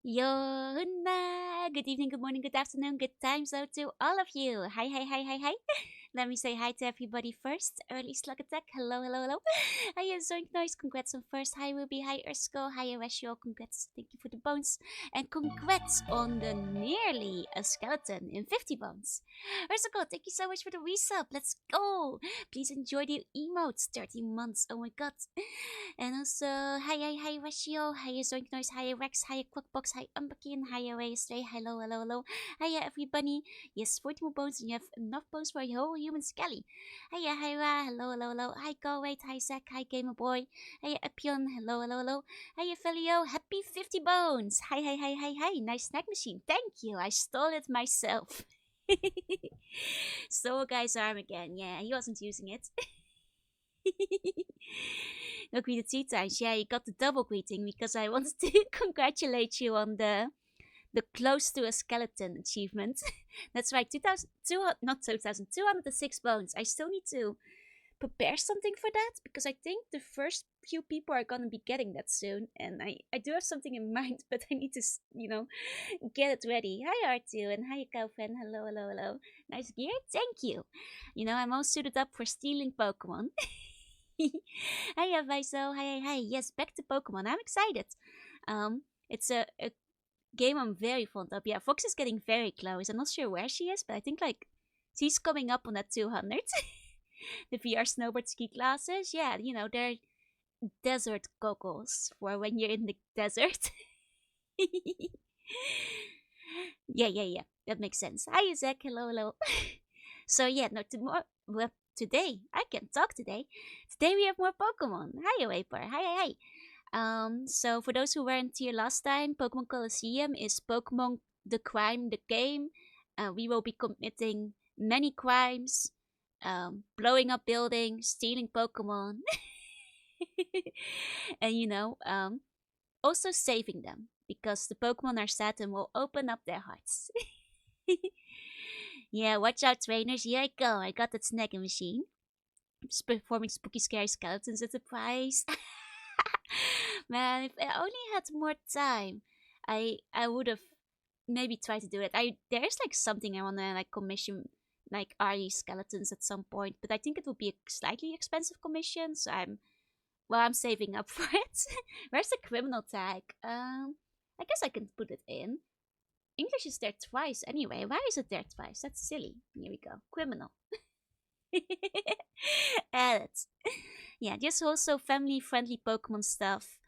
Yona! Good evening, good morning, good afternoon, good time zone to all of you. Hi, hi, hi, hi, hi. Let me say hi to everybody first. Early Slug Attack, hello, hello, hello. Hi, Zoink Noise, congrats on first. Hi, Ruby, hi, Ersko, hi, Erasio, congrats, thank you for the bones. And congrats on the nearly a skeleton in 50 bones. Ersko, thank you so much for the resub. Let's go. Please enjoy the emotes. 13 months, oh my god. And also, hi, hi, hi, Rashio, hi, Zoink Noise, hi, Rex, hi, Cookbox, hi, Umbakin, hi, Stray, hello, hello, hello, hi, everybody. Yes, 40 more bones, and you have enough bones for a whole human skelly. Hiya, hi, hello, hello, hello, hi, Go, wait, hi, Zach, hi, Gamer Boy, hiya, Epion, hello, hello, hello, hiya, Felio, happy 50 bones, hi, hi, hi, hi, hi, nice snack machine, thank you, I stole it myself. So, guy's arm again, yeah, he wasn't using it. No, greeted 3 times. Yeah, you got the double greeting because I wanted to congratulate you on the close to a skeleton achievement. That's right, 206 bones. I still need to prepare something for that because I think the first few people are gonna be getting that soon, and I do have something in mind, but I need to get it ready. Hi R2 and hi Calvin. Hello, hello, hello. Nice gear, thank you. I'm all suited up for stealing Pokemon. Hi, Vaiso. Hi, hi, hi. Yes, back to Pokemon. I'm excited. It's a game I'm very fond of. Yeah, Fox is getting very close. I'm not sure where she is, but I think like she's coming up on that 200. The VR snowboard ski classes. Yeah, they're desert goggles for when you're in the desert. Yeah, yeah, yeah. That makes sense. Hi, Zach. Hello, hello. So yeah, no, tomorrow. Well, today I can talk today. Today we have more Pokemon. Hi, Vapor. Hi, hi, hi. So for those who weren't here last time, Pokemon Colosseum is Pokemon the Crime, the game. We will be committing many crimes, blowing up buildings, stealing Pokemon, and also saving them because the Pokemon are sad and will open up their hearts. Yeah, watch out, trainers. Here I go. I got that snagging machine. Performing spooky, scary skeletons at a price. Man, if I only had more time, I would have maybe tried to do it. There's like something I wanna like commission like RE skeletons at some point, but I think it would be a slightly expensive commission, so I'm saving up for it. Where's the criminal tag? I guess I can put it in. English is there twice anyway. Why is it there twice? That's silly. Here we go. Criminal. Add it. Yeah, just also family friendly Pokemon stuff.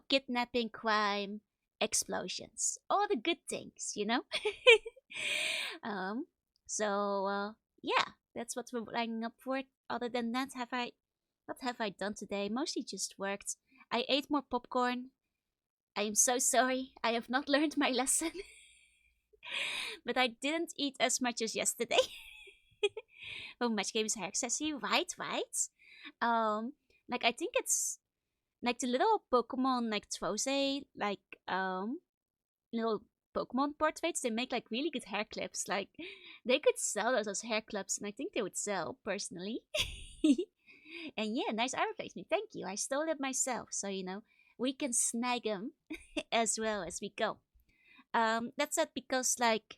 Kidnapping, crime, explosions. All the good things. um, yeah, that's what we're lining up for. Other than that, what have I done today? Mostly just worked. I ate more popcorn. I am so sorry. I have not learned my lesson. But I didn't eat as much as yesterday. Oh, much games are excessive, right? Right. Um, like I think it's like the little Pokemon like Trose, like little Pokemon portraits. They make like really good hair clips. Like they could sell those as hair clips, and I think they would sell personally. And yeah, nice art placement. Thank you. I stole it myself, so we can snag them as well as we go. That's it because like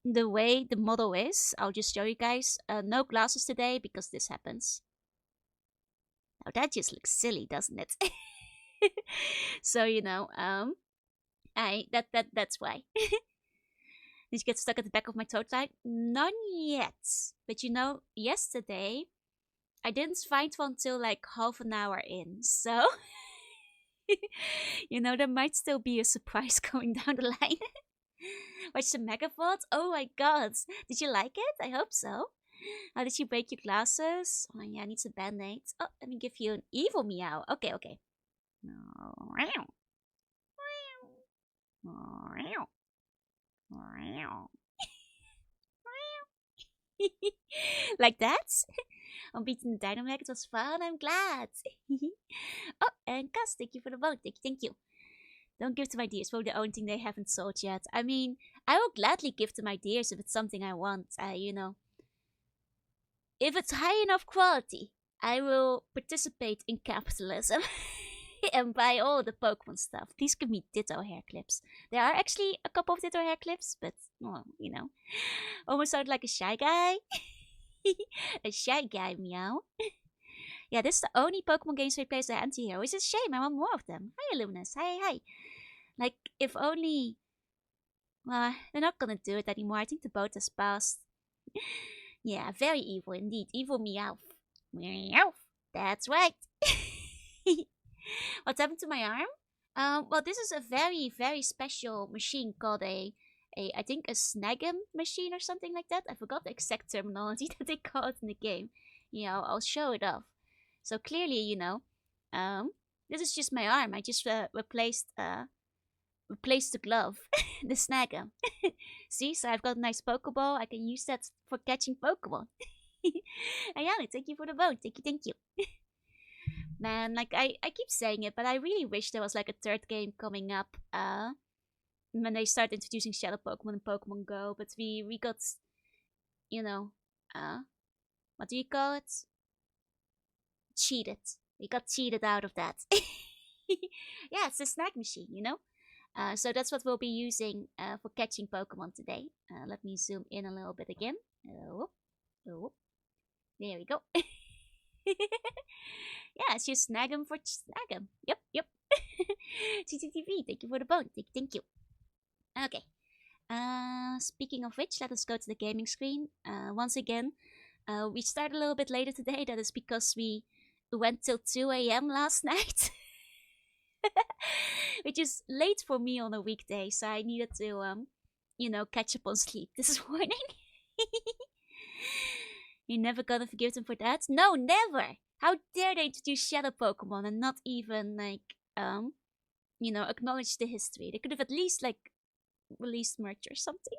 the way the model is, I'll just show you guys. No glasses today because this happens. Now that just looks silly, doesn't it? So that's why. Did you get stuck at the back of my toe tag? None yet. But yesterday I didn't find one till like half an hour in. So there might still be a surprise going down the line. Watch the Megavolt. Oh my god. Did you like it? I hope so. How did you break your glasses? Oh yeah, I need some band-aids. Oh, let me give you an evil meow. Okay, okay. Like that? I'm beating the dynamite. It was fun. I'm glad. Oh, and Gus, thank you for the vote. Thank you. Don't give them ideas for the only thing they haven't sold yet. I mean, I will gladly give them ideas if it's something I want. If it's high enough quality, I will participate in capitalism. and buy all the Pokemon stuff. Please give me Ditto hair clips. There are actually a couple of Ditto hair clips, but, well, almost sound like a shy guy. A shy guy, meow. Yeah, this is the only Pokemon games we play as the anti-hero. It's a shame, I want more of them. Hi, Luminous. Hi. Like, if only... Well, they're not gonna do it anymore. I think the boat has passed. Yeah, very evil indeed. Evil Meowth. Meowth. That's right. What happened to my arm? Well, this is a very, very special machine called I think a Snag'em machine or something like that. I forgot the exact terminology that they call it in the game. I'll show it off. So clearly, this is just my arm. I just replaced the glove, the Snag'em. See, so I've got a nice Pokeball. I can use that for catching Pokemon. Ayane, thank you for the vote. Thank you. Man, like I keep saying it, but I really wish there was like a third game coming up. When they start introducing Shadow Pokemon and Pokemon Go, but we got, what do you call it? Cheated. We got cheated out of that. Yeah, it's a snack machine, so that's what we'll be using for catching Pokemon today. Let me zoom in a little bit again. Oh. There we go. Yeah, it's just snag 'em for snag 'em. Yep. CCTV, thank you for the bone. Thank you. Okay. Speaking of which, let us go to the gaming screen. Once again, we started a little bit later today. That is because we went till 2 a.m. last night. Which is late for me on a weekday, so I needed to, catch up on sleep this morning. You're never gonna forgive them for that? No, never! How dare they introduce Shadow Pokemon and not even, acknowledge the history? They could have at least, released merch or something.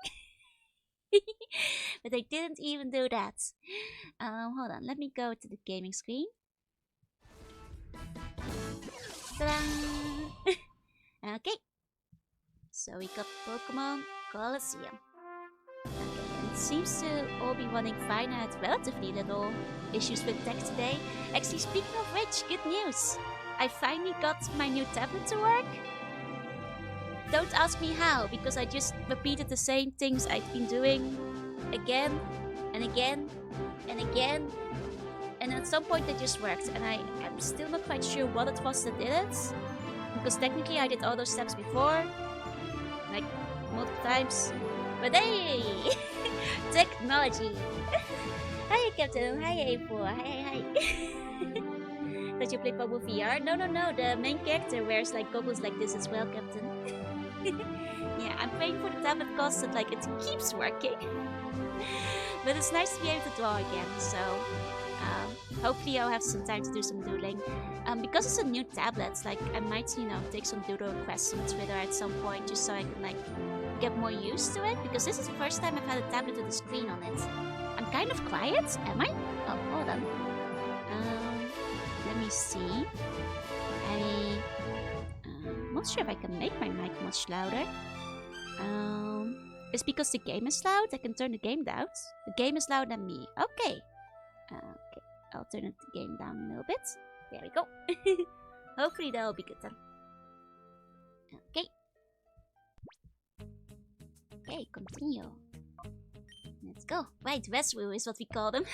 But they didn't even do that. Hold on, let me go to the gaming screen. Ta-da! Okay. So we got Pokemon Colosseum. Okay, it seems to all be running fine. I had relatively little issues with tech today. Actually, speaking of which, good news. I finally got my new tablet to work. Don't ask me how, because I just repeated the same things I've been doing again and again and again. And at some point it just worked, and I'm still not quite sure what it was that did it. Because technically I did all those steps before, like multiple times. But hey! Technology! Hi Captain, hi A4, hi. Did you play Pokemon VR? No, the main character wears goggles like this as well, Captain. Yeah, I'm paying for the tablet cost and it keeps working. But it's nice to be able to draw again, so hopefully I'll have some time to do some doodling. Because it's a new tablet, I might, take some doodle requests on Twitter at some point just so I can get more used to it, because this is the first time I've had a tablet with a screen on it. I'm kind of quiet, am I? Oh, hold on. Let me see. I'm not sure if I can make my mic much louder. It's because the game is loud. I can turn the game down. The game is louder than me. Okay. Okay, I'll turn the game down a little bit. There we go. Hopefully that'll be good then. Okay. Okay, continue. Let's go. Right, Westwoo is what we call them.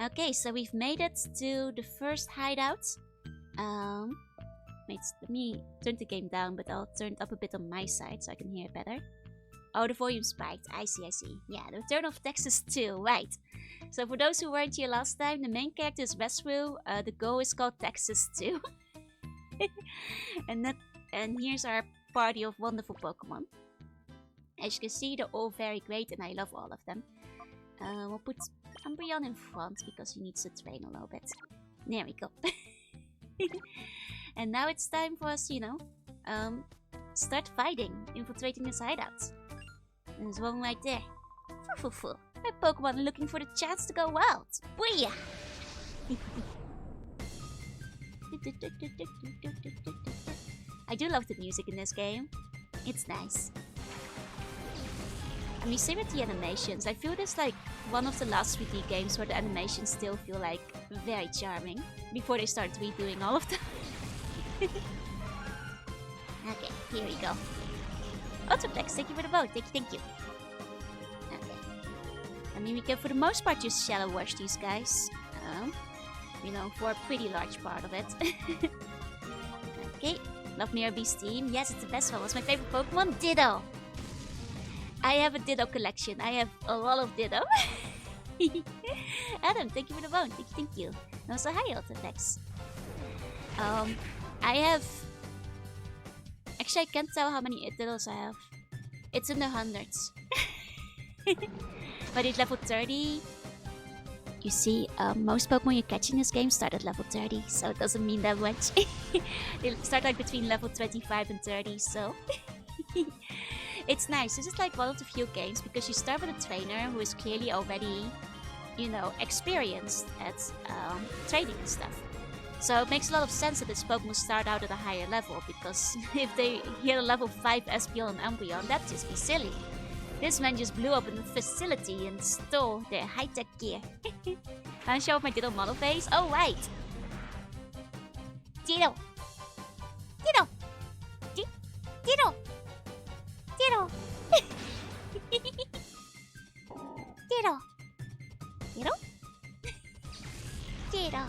Okay, so we've made it to the first hideout. Wait, let me turn the game down, but I'll turn it up a bit on my side so I can hear it better. Oh, the volume spiked. I see. Yeah, the return of Texas 2, right. So for those who weren't here last time, the main character is Westwoo. The Go is called Texas 2. and here's our party of wonderful Pokemon. As you can see, they're all very great and I love all of them. We'll put Umbreon in front because he needs to train a little bit. There we go. And now it's time for us, start fighting, infiltrating his hideout. There's one right there. Full. My Pokemon are looking for the chance to go wild. Booyah! I do love the music in this game. It's nice. I mean, same with the animations. I feel there's one of the last 3D games where the animations still feel like very charming before they start redoing all of them. Okay, here we go. Autoplex, thank you for the vote. Thank you. Okay. I mean, we can for the most part just shadow wash these guys. You know, for a pretty large part of it. Okay. Love Mirror Beast team. Yes, it's the best one. What's my favorite Pokemon? Ditto. I have a Ditto collection. I have a lot of Ditto. Adam, thank you for the vote. Thank you. And also, hi, Autoplex. I have... Actually, I can't tell how many Dittos I have. It's in the hundreds. But at level 30... You see, most Pokemon you catch in this game start at level 30, so it doesn't mean that much. They start like between level 25 and 30, so... It's nice. This is like one of the few games because you start with a trainer who is clearly already, you know, experienced at training and stuff. So it makes a lot of sense that this Pokemon start out at a higher level because if they hit a level 5 Espeon and Umbreon, that'd just be silly. This man just blew up in the facility and stole their high-tech gear. Can I show off my Ditto model face? Oh, right! Ditto! Ditto! Ditto! Ditto! Ditto! Ditto? Ditto!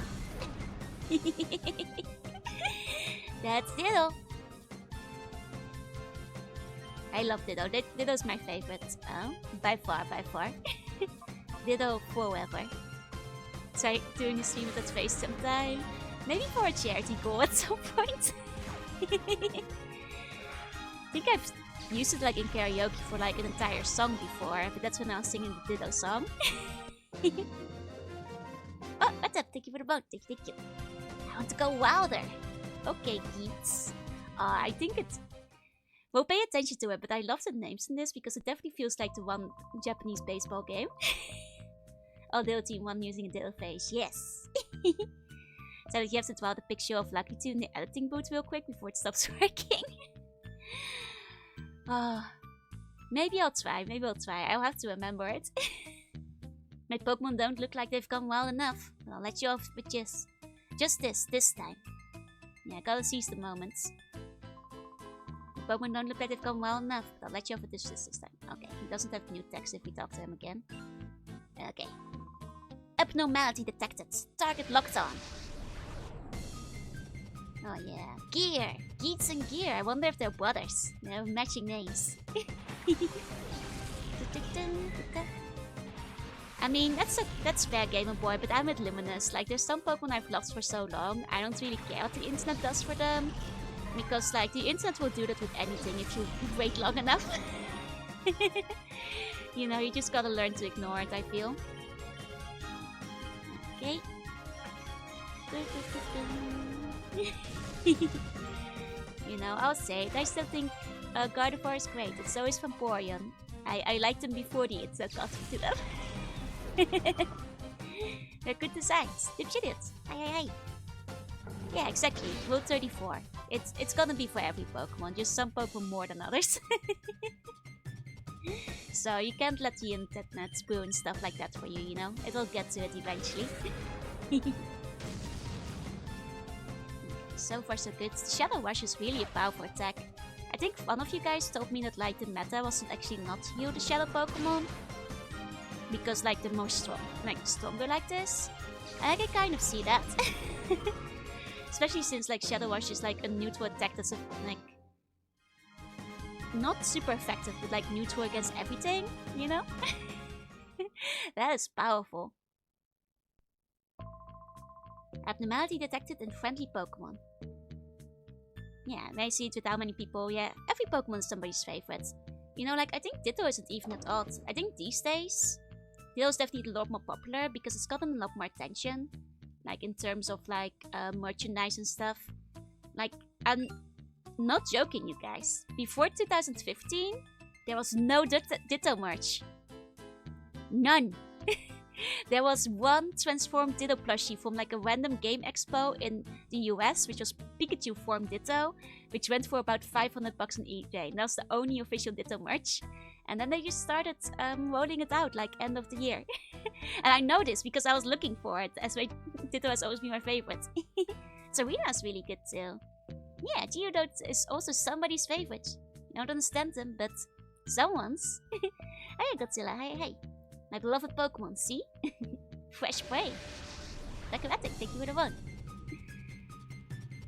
That's Ditto! I love Ditto. Ditto's my favorite. By far. Ditto forever. Try doing a stream with that face sometime. Maybe for a charity goal at some point. I think I've used it like in karaoke for like an entire song before, but that's when I was singing the Ditto song. Oh, what's up? Thank you for the vote. Thank you. I want to go wilder. Okay, Geets. I think it's... We'll pay attention to it, but I love the names in this because it definitely feels like the one Japanese baseball game. Oh, Ditto Team 1 using a Ditto face. Yes! So you have to draw the picture of Lucky 2 in the editing booth real quick before it stops working. Maybe I'll try. I'll have to remember it. My Pokemon don't look like they've gone well enough. But I'll let you off with just this time. Yeah, gotta seize the moments. Pokemon don't look like they've gone well enough. But I'll let you off with this time. Okay, he doesn't have new text if we talk to him again. Okay. Abnormality detected. Target locked on. Oh yeah. Gear! Geets and Gear. I wonder if they're brothers. They have matching names. I mean, that's fair, Game Boy, but I'm with Luminous. Like, there's some Pokemon I've lost for so long, I don't really care what the internet does for them. Because, like, the internet will do that with anything if you wait long enough. You know, you just gotta learn to ignore it, I feel. Okay. You know, I'll say it. I still think Gardevoir is great, and so is Vaporeon. I liked them before the internet got to them. They're good designs. Dipshits. Aye. Yeah, exactly. Rule 34. It's gonna be for every Pokemon, just some Pokemon more than others. So you can't let the internet spoon stuff like that for you, you know? It'll get to it eventually. So far so good. Shadow Rush is really a powerful attack. I think one of you guys told me that like the meta wasn't actually not to heal the Shadow Pokemon. Because like the most stronger like this. And I can kind of see that. Especially since like Shadow Rush is like a neutral attack that's like not super effective, but like neutral against everything, you know? That is powerful. Abnormality detected in friendly Pokemon. Yeah, and I see it with how many people. Yeah, every Pokemon is somebody's favorite. You know, like I think Ditto isn't even at odd. I think these days Ditto is definitely a lot more popular because it's gotten a lot more attention. Like in terms of like merchandise and stuff. Like, I'm not joking, you guys. Before 2015, there was no Ditto merch. None. There was one transformed Ditto plushie from like a random game expo in the US, which was Pikachu form Ditto, which went for about $500 on eBay. And that was the only official Ditto merch. And then they just started rolling it out like end of the year. And I know this because I was looking for it, as Ditto has always been my favorite. Serena's really good too. Yeah, Geodude is also somebody's favorite. I don't understand them, but someone's. Hey Godzilla, hey. My beloved Pokemon, see? Fresh prey. Speculatic, thank you for the one.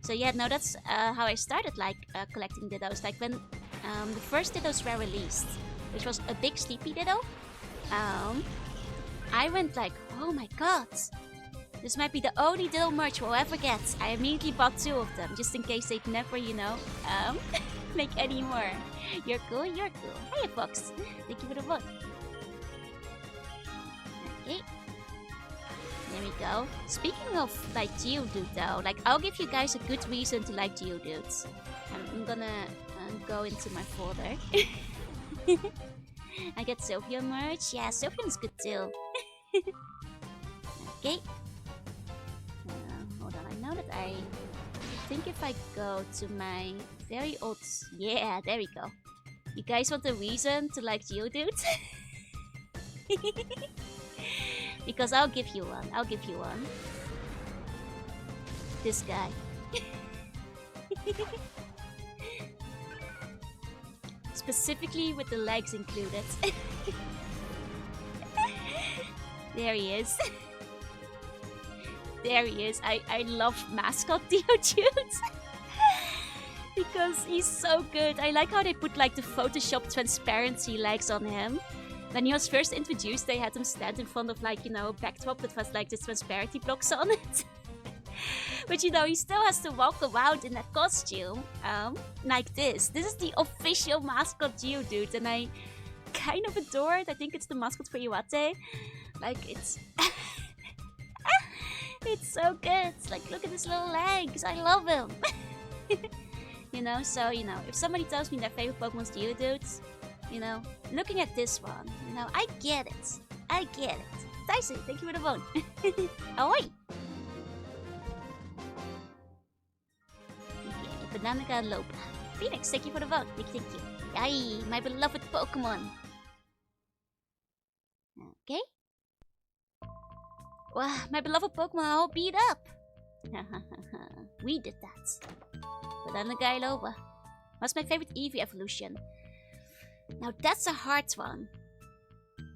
So yeah, no, that's how I started like collecting Dittos. Like when the first Dittos were released, which was a big sleepy Ditto, I went like, oh my god, this might be the only Ditto merch we'll ever get. I immediately bought 2 of them, just in case they'd never, make any more. You're cool, you're cool. Hey Fox, thank you for the one. Okay. There we go. Speaking of like Geodude though, like I'll give you guys a good reason to like Geodudes. I'm gonna go into my folder. I get Sylveon merch. Yeah, Sylveon's good too. Okay. Hold on, I know that I think if I go to my very old... Yeah, there we go. You guys want a reason to like Geodude? Because I'll give you one. This guy. Specifically with the legs included. There he is. There he is. I love mascot Geodude. Because he's so good. I like how they put like the Photoshop transparency legs on him. When he was first introduced, they had him stand in front of like, a backdrop that was like this transparency blocks on it. But he still has to walk around in that costume, like this. This is the official mascot Geodude, and I kind of adore it. I think it's the mascot for Iwate. Like, it's... it's so good. Like, look at his little legs. I love him. So, if somebody tells me their favorite Pokemon's Geodudes, looking at this one, I get it. I get it. Tyson, thank you for the phone. Oh, wait. Okay, Banana Lope. Phoenix, thank you for the vote. Thank you. Yay, my beloved Pokemon. Okay. Wow, my beloved Pokemon are all beat up. We did that. Banana Lope. What's my favorite Eevee evolution? Now that's a hard one.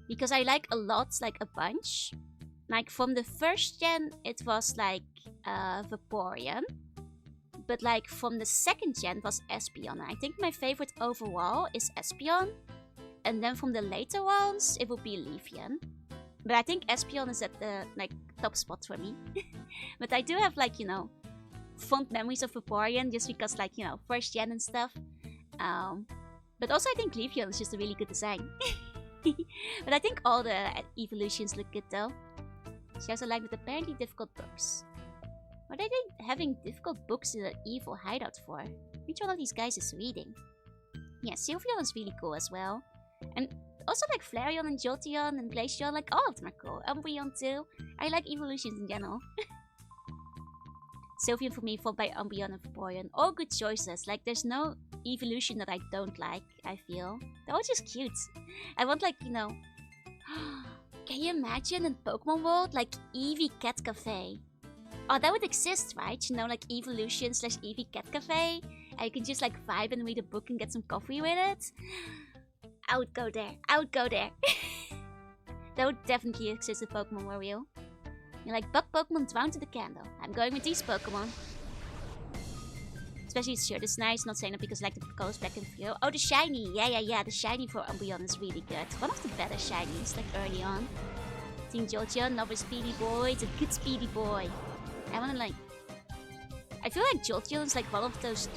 Because I like a lot, like a bunch. Like from the first gen, it was like Vaporeon. But like from the second gen was Espeon. I think my favorite overall is Espeon. And then from the later ones, it will be Leafeon. But I think Espeon is at the top spot for me. But I do have fond memories of Vaporeon just because first gen and stuff. But also I think Leafeon is just a really good design. But I think all the evolutions look good though. She also liked with apparently difficult books. What are they having difficult books in an evil hideout for? Which one of these guys is reading? Yeah, Sylveon is really cool as well. And also like Flareon and Jolteon and Glaceon, like all of them are cool. Umbreon too. I like evolutions in general. Sylveon for me, followed by Umbreon and Vaporeon. All good choices. Like there's no evolution that I don't like, I feel. They're all just cute. I want can you imagine in Pokemon World, like Eevee Cat Cafe? Oh, that would exist, right? Like evolution / Eevee Cat Cafe. And you can just vibe and read a book and get some coffee with it. I would go there. That would definitely exist in Pokemon were real. You're like, Bug Pokemon drown to the candle. I'm going with these Pokemon. Especially its shirt is nice. Not saying that because I like the colors black and blue. Oh, the shiny. Yeah. The shiny for Umbreon is really good. One of the better shinies, early on. Team Jolteon, another speedy boy. It's a good speedy boy. I feel like Jolteon is one of those,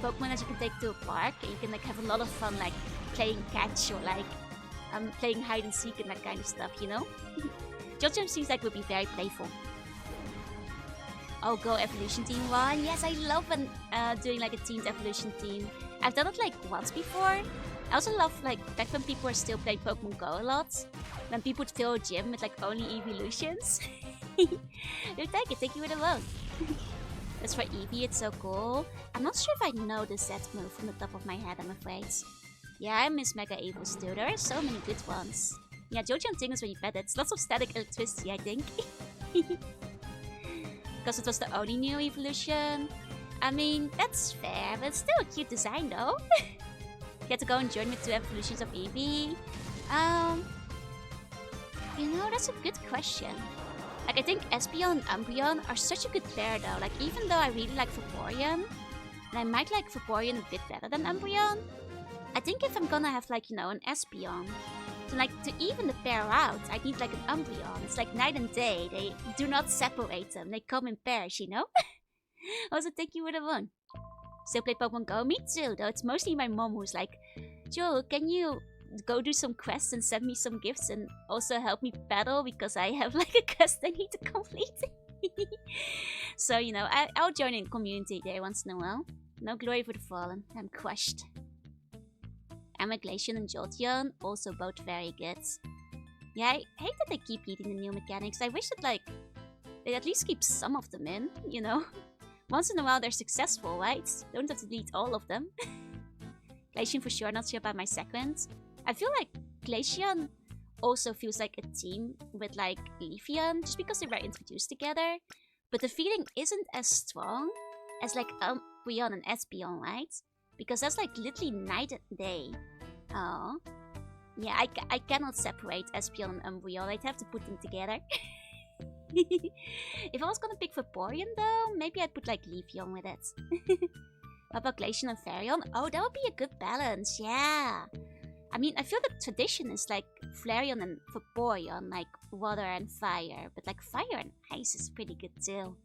Pokemon that you can take to a park and you can have a lot of fun playing catch or playing hide and seek and that kind of stuff, Jolteon seems like would be very playful. Oh, go evolution team 1. Yes, I love doing a team's evolution team. I've done it once before. I also love back when people were still playing Pokemon Go a lot. When people would fill a gym with only evolutions. Dude, thank you for the vote. That's for Eevee, it's so cool. I'm not sure if I know the Z move from the top of my head, I'm afraid. Yeah, I miss Mega Evils too. There are so many good ones. Yeah, Jojo and Ting is when you pet it. It's lots of static electricity, I think. Because it was the only new evolution. I mean, that's fair, but it's still a cute design though. You had to go and join with 2 evolutions of Eevee. You know, that's a good question. Like, I think Espeon and Umbreon are such a good pair though. Like, even though I really like Vaporeon, and I might like Vaporeon a bit better than Umbreon, I think if I'm gonna have, like, you know, an Espeon, to even the pair out, I need like an Umbreon. It's like night and day. They do not separate them. They come in pairs, you know? Also, thank you for the one. Still play Pokemon Go? Me too, though it's mostly my mom who's like, Joe, can you go do some quests and send me some gifts and also help me battle because I have like a quest I need to complete. So, you know, I'll join in community day once in a while. No glory for the fallen. I'm crushed. Glacian and Jolteon, also both very good. Yeah, I hate that they keep eating the new mechanics. I wish that, like, they'd at least keep some of them in, you know? Once in a while they're successful, right? Don't have to delete all of them. Glacian for sure, not sure about my second. I feel like Glacian also feels like a team with, like, Leafeon, just because they were introduced together. But the feeling isn't as strong as, like, Umbreon and Espeon, right? Because that's like literally night and day. Oh. Yeah, I cannot separate Espeon and Umbreon. I'd have to put them together. If I was gonna pick Vaporeon though, maybe I'd put like Leafeon with it. What about Glacian and Flareon? Oh, that would be a good balance, yeah. I mean, I feel the tradition is like Flareon and Vaporeon, like water and fire. But like fire and ice is pretty good too.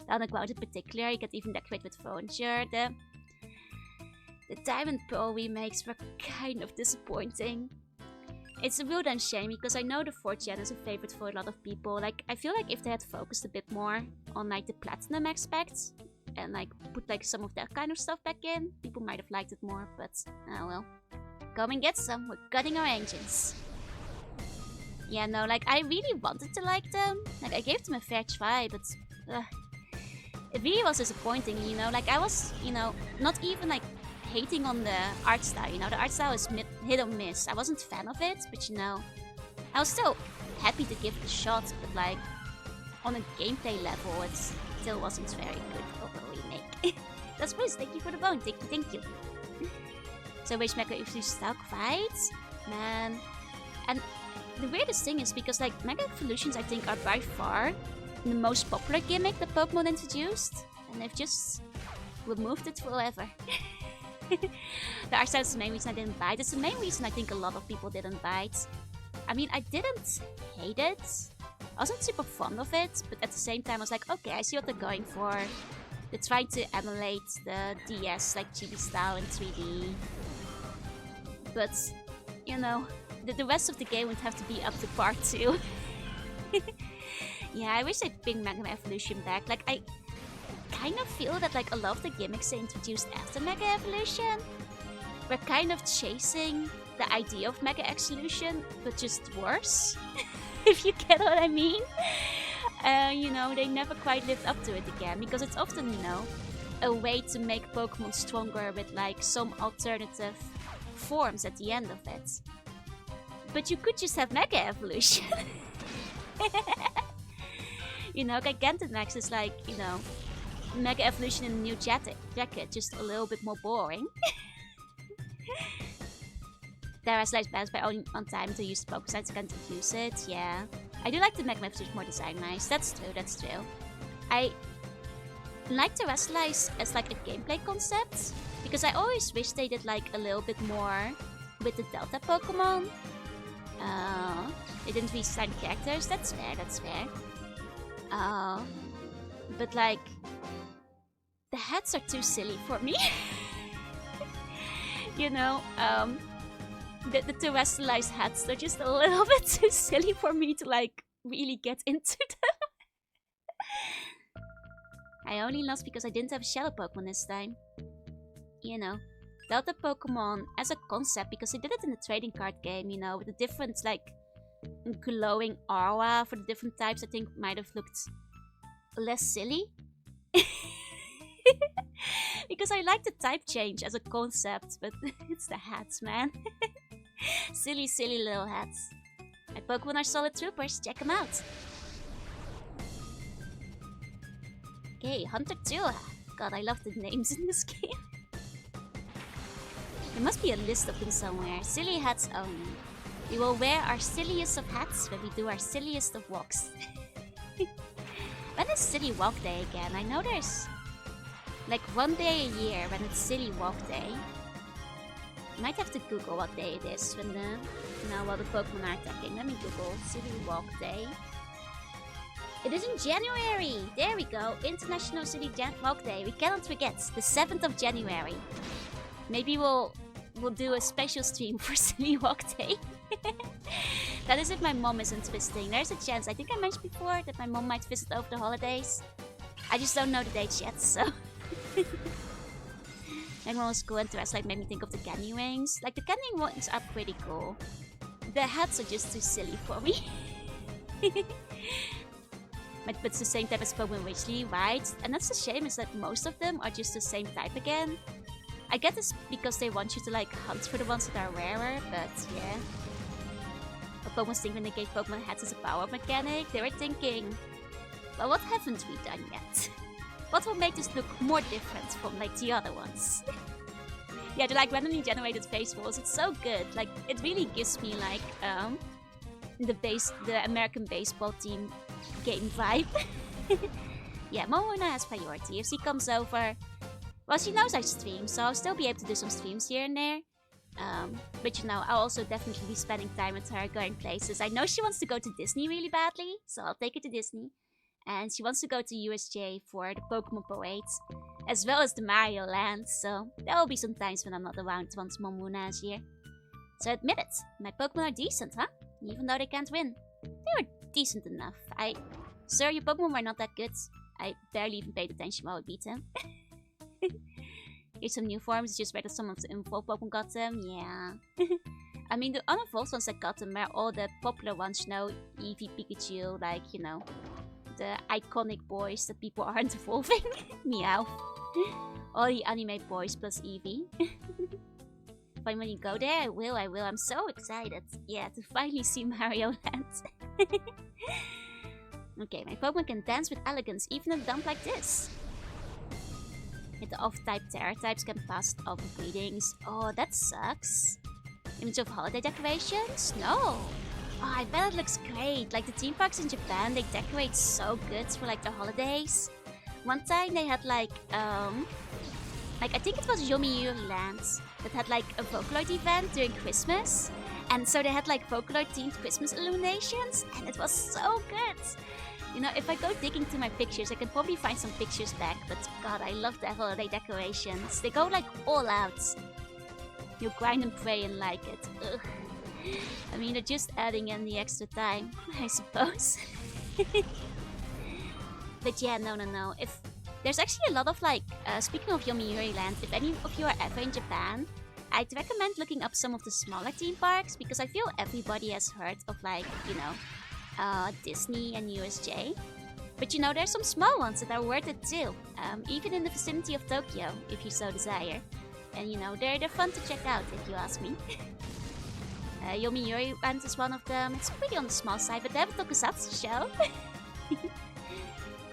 The Underground in particular, you could even decorate with furniture. The Diamond Pearl remakes were kind of disappointing. It's a real damn shame because I know the 4th gen is a favorite for a lot of people. Like, I feel like if they had focused a bit more on like the platinum aspects and like put like some of that kind of stuff back in, people might have liked it more, but oh well. Come and get some, we're cutting our engines. Yeah, no, like I really wanted to like them. Like I gave them a fair try, but it really was disappointing, you know? Like I was, you know, not even like hating on the art style, you know, the art style is hit or miss. I wasn't a fan of it, but you know, I was still happy to give it a shot, but like, on a gameplay level, it still wasn't very good for a remake. That's Bruce, thank you for the bone, thank you. So which Mega Evolution style fights? Man. And the weirdest thing is because like Mega Evolutions I think are by far the most popular gimmick that Pokemon introduced, and they've just removed it forever. The art style is the main reason I didn't buy it. It's the main reason I think a lot of people didn't buy it. I mean, I didn't hate it. I wasn't super fond of it, but at the same time I was like, okay, I see what they're going for. They're trying to emulate the DS, like chibi style in 3D. But, you know, the rest of the game would have to be up to par too. Yeah, I wish they'd bring Mega Evolution back. Like, I kind of feel that like a lot of the gimmicks they introduced after Mega Evolution were kind of chasing the idea of Mega Evolution, but just worse. If you get what I mean. You know, they never quite lived up to it again, because it's often, you know, a way to make Pokemon stronger with like some alternative forms at the end of it. But you could just have Mega Evolution. You know, Gigantamax is like, you know, Mega Evolution in a new jacket, just a little bit more boring. There are slice balance by only on time to use the Pokesigns, I can't use it, yeah. I do like the Mega Evolution more design-wise, that's true. I like the Terrestrialize as like a gameplay concept, because I always wish they did like a little bit more with the Delta Pokemon. They didn't redesign characters, that's fair. But like, the hats are too silly for me. You know, the terrestrialized hats are just a little bit too silly for me to like really get into them. I only lost because I didn't have a Shadow Pokemon this time. You know, Delta Pokemon as a concept, because they did it in the trading card game, you know, with the different like glowing aura for the different types, I think might have looked less silly. because I like the type change as a concept, but it's the hats, man. Silly, silly little hats. My Pokemon are solid troopers, check them out. Okay, Hunter 2. God, I love the names in this game. There must be a list of them somewhere. Silly hats only. We will wear our silliest of hats when we do our silliest of walks. When is Silly Walk Day again? I know there's like one day a year when it's Silly Walk Day. Might have to Google what day it is when while the Pokemon are attacking. Let me Google Silly Walk Day. It is in January! There we go. International Silly Walk Day. We cannot forget. The 7th of January. Maybe we'll do a special stream for Silly Walk Day. That is if my mom isn't visiting. There's a chance. I think I mentioned before that my mom might visit over the holidays. I just don't know the dates yet, so... Everyone was cool and dressed like made me think of the candy wings. Like the candy wings are pretty cool. The hats are just too silly for me. But it's the same type as Pokemon Ridgely, right? And that's a shame is that most of them are just the same type again. I get this because they want you to like hunt for the ones that are rarer, but yeah. What Pokemon think when they gave Pokemon hats as a power-up mechanic? They were thinking, well, what haven't we done yet? What will make this look more different from like the other ones? Yeah, the like randomly generated face walls, it's so good. Like it really gives me like the American baseball team game vibe. Yeah, Momona has priority. If she comes over, well, she knows I stream, so I'll still be able to do some streams here and there. But you know, I'll also definitely be spending time with her, going places. I know she wants to go to Disney really badly, so I'll take her to Disney. And she wants to go to USJ for the Pokemon Parades, as well as the Mario Land, so there will be some times when I'm not around once Momuna is here. So admit it, my Pokemon are decent, huh? Even though they can't win. They were decent enough. Sir, your Pokemon were not that good. I barely even paid attention while I beat them. Here's some new forms, just read that some of the Evolved Pokemon got them, yeah. I mean, the unevolved ones that got them were all the popular ones, you know, Eevee, Pikachu, like, you know, the iconic boys that people aren't evolving. Meow. All the anime boys plus Eevee. But when you go there, I will. I'm so excited. Yeah, to finally see Mario Land. Okay, my Pokemon can dance with elegance, even in a dump like this. Hit the off-type Terra types can pass off greetings. Oh, that sucks. Image of holiday decorations? No. Oh, I bet it looks great. Like the theme parks in Japan, they decorate so good for like the holidays. One time they had like I think it was Yomiuri Land that had like a Vocaloid event during Christmas. And so they had like Vocaloid themed Christmas illuminations, and it was so good. You know, if I go digging through my pictures, I can probably find some pictures back, but god, I love the holiday decorations. They go like all out. You grind and pray and like it. Ugh. I mean, they're just adding in the extra time, I suppose. But yeah, no. If there's actually a lot of like, speaking of Yomiuri Land, if any of you are ever in Japan, I'd recommend looking up some of the smaller theme parks, because I feel everybody has heard of like, you know, Disney and USJ. But you know, there's some small ones that are worth it too, even in the vicinity of Tokyo, if you so desire. And you know, they're fun to check out, if you ask me. Yomiuri Land is one of them. It's pretty on the small side, but they have a tokusatsu show.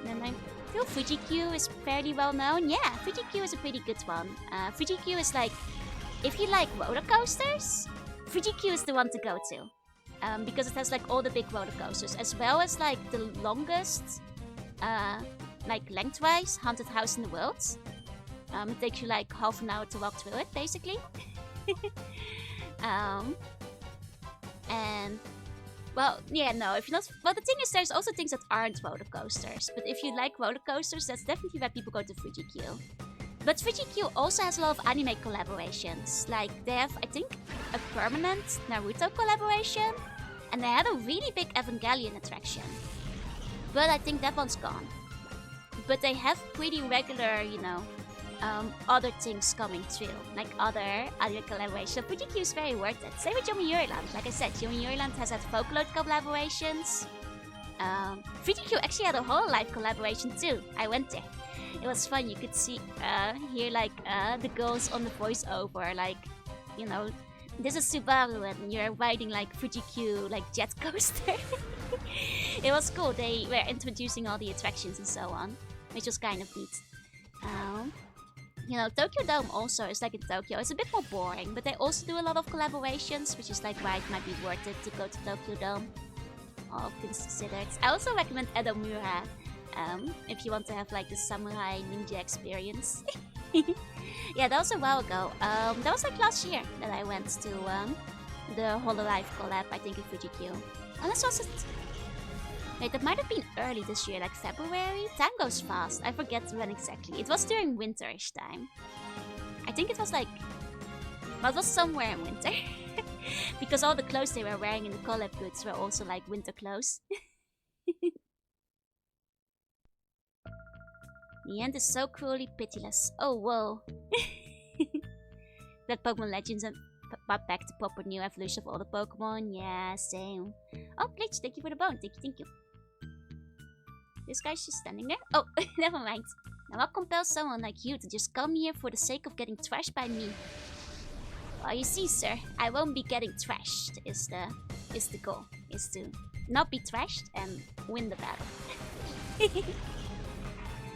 And I feel Fuji-Q is fairly well known. Yeah, Fuji-Q is a pretty good one. Fuji-Q is like, if you like roller coasters, Fuji-Q is the one to go to. Because it has like all the big roller coasters, as well as like the longest, like lengthwise, haunted house in the world. It takes you like half an hour to walk through it, basically. And well, yeah, no, if you're not... Well, the thing is, there's also things that aren't roller coasters. But if you like roller coasters, that's definitely where people go to Fuji-Q. But Fuji-Q also has a lot of anime collaborations. Like, they have, I think, a permanent Naruto collaboration. And they had a really big Evangelion attraction. But I think that one's gone. But they have pretty regular, you know, other things coming through, like other anime collaborations. Fuji-Q is very worth it. Same with Yomiuri Land. Like I said, Yomiuri Land has had Vocaloid collaborations. Fuji-Q actually had a whole live collaboration too. I went there. it was fun. You could hear like the girls on the voiceover, like, you know, this is Subaru and you're riding like Fuji-Q, like jet coaster. It was cool. They were introducing all the attractions and so on, which was kind of neat. You know, Tokyo Dome also is like in Tokyo. It's a bit more boring, but they also do a lot of collaborations, which is like why it might be worth it to go to Tokyo Dome. All things considered. I also recommend Edomura, if you want to have like the samurai ninja experience. Yeah, that was a while ago. That was like last year that I went to the Hololive collab, I think in Fuji-Q. Unless was it... Wait, that might have been early this year, like February? Time goes fast, I forget when exactly. It was during winterish time. I think it was like... Well, it was somewhere in winter. Because all the clothes they were wearing in the collab goods were also like winter clothes. The end is so cruelly pitiless. Oh, whoa. That Pokemon Legends and brought back the proper new evolution of all the Pokemon. Yeah, same. Oh, Glitch, thank you for the bone. Thank you. This guy's just standing there? Oh, never mind. Now I'll compel someone like you to just come here for the sake of getting trashed by me. Well, you see, sir, I won't be getting trashed, is the goal. Is to not be trashed and win the battle.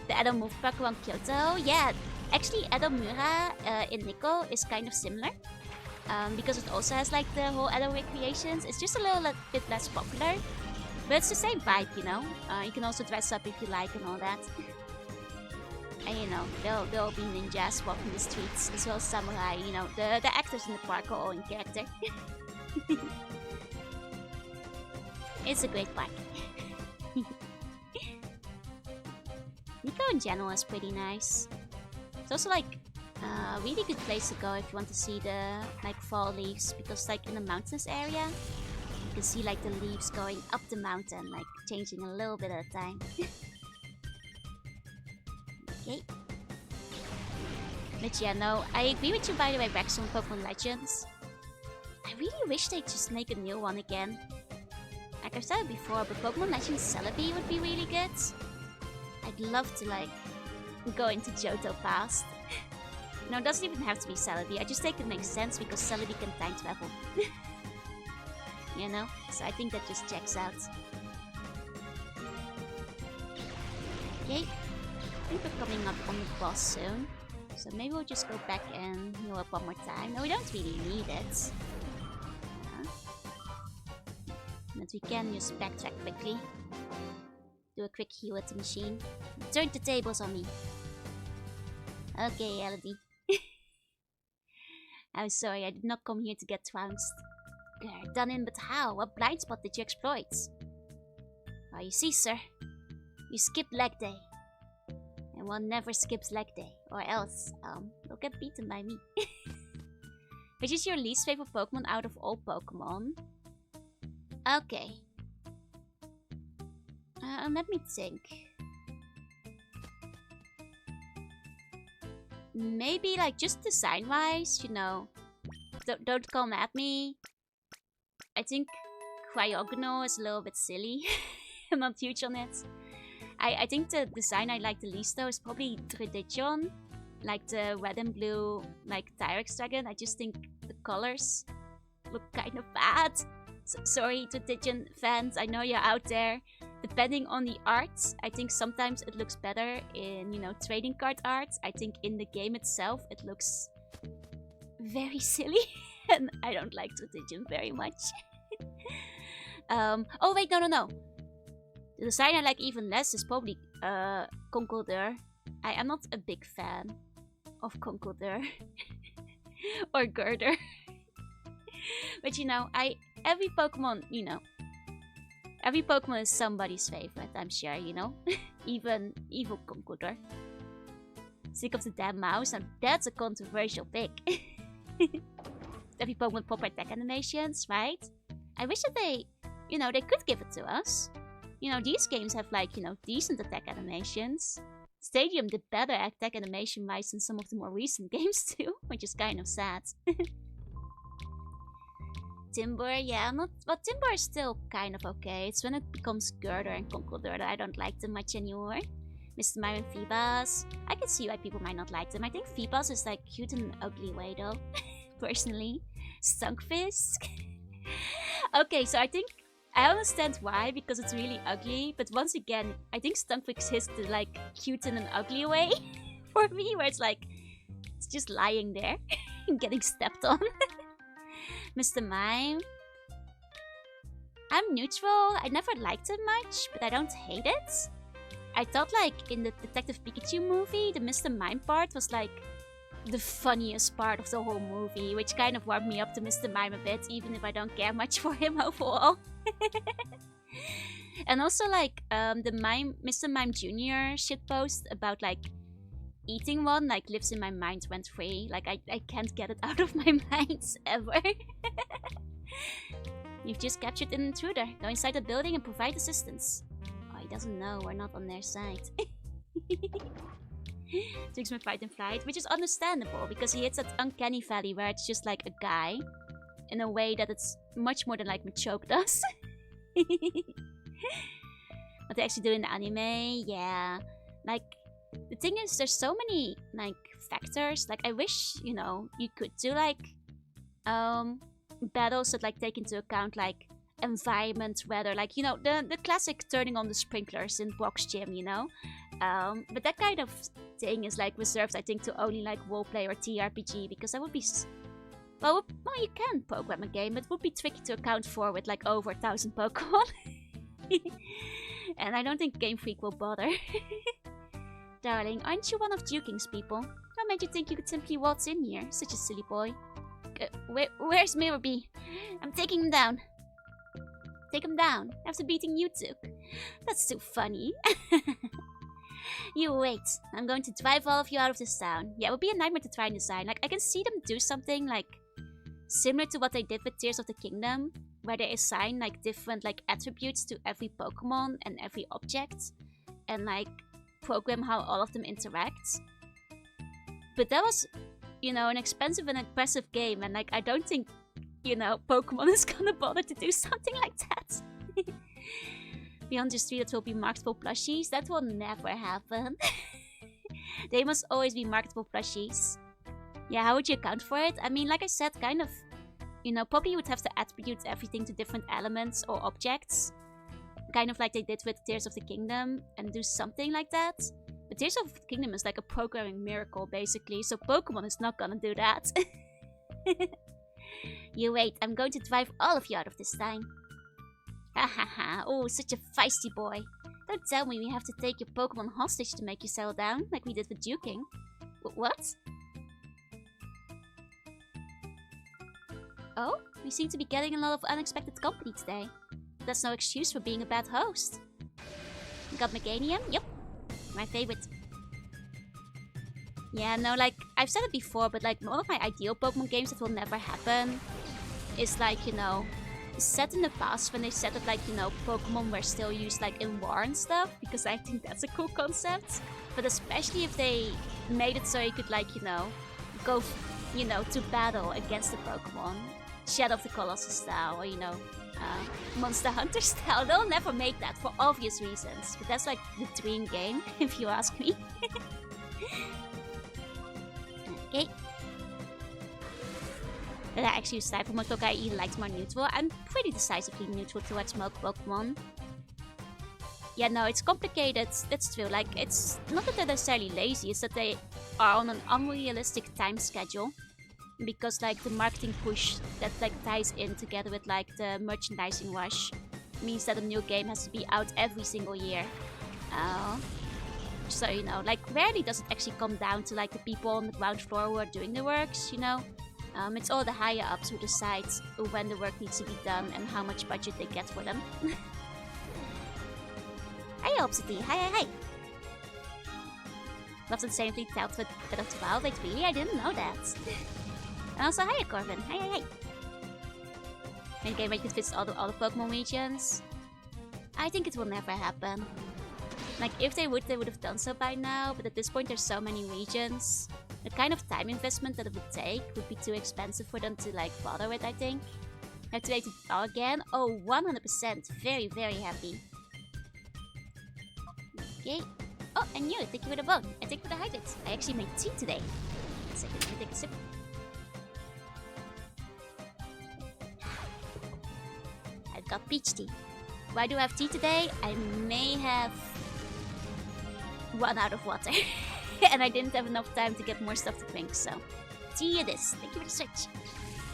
The Edo move Pokemon Kyoto. Yeah, actually Edomura in Nikko is kind of similar. Because it also has like the whole Edo recreations. It's just a little bit less popular. But it's the same vibe, you know. You can also dress up if you like and all that. And you know, there'll be ninjas walking the streets as well as samurai. You know, the actors in the park are all in character. It's a great park. Nikko in general is pretty nice. It's also like a really good place to go if you want to see the like fall leaves, because like in the mountainous area you can see like the leaves going up the mountain, like changing a little bit at a time. Okay. But yeah, no, I agree with you by the way, Rex, on Pokemon Legends. I really wish they'd just make a new one again. Like I've said it before, but Pokemon Legends Celebi would be really good. I'd love to like go into Johto past. No, it doesn't even have to be Celebi. I just think it makes sense because Celebi can time travel. You know? So I think that just checks out. Okay. I think we're coming up on the boss soon. So maybe we'll just go back and heal up one more time. No, we don't really need it. But we can just backtrack quickly. Do a quick heal at the machine. Turn the tables on me. Okay, Elodie. I'm sorry, I did not come here to get trounced. Grr, done in, but how? What blind spot did you exploit? Well, you see, sir, you skipped leg day. And one never skips leg day, or else, you'll get beaten by me. Which is your least favorite Pokemon out of all Pokemon? Okay. Let me think. Maybe like just design-wise, you know. Don't come at me. I think Cryogonal is a little bit silly. I'm not huge on it. I think the design I like the least though is probably Tradition. Like the red and blue, like Tyrex Dragon. I just think the colors look kind of bad. So, sorry, Tradition fans, I know you're out there. Depending on the art, I think sometimes it looks better in, you know, trading card art. I think in the game itself, it looks very silly. And I don't like Tradition very much. Oh wait, no. The design I like even less is probably Conkeldurr. I am not a big fan of Conkeldurr. Or Girder. But you know, every Pokemon, you know, every Pokemon is somebody's favorite, I'm sure, you know? Even evil Conkeldurr. Sick of the damn mouse, and that's a controversial pick. Every Pokemon proper attack animations, right? I wish that they, you know, they could give it to us. You know, these games have like, you know, decent attack animations. Stadium did better attack animation-wise than some of the more recent games too, which is kind of sad. Timber, yeah, Timber is still kind of okay. It's when it becomes Girder and Conkeldurr that I don't like them much anymore. Mr. Mime and Phoebus. I can see why people might not like them. I think Phoebus is like cute in an ugly way though, personally. Stunkfisk. Okay, so I think I understand why, because it's really ugly, but once again, I think Stunkfisk is the like cute in an ugly way for me, where it's like it's just lying there and getting stepped on. Mr. Mime. I'm neutral. I never liked him much, but I don't hate it. I thought like in the Detective Pikachu movie, the Mr. Mime part was like the funniest part of the whole movie, which kind of warmed me up to Mr. Mime a bit, even if I don't care much for him overall. And also like the Mr. Mime Jr. shitpost about like eating one like lives in my mind rent free. Like I can't get it out of my mind ever. You've just captured an intruder. Go inside the building and provide assistance. Oh, he doesn't know. We're not on their side. Takes my fight and flight, which is understandable because he hits that uncanny valley where it's just like a guy in a way that it's much more than like Machoke does. What they actually do in the anime, yeah. Like, the thing is, there's so many like factors. Like, I wish, you know, you could do like battles that like take into account like environment, weather, like, you know, the classic turning on the sprinklers in Brock's gym, you know. But that kind of thing is like reserved, I think, to only like roleplay or TRPG, because that would be well, you can program a game, but it would be tricky to account for with like over 1,000 Pokemon. And I don't think Game Freak will bother. Darling, aren't you one of Duking's people? What made you think you could simply waltz in here? Such a silly boy. Where's Mirrorby? I'm taking him down. Take him down after beating you two. That's too funny. You wait. I'm going to drive all of you out of this town. Yeah, it would be a nightmare to try and design. Like, I can see them do something like similar to what they did with Tears of the Kingdom, where they assign like different like attributes to every Pokemon and every object, and like program how all of them interact. But that was, you know, an expensive and impressive game, and like I don't think, you know, Pokemon is gonna bother to do something like that. Beyond your street, it will be marketable plushies. That will never happen. They must always be marketable plushies. Yeah, how would you account for it? I mean, like I said, kind of, you know, probably you would have to attribute everything to different elements or objects. Kind of like they did with Tears of the Kingdom, and do something like that. But Tears of the Kingdom is like a programming miracle, basically, so Pokemon is not gonna do that. You wait, I'm going to drive all of you out of this time. Ha ha ha, oh, such a feisty boy. Don't tell me we have to take your Pokemon hostage to make you settle down, like we did with Duking. What? Oh, we seem to be getting a lot of unexpected company today. That's no excuse for being a bad host. Got Meganium? Yep. My favorite. Yeah, no, like, I've said it before, but like, one of my ideal Pokemon games that will never happen is like, you know, set in the past when they said that like, you know, Pokemon were still used like in war and stuff, because I think that's a cool concept. But especially if they made it so you could like, you know, go, you know, to battle against the Pokemon. Shadow of the Colossus style, or you know, Monster Hunter style. They'll never make that for obvious reasons, but that's like the dream game, if you ask me. Okay. But I actually use Type mode, I liked more neutral. I'm pretty decisively neutral towards most Pokemon. Yeah, no, it's complicated, that's true. Like, it's not that they're necessarily lazy, it's that they are on an unrealistic time schedule. Because like the marketing push that like ties in together with like the merchandising rush means that a new game has to be out every single year. So, you know, like rarely does it actually come down to like the people on the ground floor who are doing the works, you know. It's all the higher ups who decide when the work needs to be done and how much budget they get for them. Hi Opsity, hi. Loves insanely dealt with a bit of 12, like really? I didn't know that. And also, hiya Corbin, hi. Main game where you could visit all the Pokemon regions. I think it will never happen. Like, if they would have done so by now, but at this point there's so many regions. The kind of time investment that it would take would be too expensive for them to, like, bother with, I think. Activate it all again? Oh, 100%. Very, very happy. Okay. Oh, and you, thank you for the bone. And thank you for the hydrates. I actually made tea today. So let me take a sip. I've got peach tea. Why do I have tea today? I may have run out of water. And I didn't have enough time to get more stuff to drink, so tea it is. Thank you for the switch.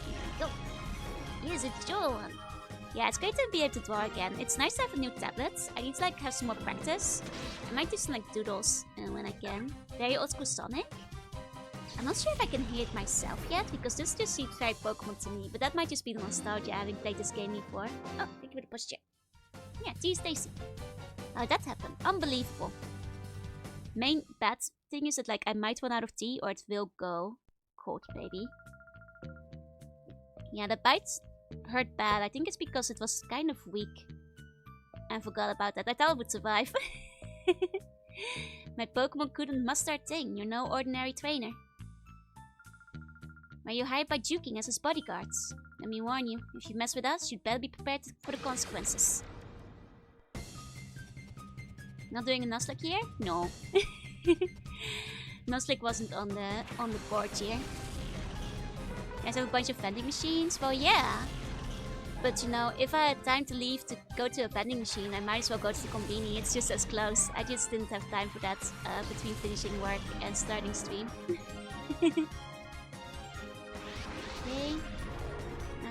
Here we go. Here's a jewel one. Yeah, it's great to be able to draw again. It's nice to have a new tablet. I need to like have some more practice. I might do some like doodles when I can. Very old school Sonic. I'm not sure if I can hear it myself yet, because this just seems very Pokemon to me. But that might just be the nostalgia, having played this game before. Oh, thank you for the push chair. Yeah, tea Stacy. How did that happen? Unbelievable. Main bad thing is that like I might run out of tea or it will go cold, baby. Yeah, the bites hurt bad. I think it's because it was kind of weak. I forgot about that. I thought it would survive. My Pokemon couldn't muster a thing. You're no ordinary trainer. Were you hired by Juking as his bodyguards? Let me warn you, if you mess with us, you'd better be prepared for the consequences. Not doing a Nuzlocke here? No. Nuzlocke wasn't on the board here. You guys have a bunch of vending machines? Well, yeah. But you know, if I had time to leave to go to a vending machine, I might as well go to the Combini. It's just as close. I just didn't have time for that between finishing work and starting stream. Okay.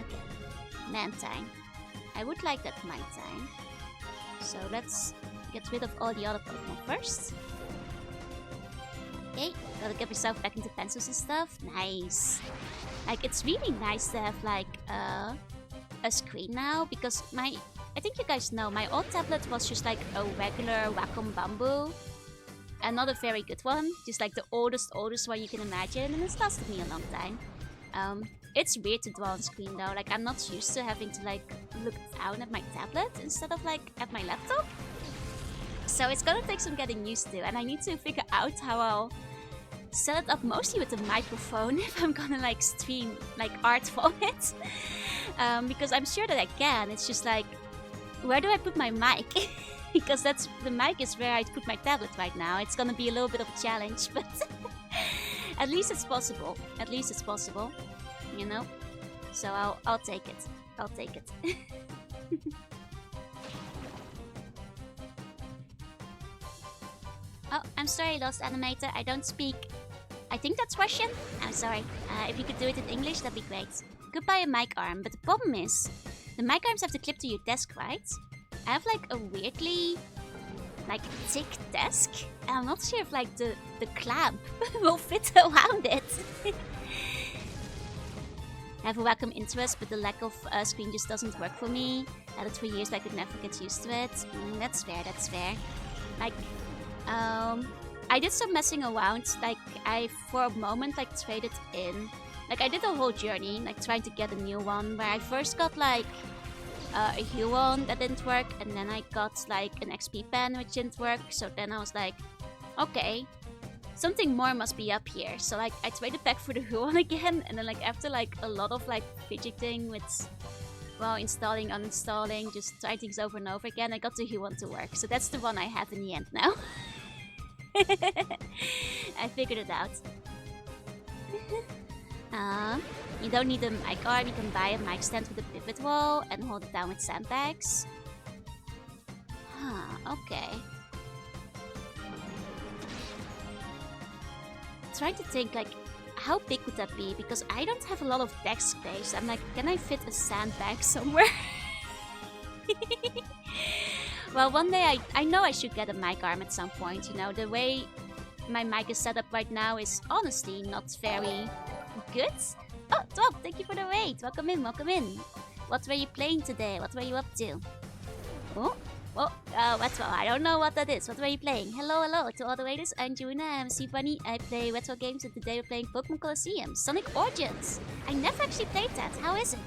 Okay. Mantine. I would like that Mantine. So let's get rid of all the other Pokemon first. Okay, gotta get myself back into pencils and stuff. Nice. Like, it's really nice to have like a screen now, because I think you guys know, my old tablet was just like a regular Wacom Bamboo. And not a very good one, just like the oldest one you can imagine, and it's lasted me a long time. It's weird to draw on screen though, like I'm not used to having to like look down at my tablet instead of like at my laptop. So it's gonna take some getting used to, and I need to figure out how I'll set it up, mostly with the microphone if I'm gonna like stream like art from it. Because I'm sure that I can, it's just like, where do I put my mic? Because the mic is where I put my tablet right now. It's gonna be a little bit of a challenge, but at least it's possible. At least it's possible, you know? So I'll take it. I'll take it. Oh, I'm sorry, Lost Animator. I don't speak. I think that's Russian. I'm sorry. If you could do it in English, that'd be great. Goodbye a mic arm, but the problem is, the mic arms have to clip to your desk, right? I have like a weirdly like thick desk, and I'm not sure if like the clamp will fit around it. I have a Wacom interest, but the lack of screen just doesn't work for me. I had it for years, but I could never get used to it. That's fair, that's fair. Like, I did some messing around. Like, I for a moment like traded in. Like, I did a whole journey, like trying to get a new one, where I first got like a Huon that didn't work, and then I got like an XP pen which didn't work. So then I was like, okay, something more must be up here. So like I traded back for the Huon again, and then like after like a lot of like fidgeting with, well, installing, uninstalling, just trying things over and over again, I got the Huon to work. So that's the one I have in the end now. I figured it out. You don't need a mic arm, you can buy a mic stand with a pivot wall and hold it down with sandbags. Huh, okay. Trying to think, like, how big would that be? Because I don't have a lot of desk space. I'm like, can I fit a sandbag somewhere? Well, one day I know I should get a mic arm at some point. You know, the way my mic is set up right now is honestly not very good. Oh, Dog, thank you for the raid. Welcome in, welcome in. What were you playing today? What were you up to? Oh, well, Retro, I don't know what that is. What were you playing? Hello, hello to all the raiders. I'm Juna, I'm Sea Bunny. I play retro games, and today we're playing Pokemon Colosseum, Sonic Origins. I never actually played that. How is it?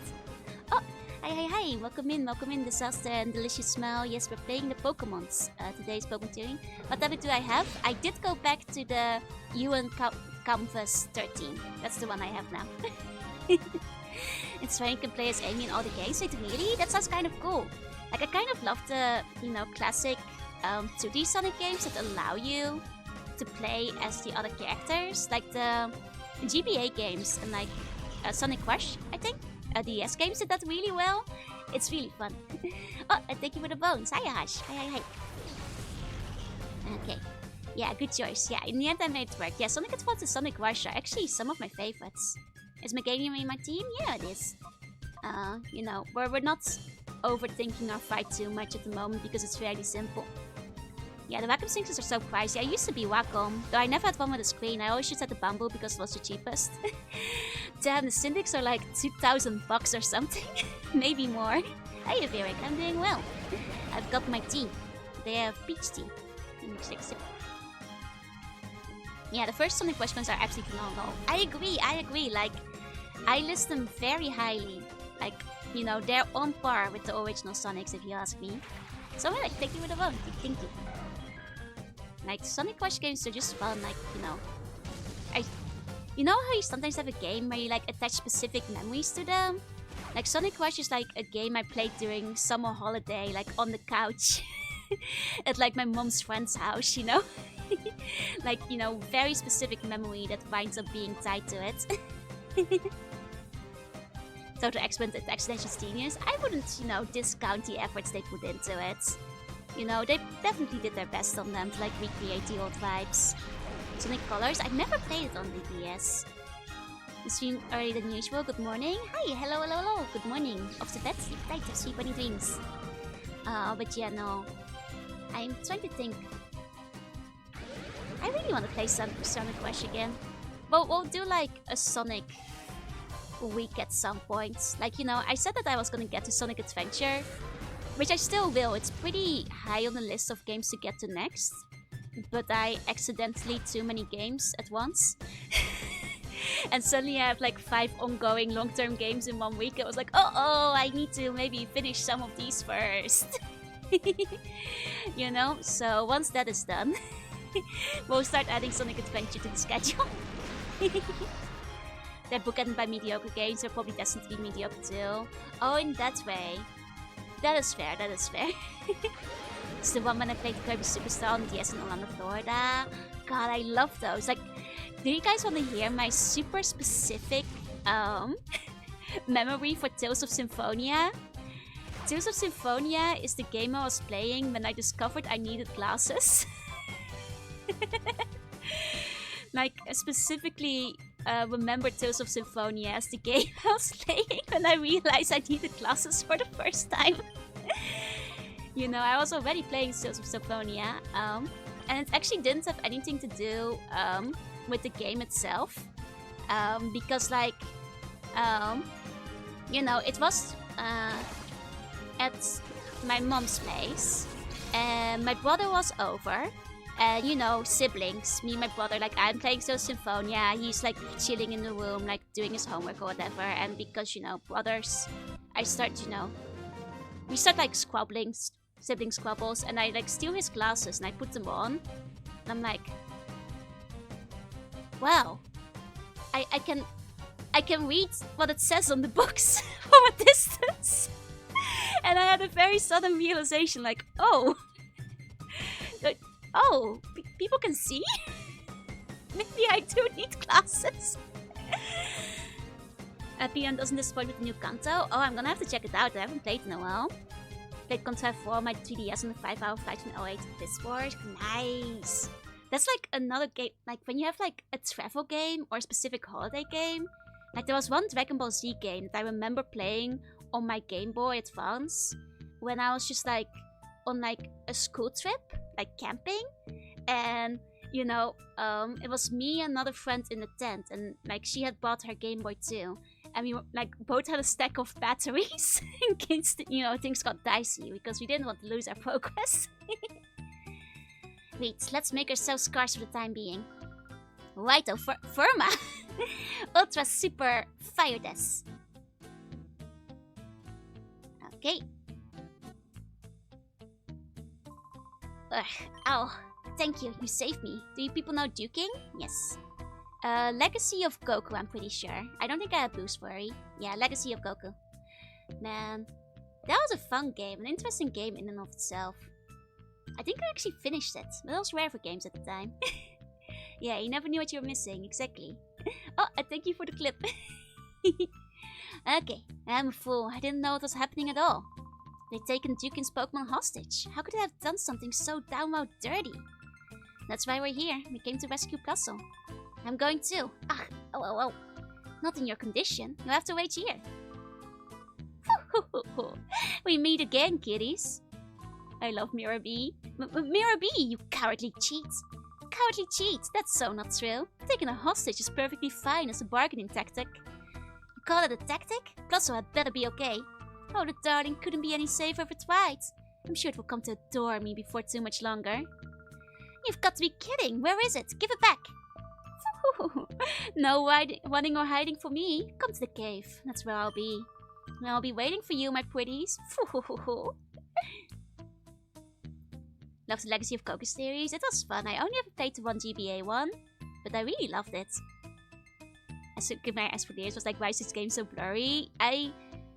Oh, hi. Welcome in, Disaster and Delicious Smell. Yes, we're playing the Pokemons. Today's Pokemon Tuning. What tablet do I have? I did go back to the UN Canvas 13. That's the one I have now. It's fun, you can play as Amy in all the games. Wait, really? That sounds kind of cool. Like, I kind of love the, you know, classic 2D Sonic games that allow you to play as the other characters, like the GBA games and like Sonic Rush, I think. DS games did that really well. It's really fun. Oh, and thank you for the bones. Hiya, Hush. Hi. Okay. Yeah, good choice. Yeah, in the end I made it work. Yeah, Sonic Advance and Sonic Rush are actually some of my favorites. Is Meganium in my team? Yeah, it is. You know, we're not overthinking our fight too much at the moment because it's fairly simple. Yeah, the Wacom Sphinxes are so pricey. I used to be Wacom, though I never had one with a screen. I always just had the Bamboo because it was the cheapest. Damn, the Syndics are like $2,000 or something. Maybe more. Hey, Virik, I'm doing well. I've got my tea. They have peach tea. Let me take a sip. Yeah, the first Sonic Rush ones are absolutely phenomenal. I agree. Like, I list them very highly. Like, you know, they're on par with the original Sonics, if you ask me. So, like, thank you for the vote. Thank you. Like, Sonic Rush games are just fun, like, you know. You know how you sometimes have a game where you, like, attach specific memories to them? Like, Sonic Rush is, like, a game I played during summer holiday, like, on the couch. At, like, my mom's friend's house, you know? Like, you know, very specific memory that winds up being tied to it. So to expert at Extension's genius, I wouldn't, you know, discount the efforts they put into it. You know, they definitely did their best on them to, like, recreate the old vibes. Sonic Colors, I've never played it on the DS. You stream earlier than usual. Good morning. Hi, hello. Good morning. Off the bed, sleep tight, have sweet bunny dreams. But yeah, no. I'm trying to think. I really want to play Sonic Rush again. But we'll do, like, a Sonic week at some point. Like, you know, I said that I was gonna get to Sonic Adventure, which I still will. It's pretty high on the list of games to get to next. But I accidentally too many games at once. And suddenly I have like 5 ongoing long-term games in 1 week. I was like, oh, I need to maybe finish some of these first. You know? So once that is done, we'll start adding Sonic Adventure to the schedule. They're bookended by mediocre games. They're probably destined to be mediocre too. Oh, in that way. That is fair. It's the one when I played Kirby Superstar on DS in Orlando, Florida. God, I love those. Like, do you guys want to hear my super specific memory for Tales of Symphonia? Tales of Symphonia is the game I was playing when I discovered I needed glasses. Like, specifically remember Tales of Symphonia as the game I was playing when I realized I needed glasses for the first time. You know, I was already playing Tales of Symphonia, and it actually didn't have anything to do with the game itself, because, like, you know, it was at my mom's place, and my brother was over, and, you know, siblings, me and my brother, like, I'm playing Tales of Symphonia, he's, like, chilling in the room, like, doing his homework or whatever, and because, you know, brothers, I start, you know, we start, like, squabbling, sibling squabbles, and I, like, steal his glasses, and I put them on, and I'm like, wow, I can read what it says on the books from a distance. And I had a very sudden realization, like, oh, people can see? Maybe I do need glasses. PM doesn't disappoint with the new Kanto. Oh, I'm gonna have to check it out. I haven't played in a while. Played Kanto 4 on my 3DS on the 5-hour flight from 08 to Pittsburgh. Nice. That's like another game. Like when you have like a travel game or a specific holiday game. Like there was one Dragon Ball Z game that I remember playing on my Game Boy Advance when I was just like on like a school trip, like camping, and you know, it was me and another friend in the tent, and like she had bought her Game Boy too, and we like both had a stack of batteries in case you know things got dicey because we didn't want to lose our progress. Wait, let's make ourselves scarce for the time being. Righto, Firma! Ultra Super Fire Des. Okay. Ugh, ow. Thank you, you saved me. Do you people know duking? Yes. Legacy of Goku, I'm pretty sure. I don't think I have boost worry. Yeah, Legacy of Goku. Man, that was a fun game, an interesting game in and of itself. I think I actually finished it, but it was rare for games at the time. Yeah, you never knew what you were missing, exactly. Oh, thank you for the clip. Okay, I'm a fool. I didn't know what was happening at all. They'd taken Dukin's Pokemon hostage. How could they have done something so downright dirty? That's why we're here. We came to rescue Castle. I'm going too. Ah, oh. Not in your condition. You'll have to wait here. We meet again, kiddies. I love Mirror B. Mirror B, you cowardly cheat. Cowardly cheat? That's so not true. Taking a hostage is perfectly fine as a bargaining tactic. You call it a tactic? Castle had better be okay. Oh, the darling couldn't be any safer if it tried. I'm sure it will come to adore me before too much longer. You've got to be kidding. Where is it? Give it back. No running or hiding for me. Come to the cave. That's where I'll be. I'll be waiting for you, my pretties. Love the Legacy of Coco series. It was fun. I only ever played the one GBA one, but I really loved it. As for years was like, why is this game so blurry?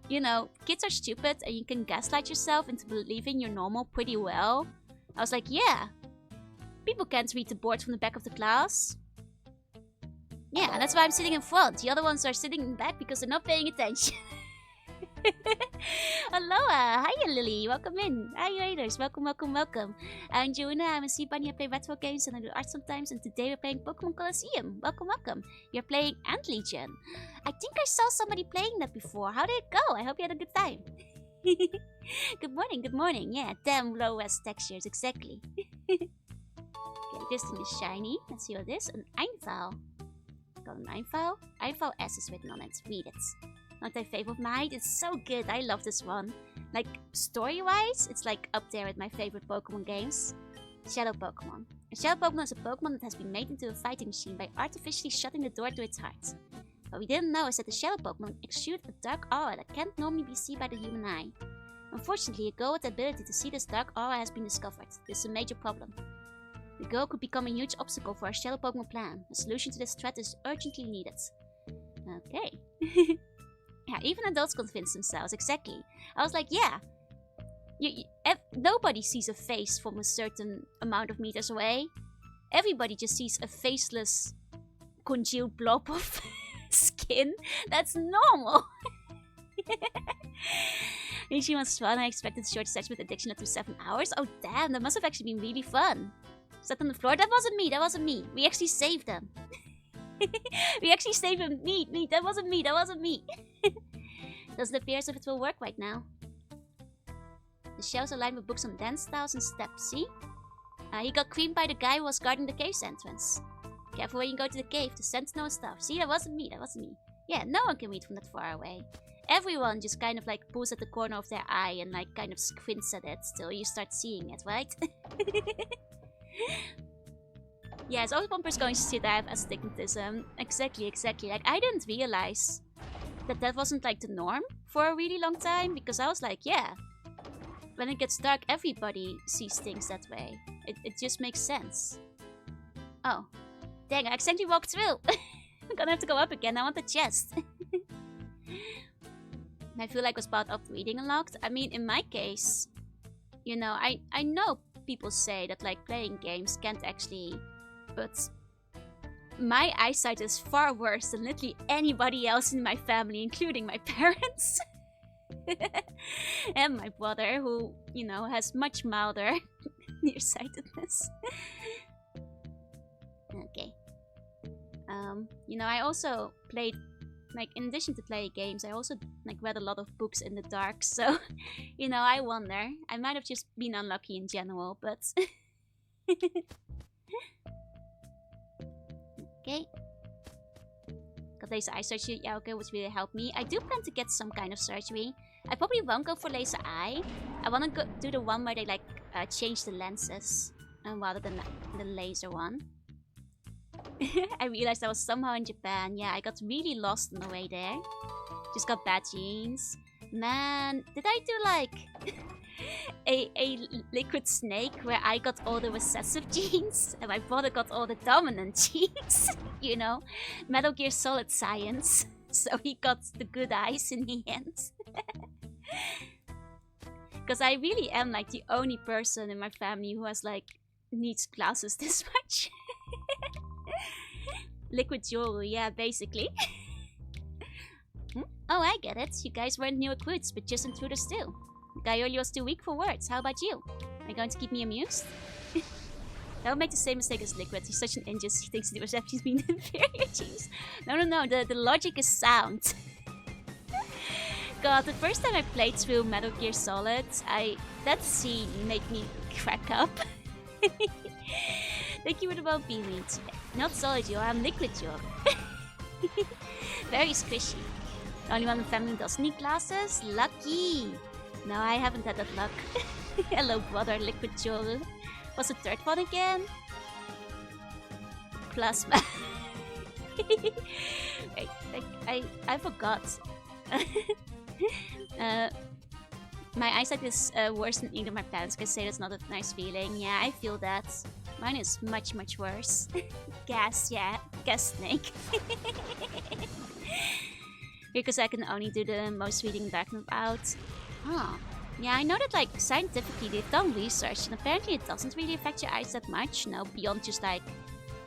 You know, kids are stupid and you can gaslight yourself into believing you're normal pretty well. I was like, yeah. People can't read the board from the back of the class. Yeah, that's why I'm sitting in front. The other ones are sitting in back because they're not paying attention. Aloha! Hiya, Lily! Welcome in! Hi, Raiders! Welcome. I'm Joanna, I'm a sea bunny, I play retro games and I do art sometimes, and today we're playing Pokemon Colosseum. Welcome. You're playing Ant Legion. I think I saw somebody playing that before. How did it go? I hope you had a good time. Good morning. Yeah, damn low-res textures, exactly. Okay, this thing is shiny. Let's see what it is. An Einval. Got an Einval? Einval S is written on it. Read it. Not my favorite mine. It's so good. I love this one. Like, story-wise, it's like up there with my favorite Pokemon games. Shadow Pokemon. A Shadow Pokemon is a Pokemon that has been made into a fighting machine by artificially shutting the door to its heart. What we didn't know is that the Shadow Pokemon exude a dark aura that can't normally be seen by the human eye. Unfortunately, a girl with the ability to see this dark aura has been discovered. This is a major problem. The girl could become a huge obstacle for our Shadow Pokemon plan. A solution to this threat is urgently needed. Okay. Yeah, even adults convince themselves, exactly. I was like, yeah. Nobody sees a face from a certain amount of meters away. Everybody just sees a faceless, congealed blob of skin. That's normal. She was fun. I expected short sets with addiction up to 7 hours. Oh damn, that must have actually been really fun. Sat on the floor? That wasn't me. We actually saved them. We actually saved him. Me. That wasn't me. Doesn't appear as if it will work right now. The shelves are lined with books on dance styles and steps, see? He got creamed by the guy who was guarding the cave's entrance. Careful when you go to the cave, the sentinel and stuff. See, that wasn't me. Yeah, no one can read from that far away. Everyone just kind of like pulls at the corner of their eye and like kind of squints at it till you start seeing it, right? Yeah, it's always bumpers going to sit there as astigmatism. Exactly. Like, I didn't realize that wasn't like the norm for a really long time, because I was like, yeah, when it gets dark, everybody sees things that way. It just makes sense. Oh, dang, I accidentally walked through. I'm gonna have to go up again. I want the chest. I feel like was part of reading unlocked. I mean, in my case, you know, I know people say that like playing games can't actually, but my eyesight is far worse than literally anybody else in my family, including my parents. And my brother, who, you know, has much milder nearsightedness. Okay. You know, I also played, like, in addition to playing games, I also, like, read a lot of books in the dark, so, you know, I wonder. I might have just been unlucky in general, but... Okay. Got laser eye surgery. Yeah, okay, which really helped me. I do plan to get some kind of surgery. I probably won't go for laser eye. I want to do the one where they, like, change the lenses rather than the laser one. I realized I was somehow in Japan. Yeah, I got really lost on the way there. Just got bad genes. Man, did I do like a liquid snake where I got all the recessive genes and my brother got all the dominant genes? You know, Metal Gear Solid science. So he got the good eyes in the end. Because I really am like the only person in my family who has like needs glasses this much. Liquid jewelry, yeah, basically. Oh, I get it. You guys weren't new recruits, but just intruders too. The guy earlier was too weak for words. How about you? Are you going to keep me amused? Don't make the same mistake as Liquid. He's such an injust. He thinks the reception's being inferior teams. No. The logic is sound. God, the first time I played through Metal Gear Solid, that scene made me crack up. Thank you for the well beaming. Not solid, yo. I'm liquid, yo. Very squishy. The only one in the family does need glasses? Lucky! No, I haven't had that luck. Hello, brother, liquid jewel. What's the third one again? Plasma. Wait, I forgot. My eyesight is worse than either of my parents can say. That's not a nice feeling. Yeah, I feel that. Mine is much, much worse. Gas, yeah. Gas snake. Because I can only do the most reading darkness out. Huh. Yeah, I know that like scientifically they've done research and apparently it doesn't really affect your eyes that much. No, beyond just like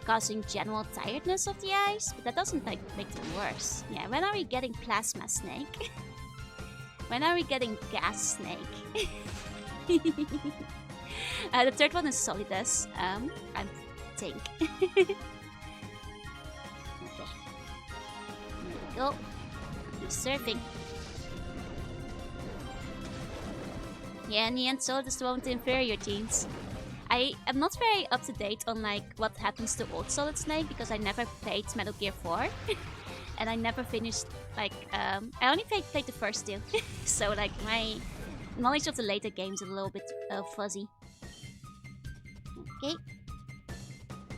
causing general tiredness of the eyes. But that doesn't like make them worse. Yeah, when are we getting plasma snake? When are we getting gas snake? The third one is Solidus. I think. Okay. There we go. He's surfing. Yeah, in the end, Solidus won't the inferior teams. I am not very up to date on like what happens to old Solid Snake because I never played Metal Gear 4. And I never finished, like, I only played the first two. So, like, my knowledge of the later games is a little bit fuzzy. Okay.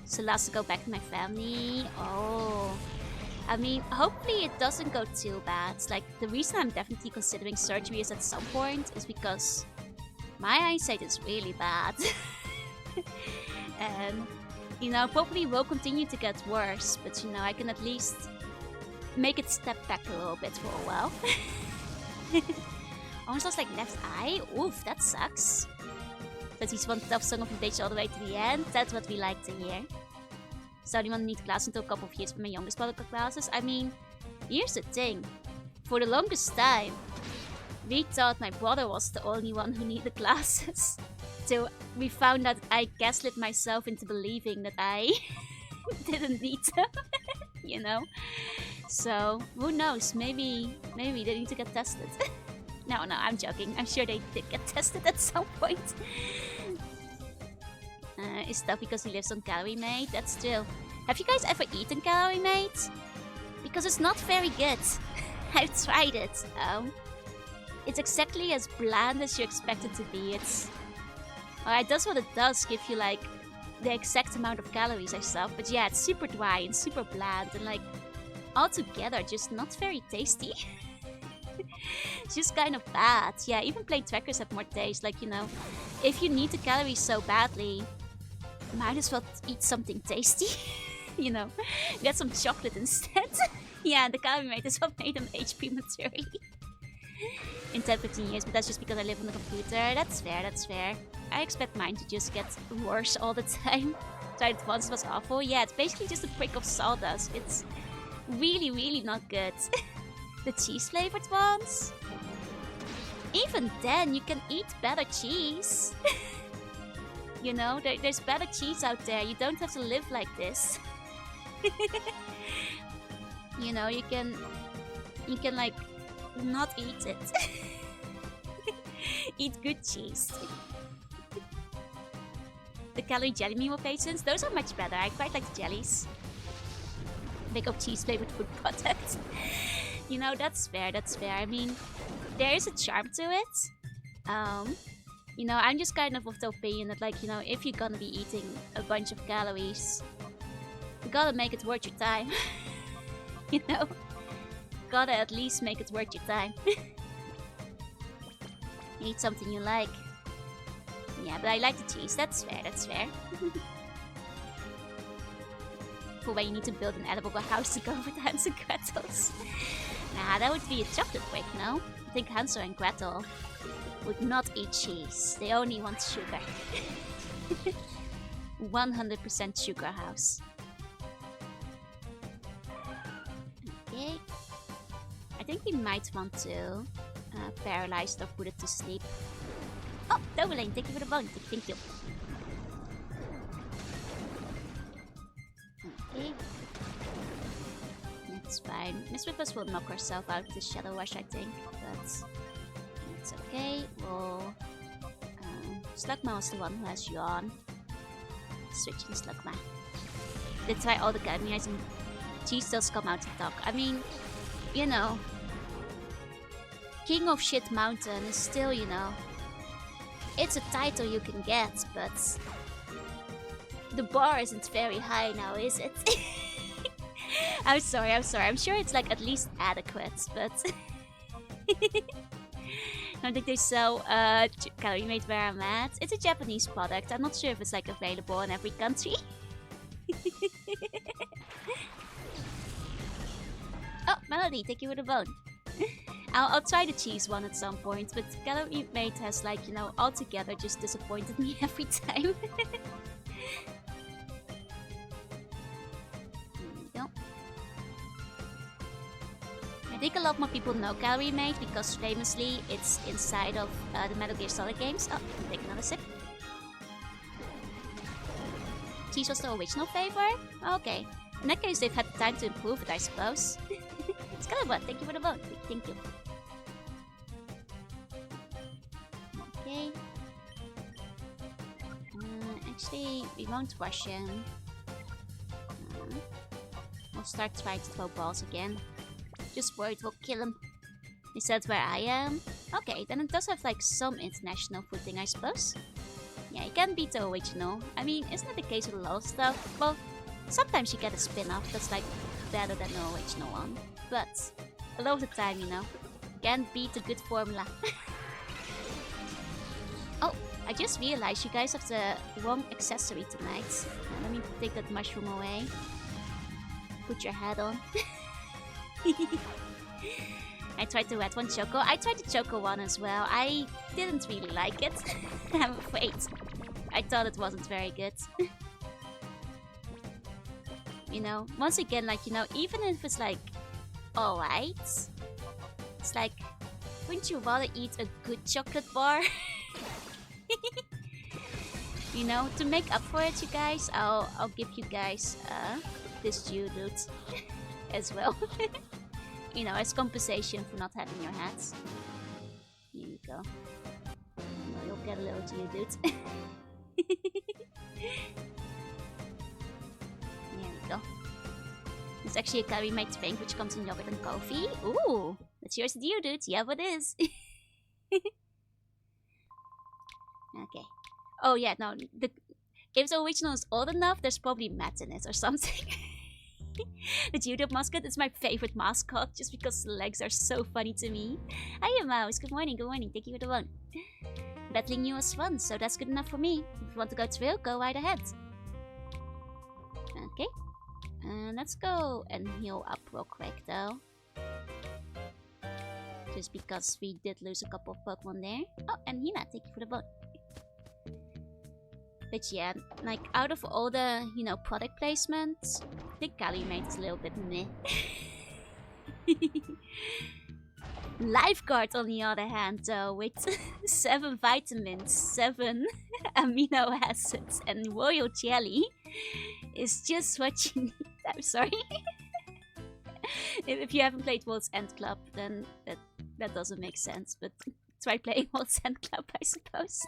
So, last to go back to my family. Oh. I mean, hopefully it doesn't go too bad. Like, the reason I'm definitely considering surgery is at some point is because my eyesight is really bad. And, you know, probably will continue to get worse. But, you know, I can at least make it step back a little bit for a while. Almost lost like left eye. Oof, that sucks. But he's one tough son of a bitch all the way to the end. That's what we like to hear. So anyone need glasses until a couple of years when my youngest brother got glasses? I mean, here's the thing. For the longest time, we thought my brother was the only one who needed glasses. So we found that I gaslit myself into believing that I didn't need them. You know? So, who knows? Maybe they need to get tested. No, I'm joking. I'm sure they did get tested at some point. Is that because he lives on Calorie Mate? That's true. Have you guys ever eaten Calorie Mate? Because it's not very good. I've tried it. It's exactly as bland as you expect it to be. It does what it does, give you like the exact amount of calories and stuff. But yeah, it's super dry and super bland and like altogether just not very tasty. It's just kind of bad. Yeah, even plain trackers have more taste. Like, you know, if you need the calories so badly, might as well eat something tasty. You know, get some chocolate instead. Yeah, the Calorie Mate is what made them age prematurely. In 10-15 years, but that's just because I live on the computer. That's fair. I expect mine to just get worse all the time. Tried it once, it was awful. Yeah, it's basically just a prick of sawdust. It's really, really not good. The cheese flavored ones? Even then, you can eat better cheese. You know, there's better cheese out there. You don't have to live like this. You know, you can like not eat it. Eat good cheese. The calorie jelly meal patients, those are much better. I quite like the jellies. Make up cheese flavored food products. You know, that's fair. I mean, there is a charm to it. You know, I'm just kind of the opinion that, like, you know, if you're gonna be eating a bunch of calories, you gotta make it worth your time. You know? Gotta at least make it worth your time. Eat something you like. Yeah, but I like the cheese. That's fair. For when you need to build an edible house to go with Hansel and Gretel's. Nah, that would be a chocolate brick, no? I think Hansel and Gretel would not eat cheese. They only want sugar. 100% sugar house. Okay. I think we might want to paralyze it or put it to sleep. Oh, Doubling, thank you for the bone. Thank you. Okay. That's fine. Miss Whippers will knock herself out with the Shadow Rush, I think. But it's okay. We'll... Slugma was the one who has Yawn. Switching Slugma. That's why all the Academy and cheese does come out to talk. I mean, you know, King of Shit Mountain is still, you know, it's a title you can get, but the bar isn't very high now, is it? I'm sorry. I'm sure it's like at least adequate, but I don't think they sell Calorie Mate where I'm at. It's a Japanese product. I'm not sure if it's like available in every country. Oh, Melody, thank you for the bone. I'll try the cheese one at some point, but Calorie Mate has, like, you know, altogether just disappointed me every time. There we go. I think a lot more people know Calorie Mate because famously it's inside of the Metal Gear Solid games. Oh, take another sip. Cheese was the original flavor? Okay. In that case, they've had time to improve it, I suppose. Excalibur, thank you for the vote. Thank you. Okay. Actually, we won't rush in. We'll start trying to throw balls again. Just worried we'll kill him. Is that where I am? Okay, then it does have like some international footing, I suppose. Yeah, you can beat the original. I mean, isn't it the case with a lot of stuff? Well, sometimes you get a spin-off that's like better than the original one. But a lot of the time, you know, you can't beat a good formula. Oh, I just realized you guys have the wrong accessory tonight. Let me take that mushroom away. Put your hat on. I tried the red one, Choco. I tried the Choco one as well. I didn't really like it. I'm afraid. I thought it wasn't very good. You know, once again, like, you know, even if it's like alright, it's like, wouldn't you rather eat a good chocolate bar? You know, to make up for it, you guys, I'll give you guys this Geodude as well. You know, as compensation for not having your hats. Here you go. You'll get a little Geodude. There we go. It's actually a Calorie Mate drink which comes in yogurt and coffee. Ooh, that's yours, Geodude. Yeah, it is. Okay. Oh yeah, no. If the original is old enough, there's probably mats in it or something. The Geodude mascot is my favorite mascot just because the legs are so funny to me. Hiya, Mouse. Good morning, good morning. Thank you for the one. Battling you was fun, so that's good enough for me. If you want to go thrill, go right ahead. Okay. Let's go and heal up real quick, though. Just because we did lose a couple of Pokemon there. Oh, and Hina, thank you for the vote. But yeah, like, out of all the, you know, product placements, I think Calorie Mate is a little bit meh. Lifeguard, on the other hand, though, with 7 vitamins, 7 amino acids, and royal jelly, is just what you need. I'm sorry. If you haven't played World's End Club, then that doesn't make sense, but try playing World's End Club, I suppose.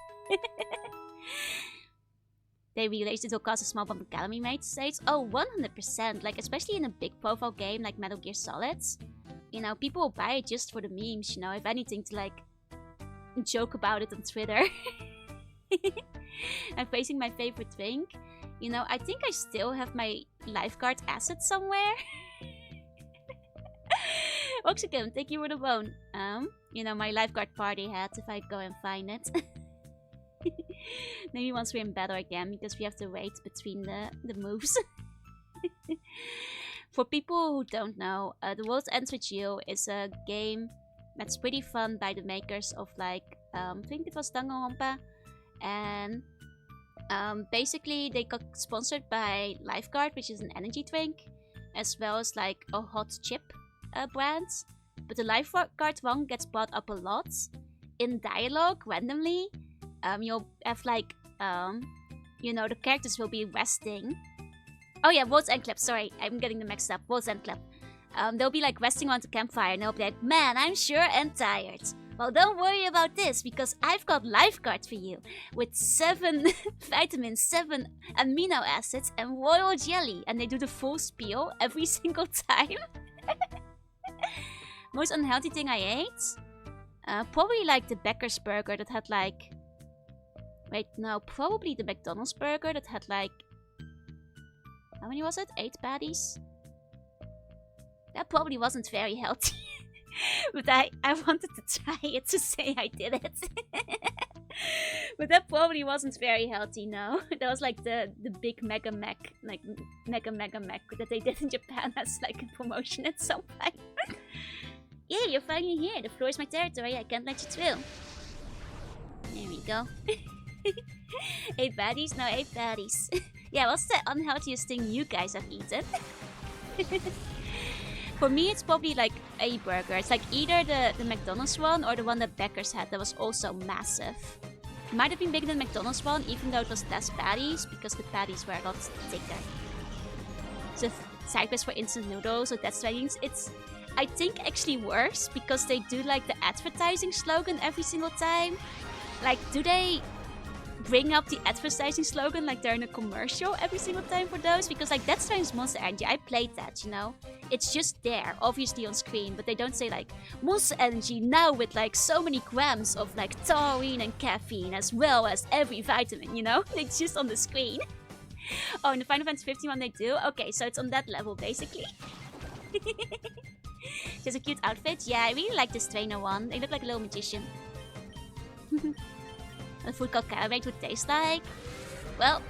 They released it will cost a small bump of Calorie Mate states. Oh, 100%. Like, especially in a big profile game like Metal Gear Solid. You know, people will buy it just for the memes, you know, if anything, to like joke about it on Twitter. I'm facing my favorite drink. You know, I think I still have my lifeguard acid somewhere. Oxygen, thank you for the bone. You know, my lifeguard party hat, if I go and find it. Maybe once we're in battle again, because we have to wait between the moves. For people who don't know, The World Ends With You is a game that's pretty fun by the makers of like I think it was Danganronpa, and basically they got sponsored by Lifeguard, which is an energy drink, as well as like a hot chip brand. But the Lifeguard one gets brought up a lot in dialogue randomly. You'll have like the characters will be resting. Oh yeah, World's End Clip. Sorry, I'm getting them mixed up. World's End Clip. They'll be like resting on the campfire and they'll be like, man, I'm sure and tired. Well, don't worry about this because I've got Lifeguard for you with 7 vitamins, 7 amino acids, and royal jelly. And they do the full spiel every single time. Most unhealthy thing I ate? Probably like the Becker's burger that had like... Wait, no, probably the McDonald's burger that had like... How many was it? 8 patties? That probably wasn't very healthy. But I wanted to try it to say I did it. But that probably wasn't very healthy, no. That was like the big Mega Mac, like Mega Mac that they did in Japan as like a promotion at some point. Yeah, you're finally here. The floor is my territory. I can't let you through. There we go. 8 baddies? No, 8 baddies. Yeah, what's the unhealthiest thing you guys have eaten? For me, it's probably like a burger. It's like either the McDonald's one or the one that Becker's had that was also massive. It might have been bigger than McDonald's one, even though it was less patties, because the patties were a lot thicker. So side quest for instant noodles, so that's why it's I think actually worse, because they do like the advertising slogan every single time. Like, do they bring up the advertising slogan like they're in a commercial every single time for those? Because like that's Strange Monster Energy. I played that, you know? It's just there, obviously on screen, but they don't say like Monster Energy now with like so many grams of like taurine and caffeine as well as every vitamin, you know? It's just on the screen. Oh, in the Final Fantasy 15 one they do? Okay, so it's on that level basically. Just a cute outfit. Yeah, I really like this trainer one. They look like a little magician. A food called caramel would taste like? Well,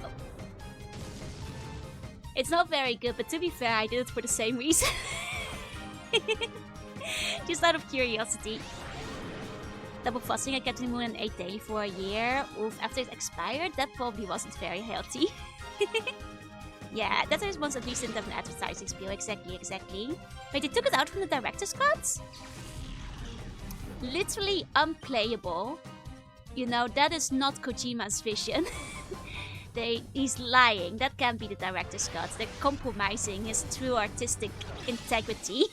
it's not very good, but to be fair, I did it for the same reason. Just out of curiosity. Double fasting, I kept the moon and ate daily for a year. Oof, after it expired, that probably wasn't very healthy. Yeah, that response at least didn't have an advertising spiel. Exactly. Wait, they took it out from the director's cut? Literally unplayable. You know, that is not Kojima's vision. He's lying. That can't be the director's cut. They're compromising his true artistic integrity.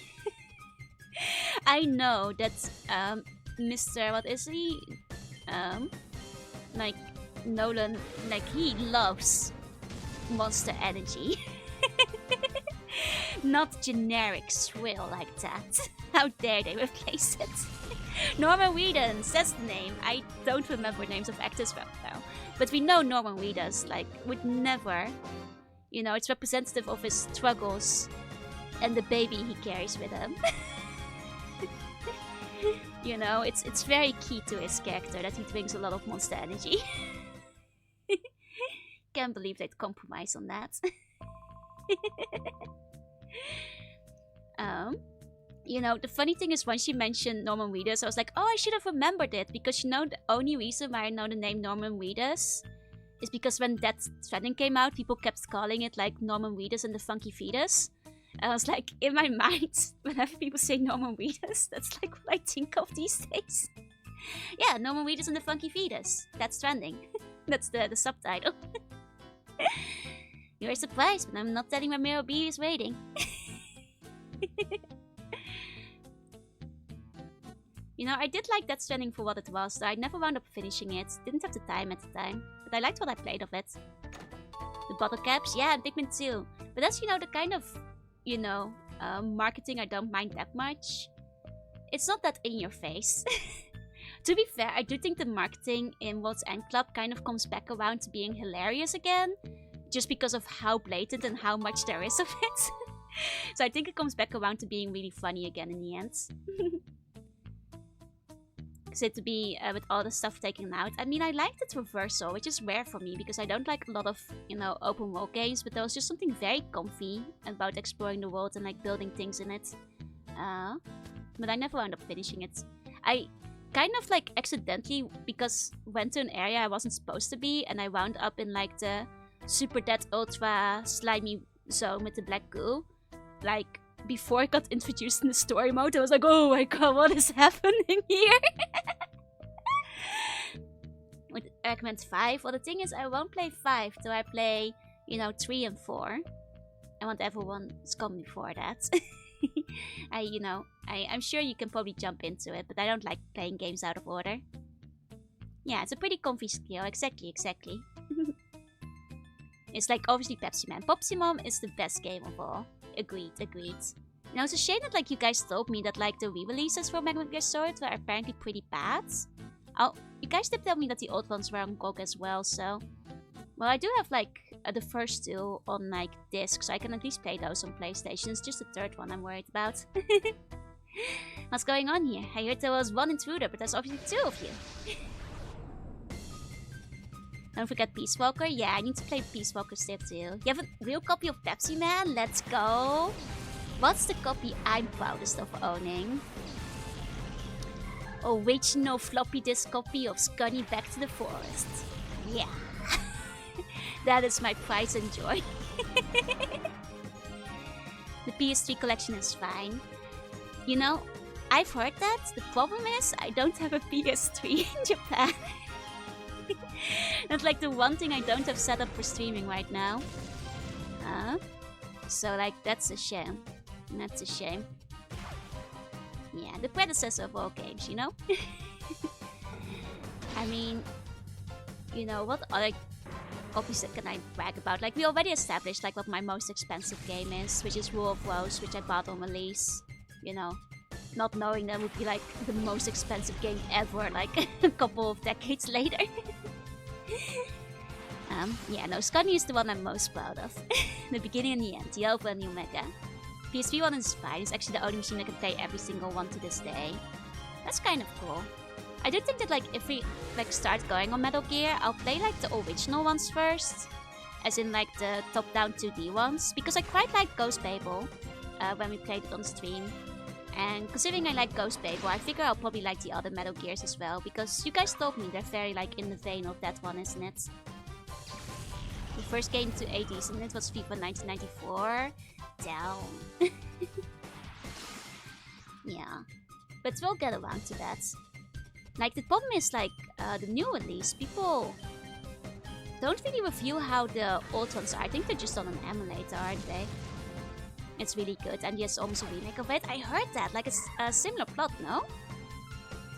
I know that Mr. What is he? Like Nolan, like he loves Monster Energy. Not generic thrill like that. How dare they replace it? Norman Reedus, that's the name. I don't remember names of actors well now. But we know Norman Reedus, like, would never... You know, it's representative of his struggles and the baby he carries with him. You know, it's very key to his character that he drinks a lot of Monster Energy. Can't believe they'd compromise on that. You know, the funny thing is when she mentioned Norman Reedus, I was like, oh, I should have remembered it. Because you know, the only reason why I know the name Norman Reedus is because when Death Stranding came out, people kept calling it like Norman Reedus and the Funky Fetus. And I was like, in my mind, whenever people say Norman Reedus, that's like what I think of these days. Yeah, Norman Reedus and the Funky Fetus. Death Stranding. That's the subtitle. You're surprised, but I'm not telling where Miro B is waiting. You know, I did like Death Stranding for what it was, though I never wound up finishing it. Didn't have the time at the time. But I liked what I played of it. The bottle caps, yeah, and Pikmin 2. But that's, you know, the kind of, you know, marketing I don't mind that much. It's not that in your face. To be fair, I do think the marketing in World's End Club kind of comes back around to being hilarious again. Just because of how blatant and how much there is of it. So I think it comes back around to being really funny again in the end. So to be with all the stuff taken out. I mean, I liked its reversal, which is rare for me because I don't like a lot of, you know, open world games. But there was just something very comfy about exploring the world and like building things in it. But I never wound up finishing it. I kind of like accidentally, because went to an area I wasn't supposed to be, and I wound up in like the super dead ultra slimy zone with the black goo. Like before I got introduced in the story mode, I was like, oh my god, what is happening here? Would recommend 5. Well, the thing is, I won't play 5 till I play, 3 and 4. I want everyone's gone before that. I'm sure you can probably jump into it, but I don't like playing games out of order. Yeah, it's a pretty comfy skill. Exactly. It's like obviously Pepsi Man. Popsy Mom is the best game of all. Agreed. Now it's a shame that like you guys told me that like the re-releases for Metal Gear Solid were apparently pretty bad. Oh, you guys did tell me that the old ones were on GOG as well, so... Well, I do have like the first 2 on like disc, so I can at least play those on PlayStation. It's just the 3rd one I'm worried about. What's going on here? I heard there was 1 intruder, but there's obviously 2 of you. Don't forget Peace Walker. Yeah, I need to play Peace Walker still too. You have a real copy of Pepsi Man? Let's go! What's the copy I'm proudest of owning? Original floppy disk copy of Scunny Back to the Forest. Yeah. That is my pride and joy. The PS3 collection is fine. I've heard that. The problem is, I don't have a PS3 in Japan. That's like the one thing I don't have set up for streaming right now. So like, that's a shame. That's a shame. Yeah, the predecessor of all games, I mean, what other copies can I brag about? Like, we already established like what my most expensive game is, which is War of Rose, which I bought on release. Not knowing that would be like the most expensive game ever, like a couple of decades later. Yeah, no, Scunny is the one I'm most proud of. The beginning and the end, the Alpha and the Omega. PS3 one is fine. It's actually the only machine that can play every single one to this day. That's kind of cool. I do think that like if we like start going on Metal Gear, I'll play like the original ones first, as in like the top-down 2D ones, because I quite like Ghost Babel when we played it on stream. And considering I like Ghost Babel, I figure I'll probably like the other Metal Gears as well, because you guys told me they're very like in the vein of that one, isn't it? The first game to 80s, and it was FIFA 1994. Down. Yeah, but we'll get around to that. Like, the problem is, like, the new release, people don't really review how the old ones are. I think they're just on an emulator, aren't they? It's really good, and yes, almost a remake of it. I heard that, like, it's a similar plot, no?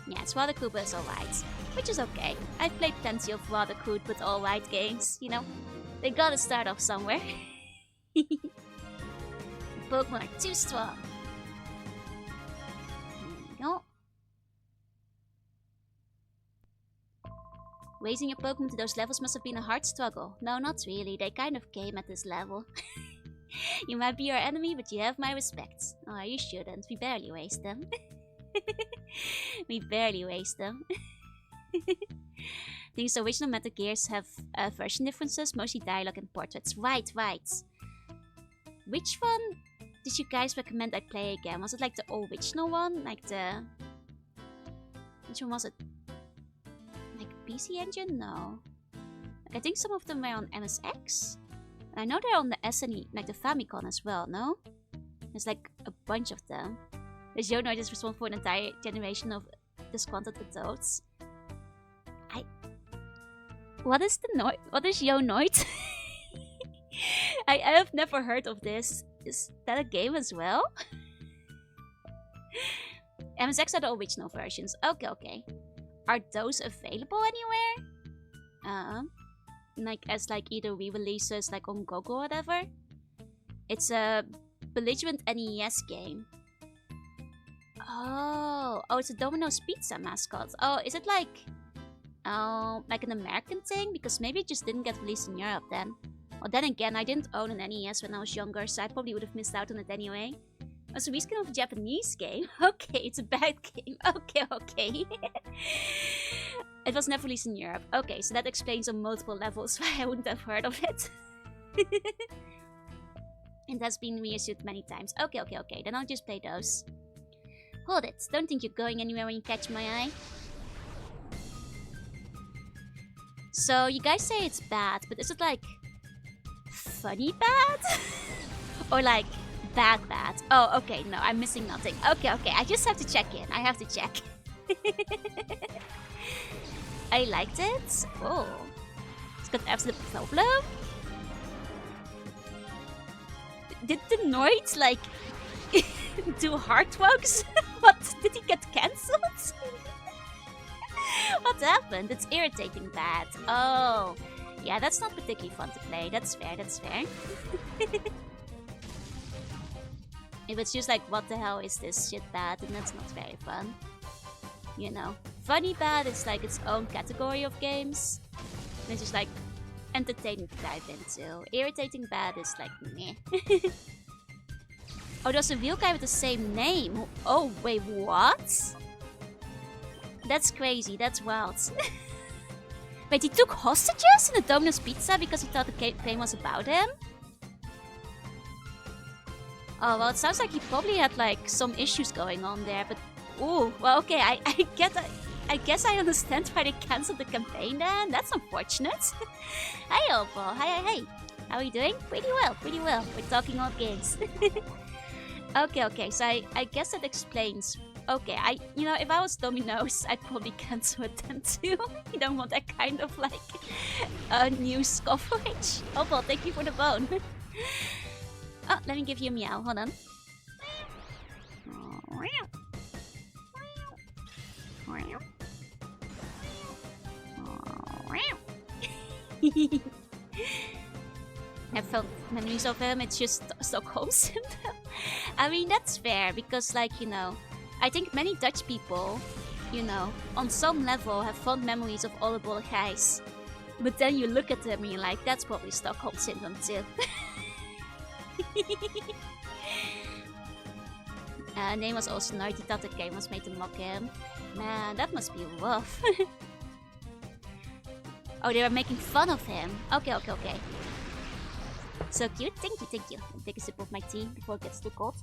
Yeah, it's rather cool, but it's alright. Which is okay. I've played plenty of rather cool but alright games, They gotta start off somewhere. Pokemon are too strong. There we go. Raising your Pokemon to those levels must have been a hard struggle. No, not really. They kind of came at this level. You might be your enemy, but you have my respect. Oh, you shouldn't. We barely raised them. We barely raised them. Things original Metal Gears have version differences, mostly dialogue and portraits. Right. Which one did you guys recommend I play again? Was it like the original one? Like the... Which one was it? Like PC Engine? No. Like, I think some of them were on MSX. I know they're on the SNE, like the Famicom as well, no? There's like a bunch of them. This Yonoid is responsible for an entire generation of disgruntled adults. What is the noise? What is Yonoid? I have never heard of this. Is that a game as well? MSX are the original versions. Okay. Are those available anywhere? Like as like either re-releases like on GOG or whatever? It's a belligerent NES game. Oh, it's a Domino's Pizza mascot. Oh, is it like an American thing? Because maybe it just didn't get released in Europe then. Well, then again, I didn't own an NES when I was younger, so I probably would have missed out on it anyway. Oh, so we skin of a Japanese game? Okay, it's a bad game. Okay. It was never released in Europe. Okay, so that explains on multiple levels why I wouldn't have heard of it. It has been reissued many times. Okay, then I'll just play those. Hold it, don't think you're going anywhere when you catch my eye. So you guys say it's bad, but is it like funny bad? Or like bad bad? Oh, okay, no, I'm missing nothing. Okay, okay, I just have to check in. I have to check. I liked it. Oh, it's got absolute problem. Did the Noids like do heartwogs? What? Did he get cancelled? What happened? It's irritating bad. Oh, yeah, that's not particularly fun to play. That's fair, that's fair. If it's just like, what the hell is this shit bad, then that's not very fun. You know, funny bad is like its own category of games. And it's just like entertaining to dive into. Irritating bad is like meh. Oh, there's a real guy with the same name. Oh, wait, what? That's crazy, that's wild. Wait, he took hostages in the Domino's Pizza because he thought the game was about him? Oh, well, it sounds like he probably had like some issues going on there, but ooh, well, okay, I guess I understand why they cancelled the campaign then. That's unfortunate. Hi, Opal. Hi. How are you doing? Pretty well, pretty well. We're talking all games. Okay, so I guess that explains. Okay, you know, if I was Domino's, I'd probably cancel it then too. You don't want that kind of like news coverage. Opal, thank you for the bone. Oh, let me give you a meow. Hold on. I felt memories of him. It's just Stockholm syndrome. I mean, that's fair because, like, you know, I think many Dutch people, you know, on some level have fond memories of Ole Bolle Gijs. But then you look at them and you're like, that's probably Stockholm syndrome too. Name was also Night. He thought the game was made to mock him. Man, that must be rough. Oh, they were making fun of him. Okay. So cute. Thank you. I'll take a sip of my tea before it gets too cold.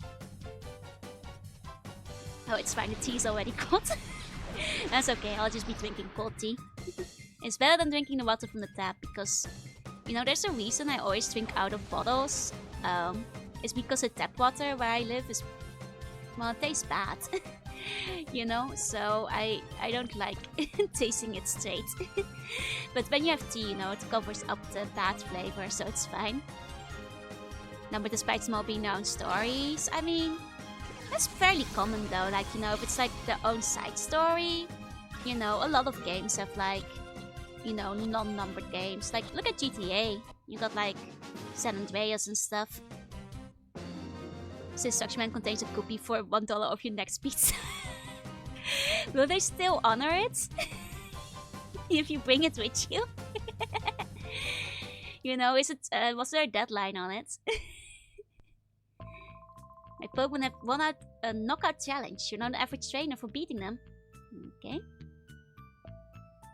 Oh, it's fine. The tea's already cold. That's okay. I'll just be drinking cold tea. It's better than drinking the water from the tap because, you know, there's a reason I always drink out of bottles. It's because the tap water where I live is, well, it tastes bad. You know, so I don't like tasting it straight. But when you have tea, you know, it covers up the bad flavor, so it's fine. Now, but despite small being known stories, I mean, that's fairly common though. Like, you know, if it's like their own side story, you know, a lot of games have like, you know, non-numbered games. Like, look at GTA. You got like San Andreas and stuff. Since Suction contains a coupon for $1 off your next pizza. Will they still honor it? If you bring it with you? You know, is it was there a deadline on it? My Pokemon have won out a knockout challenge. You're not an average trainer for beating them. Okay.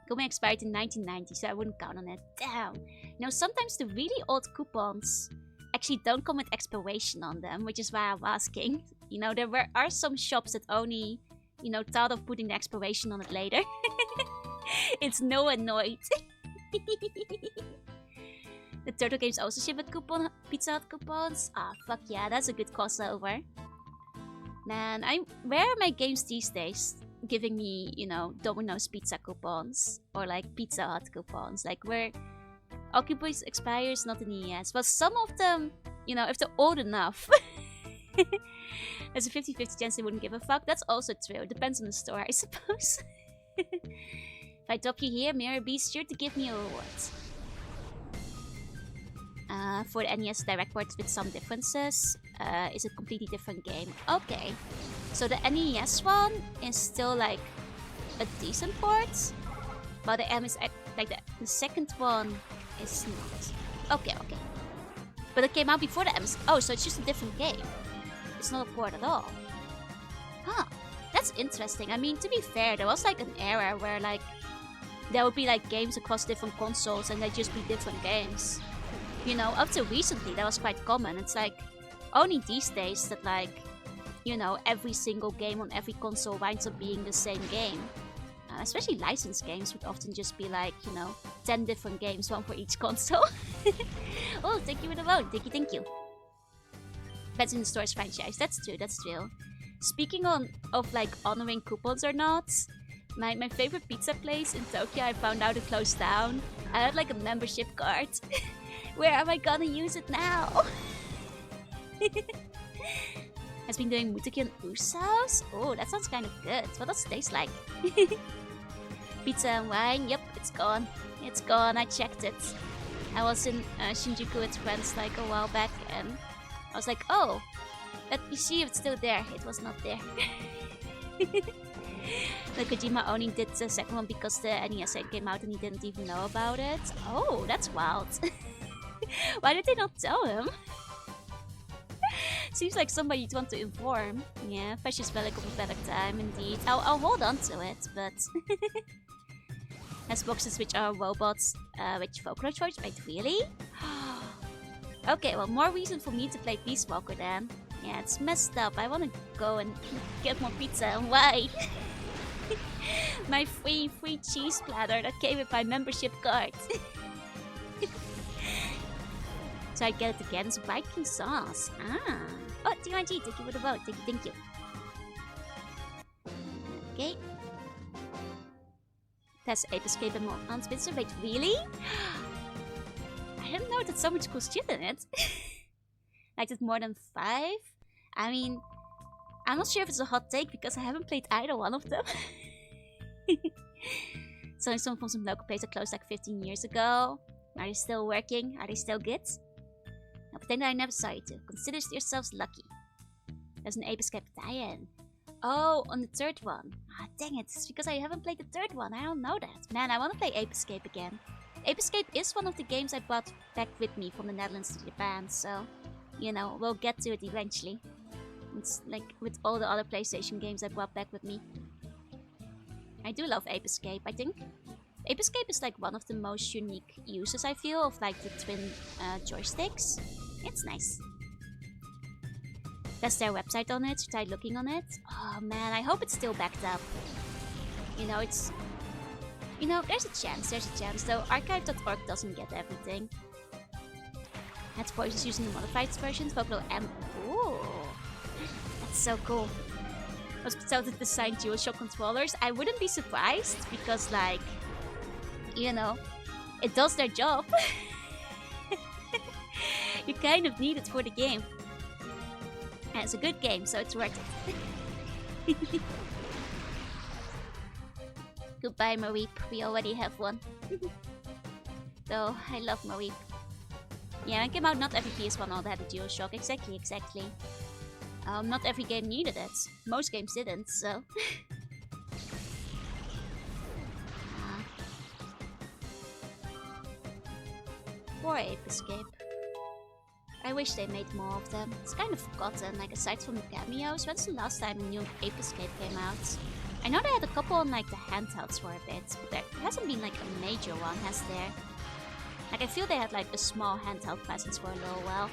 Coupon expired in 1990, so I wouldn't count on it. Damn. You know, sometimes the really old coupons actually don't come with expiration on them, which is why I'm asking. You know, there are some shops that only, you know, thought of putting the expiration on it later. It's no annoyed. The Turtle games also ship with Pizza Hut coupons. Ah, fuck yeah, that's a good crossover. Man, where are my games these days giving me, you know, Domino's Pizza coupons? Or like Pizza Hut coupons? Like where Occupies expires, not in the ES. But some of them, you know, if they're old enough, there's a 50-50 chance they wouldn't give a fuck. That's also true. It depends on the store, I suppose. If I drop you here, Mirror, be sure to give me a reward. For the NES Direct ports with some differences, is a completely different game. Okay, so the NES one is still like a decent port, but the M is like the second one is not. Okay. But it came out before the MS. Oh, so it's just a different game. It's not a port at all. Huh. That's interesting. I mean, to be fair, there was like an era where like there would be like games across different consoles and they'd just be different games. You know, up to recently that was quite common. It's like only these days that like, you know, every single game on every console winds up being the same game. Especially licensed games would often just be like, 10 different games, one for each console. Oh, thank you for the vote. Thank you. Bets in the Stores franchise. That's true. Speaking of like honoring coupons or not, my favorite pizza place in Tokyo, I found out it closed down. I had like a membership card. Where am I gonna use it now? Has been doing Mutaki and Usos? Oh, that sounds kind of good. What does it taste like? Pizza and wine? Yep, it's gone. It's gone, I checked it. I was in Shinjuku with friends like a while back and I was like, oh, let me see if it's still there. It was not there. The Kojima only did the second one because the NES came out and he didn't even know about it. Oh, that's wild. Why did they not tell him? Seems like somebody you'd want to inform. Yeah, Precious Relic of a Better Time, indeed. I'll hold on to it, but... Has boxes which are robots, which folklore choice, wait, really? Okay, well, more reason for me to play Peace Walker then. Yeah, it's messed up. I want to go and get more pizza, and why? My free cheese platter that came with my membership card. So I get it again. It's Viking sauce. Ah. Oh, TRG, thank you for the vote. Thank you. Okay. That's Ape Escape and more unspinster. Wait, really? I didn't know that so much cool shit in it. Like it's more than 5? I mean, I'm not sure if it's a hot take because I haven't played either one of them. So some from some local places that closed like 15 years ago. Are they still working? Are they still good? Now pretend that I never saw you two. Consider yourselves lucky. There's an Ape Escape tie-in. Oh, on the third one. Ah, dang it. It's because I haven't played the third one. I don't know that. Man, I want to play Ape Escape again. Ape Escape is one of the games I brought back with me from the Netherlands to Japan, so, we'll get to it eventually. It's like with all the other PlayStation games I brought back with me. I do love Ape Escape, I think. Ape Escape is like one of the most unique uses, I feel, of like the twin joysticks. It's nice. That's their website on it. Try looking on it. Oh man, I hope it's still backed up. It's... there's a chance, though archive.org doesn't get everything. That's voices using the modified versions, Vocalo M. Ooh, that's so cool. Was told to design DualShock controllers. I wouldn't be surprised because, like, it does their job. You kind of need it for the game. And it's a good game, so it's worth it. Goodbye, Mareep. We already have one. Though, I love Mareep. Yeah, when it came out, not every PS1 all had a DualShock. Exactly. Not every game needed it. Most games didn't, so... Poor Ape Escape. I wish they made more of them. It's kind of forgotten, like aside from the cameos. When's the last time a new Ape Escape came out? I know they had a couple on like the handhelds for a bit, but there hasn't been like a major one, has there? Like I feel they had like a small handheld presence for a little while.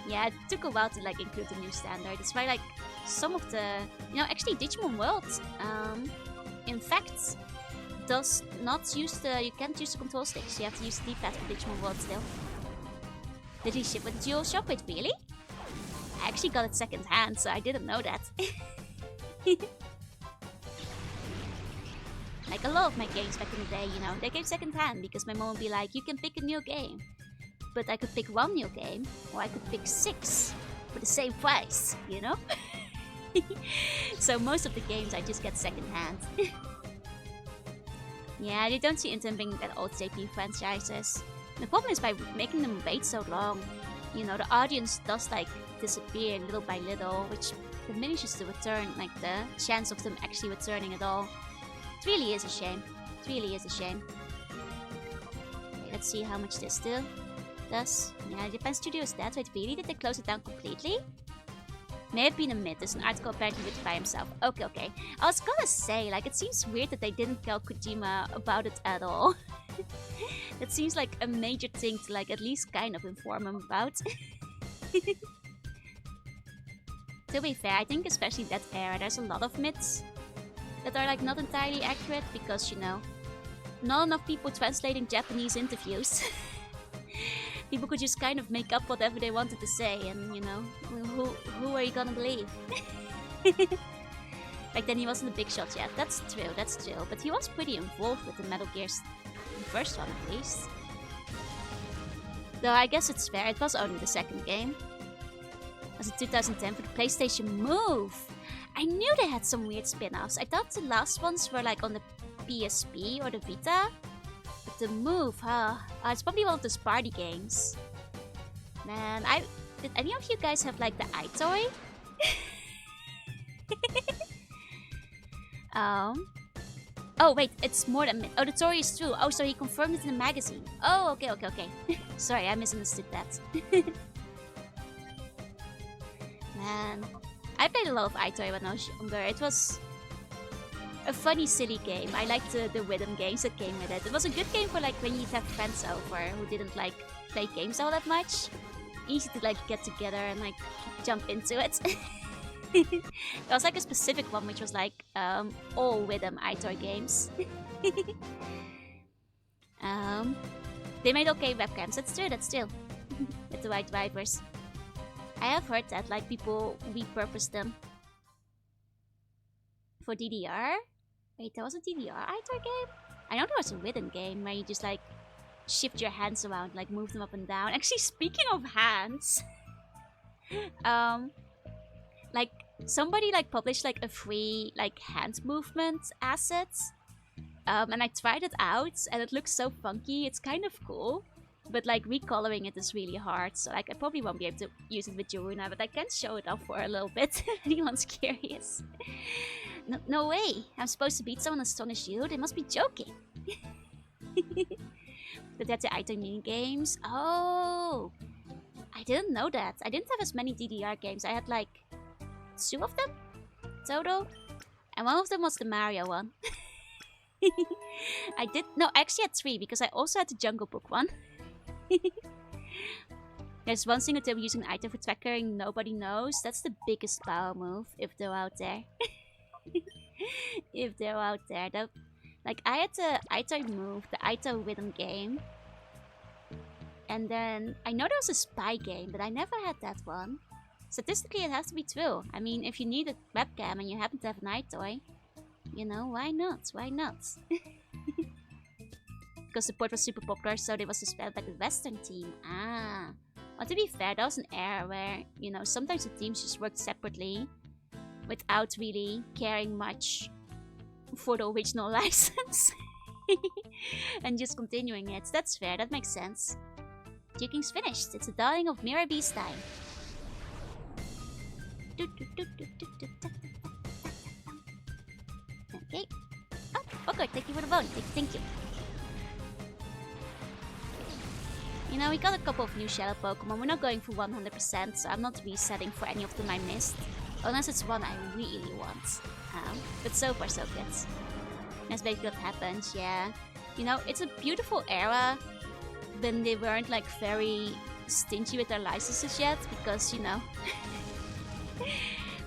Yeah, it took a while to like include the new standard. It's why like some of the... actually Digimon World, in fact, does not use the... You can't use the control sticks. You have to use the D-pad for Digimon World still. Did he ship with the DualShock? Wait, really? I actually got it second hand, so I didn't know that. Like a lot of my games back in the day, they came second hand because my mom would be like, you can pick a new game. But I could pick one new game, or I could pick 6 for the same price, So most of the games I just get second hand. Yeah, they don't see interning that old JP franchises. The problem is by making them wait so long, the audience does like disappear little by little, which diminishes the return, like the chance of them actually returning at all. It really is a shame. Okay, let's see how much this still does. Yeah, Japan Studio is dead. Wait, really? Did they close it down completely? May have been a myth. There's an article apparently written by himself. Okay. I was gonna say, like, it seems weird that they didn't tell Kojima about it at all. That seems like a major thing to, like, at least kind of inform him about. To be fair, I think especially that era, there's a lot of myths. that are like not entirely accurate because, you know, not enough people translating Japanese interviews. People could just kind of make up whatever they wanted to say, and you know, who are you gonna believe? Like then he wasn't a big shot yet. That's true. But he was pretty involved with the Metal Gear's first one at least. Though I guess it's fair, it was only the second game. It was in 2010 for the PlayStation Move. I knew they had some weird spin-offs. I thought the last ones were like on the PSP or the Vita. But the Move, huh? It's probably one of those party games. Man, did any of you guys have like the iToy? Oh wait, it's more than oh, the story is true. Oh, so he confirmed it in the magazine. Oh, okay. Sorry, I misunderstood that. Man, I played a lot of iToy when I was younger. It was a funny, silly game. I liked the rhythm games that came with it. It was a good game for like when you'd have friends over who didn't like play games all that much. Easy to like get together and like jump into it. There was like a specific one which was like all rhythm iToy games. They made okay webcams. That's true. With the right drivers. I have heard that like people repurpose them for DDR. Wait, there was a DDR iToy game? I know there was a rhythm game where you just like shift your hands around, like move them up and down. Actually, speaking of hands, like somebody like published like a free like hand movement asset, and I tried it out and it looks so funky. It's kind of cool, but like recoloring it is really hard. So like I probably won't be able to use it with Joruna, but I can show it off for a little bit if anyone's curious. No way! I'm supposed to beat someone Astonish You? They must be joking. But that's the iToy mini games. Oh, I didn't know that. I didn't have as many DDR games. I had like 2 of them total, and one of them was the Mario one. I actually had 3 because I also had the Jungle Book one. There's one single tip using item for tracking nobody knows. That's the biggest power move if they're out there. If they're out there. Like I had the iToy move, the iToy rhythm game. And then I know there was a spy game, but I never had that one. Statistically, it has to be true. I mean, if you need a webcam and you happen to have an iToy, you know, why not? Why not? Because the port was super popular, so they was suspended by the Western team. Ah. Well, to be fair, that was an era where, you know, sometimes the teams just worked separately without really caring much for the original license. And just continuing it. That's fair, that makes sense. Juking's finished. It's the dawning of Mirror Beast time. Okay. Oh, okay, thank you for the vote. Thank you. You know, we got a couple of new Shadow Pokemon. We're not going for 100%, so I'm not resetting for any of them I missed. Unless it's one I really want. But so far, so good. That's basically what happened, yeah. You know, it's a beautiful era when they weren't, like, very stingy with their licenses yet, because, you know...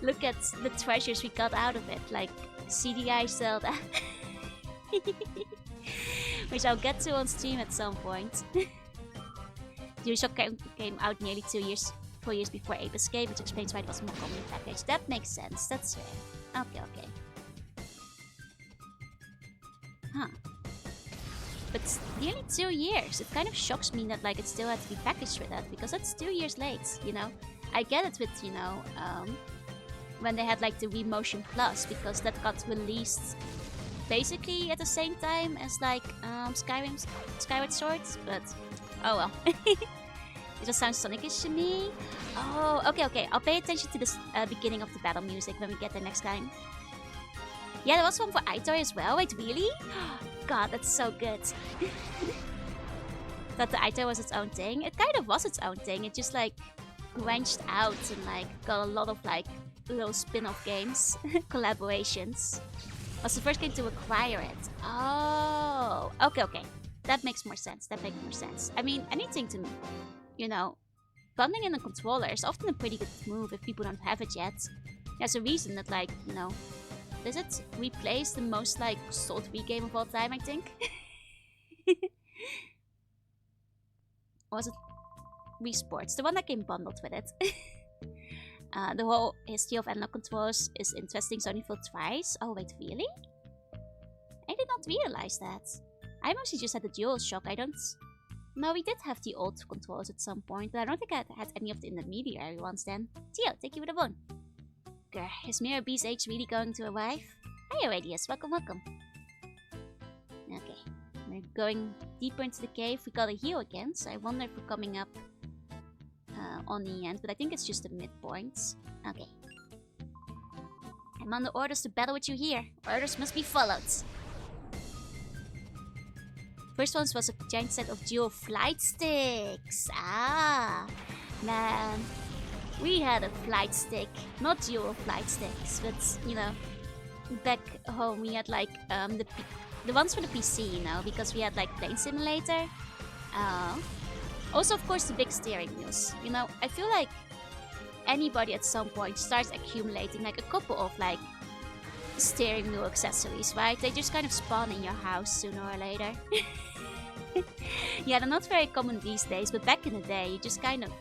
Look at the treasures we got out of it, like CDI Zelda. Which I'll get to on stream at some point. DualShock came out nearly 4 years before Ape Escape, which explains why it was more commonly packaged. That makes sense, that's fair. Okay. Huh. But nearly 2 years. It kind of shocks me that like it still had to be packaged with that, because that's 2 years late, you know? I get it with, you know, when they had like the Wii Motion Plus, because that got released basically at the same time as like Skyward Sword, but oh well. It just sounds Sonic-ish to me. Oh, okay. I'll pay attention to this beginning of the battle music when we get there next time. Yeah, there was one for iToy as well. Wait, really? God, that's so good. That the iToy was its own thing. It kind of was its own thing. It just like branched out and like got a lot of like little spin-off games, collaborations. Was the first game to acquire it. Oh, okay. That makes more sense. I mean, anything to, you know, bundling in a controller is often a pretty good move if people don't have it yet. There's a reason that, like, you know, Does it replace the most like sold Wii game of all time, I think? Or was it Wii Sports? The one that came bundled with it. The whole history of analog controllers is interesting, so only filled twice. Oh wait, really? I did not realize that. I mostly just had the DualShock. I don't... No, we did have the old controllers at some point, but I don't think I had any of the intermediary ones then. Tio, take you with a bone. Grr, is Mirror B's age really going to arrive? Hi, Radius. Welcome, welcome. Okay, we're going deeper into the cave. We got a heal again, so I wonder if we're coming up on the end, but I think it's just the midpoint. Okay. I'm under orders to battle with you here. Orders must be followed. First one was a giant set of dual flight sticks. Ah, man. We had a flight stick. Not dual flight sticks, but, you know, back home we had like the ones for the PC, you know, because we had like Plane Simulator. Also, of course, the big steering wheels. You know, I feel like anybody at some point starts accumulating like a couple of like steering wheel accessories, right? They just kind of spawn in your house sooner or later. Yeah, they're not very common these days, but back in the day, you just kind of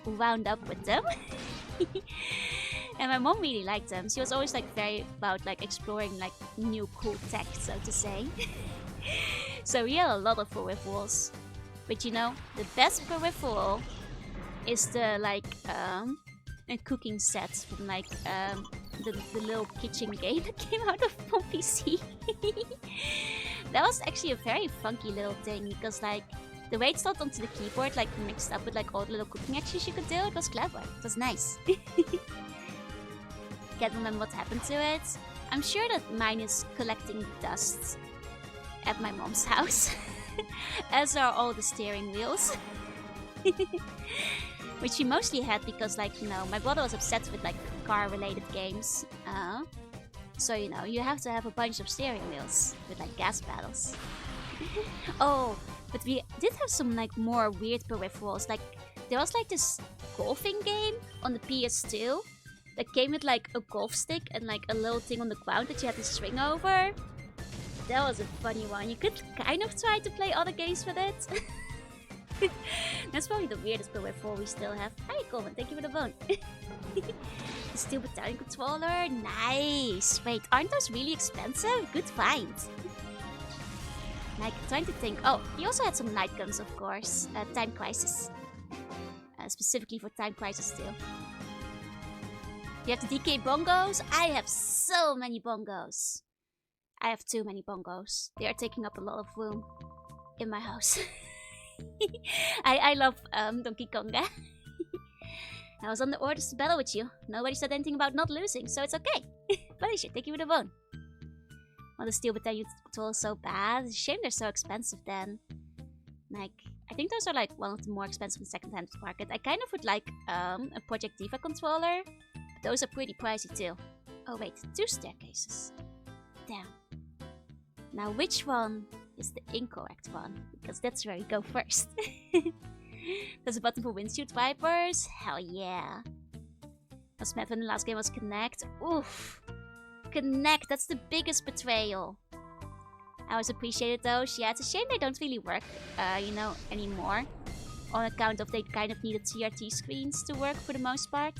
wound up with them. And my mom really liked them. She was always like very about like exploring like new cool tech, so to say. So we had a lot of peripherals. But you know, the best peripheral is the like a cooking set from like the little kitchen game that came out of on PC. That was actually a very funky little thing because like the way it's not onto the keyboard like mixed up with like all the little cooking actions you could do, it was clever. It was nice. Can't remember what happened to it. I'm sure that mine is collecting dust at my mom's house. As are all the steering wheels. Which she mostly had because, like, you know, my brother was obsessed with, like, car-related games. So, you know, you have to have a bunch of steering wheels with, like, gas pedals. Oh, but we did have some, like, more weird peripherals. Like, there was, like, this golfing game on the PS2 that came with, like, a golf stick and, like, a little thing on the ground that you had to swing over. That was a funny one. You could kind of try to play other games with it. That's probably the weirdest peripheral we still have. Hi, Coleman. Thank you for the bone. The Steel Battalion controller. Nice. Wait, aren't those really expensive? Good find. Like, trying to think. Oh, he also had some light guns, of course. Time Crisis. Specifically for Time Crisis still. You have the DK bongos? I have so many bongos. I have too many bongos. They are taking up a lot of room in my house. I love Donkey Konga. I was on the orders to battle with you. Nobody said anything about not losing, so it's okay. But I should take you with a bone. Well, the Steel Battalion control is so bad. It's a shame they're so expensive then. Like, I think those are like one of the more expensive in the second-hand market. I kind of would like a Project Diva controller. But those are pretty pricey too. Oh wait, 2 staircases. Damn. Now which one is the incorrect one? Because that's where we go first. There's a button for windshield wipers. Hell yeah. I was mad when the last game was Connect. Oof. Connect, that's the biggest betrayal. I always appreciate it though. Yeah, it's a shame they don't really work, you know, anymore. On account of they kind of needed CRT screens to work for the most part.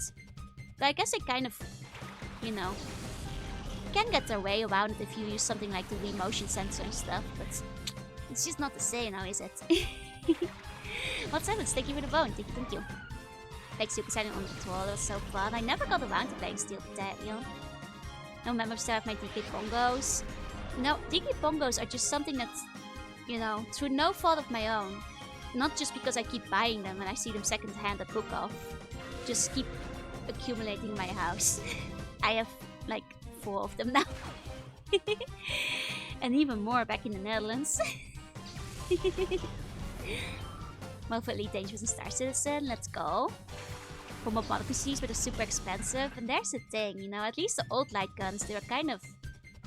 But I guess they kind of, you know, can get their way around it if you use something like the Wii motion sensor and stuff, but it's just not the same now, is it? What's happened? Thank you for the bone. Thank you. Like Super Saiyan on the controller, that was so fun. I never got around to playing Steel Battalion. No members still have my DK bongos. No, DK bongos are just something that's, you know, through no fault of my own. Not just because I keep buying them and I see them secondhand at book off. Just keep accumulating in my house. I have like 4 of them now. And even more back in the Netherlands. Mofo Elite Dangerous and Star Citizen, let's go. For more model PCs, but they're super expensive. And there's the thing, you know, at least the old light guns, they were kind of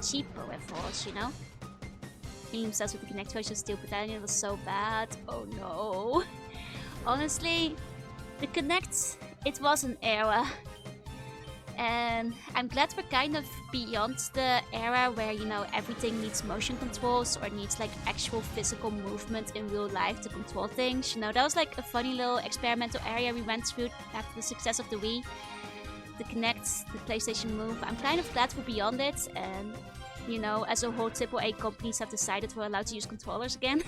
cheap peripherals, you know? Killing themselves with the Kinect version of Steel Battalion was so bad. Oh no. Honestly, the Kinect, it was an era. And I'm glad we're kind of beyond the era where, you know, everything needs motion controls or needs like actual physical movement in real life to control things. You know, that was like a funny little experimental area we went through after the success of the Wii. The Kinect, the PlayStation Move. I'm kind of glad we're beyond it, and you know, as a whole, AAA companies have decided we're allowed to use controllers again.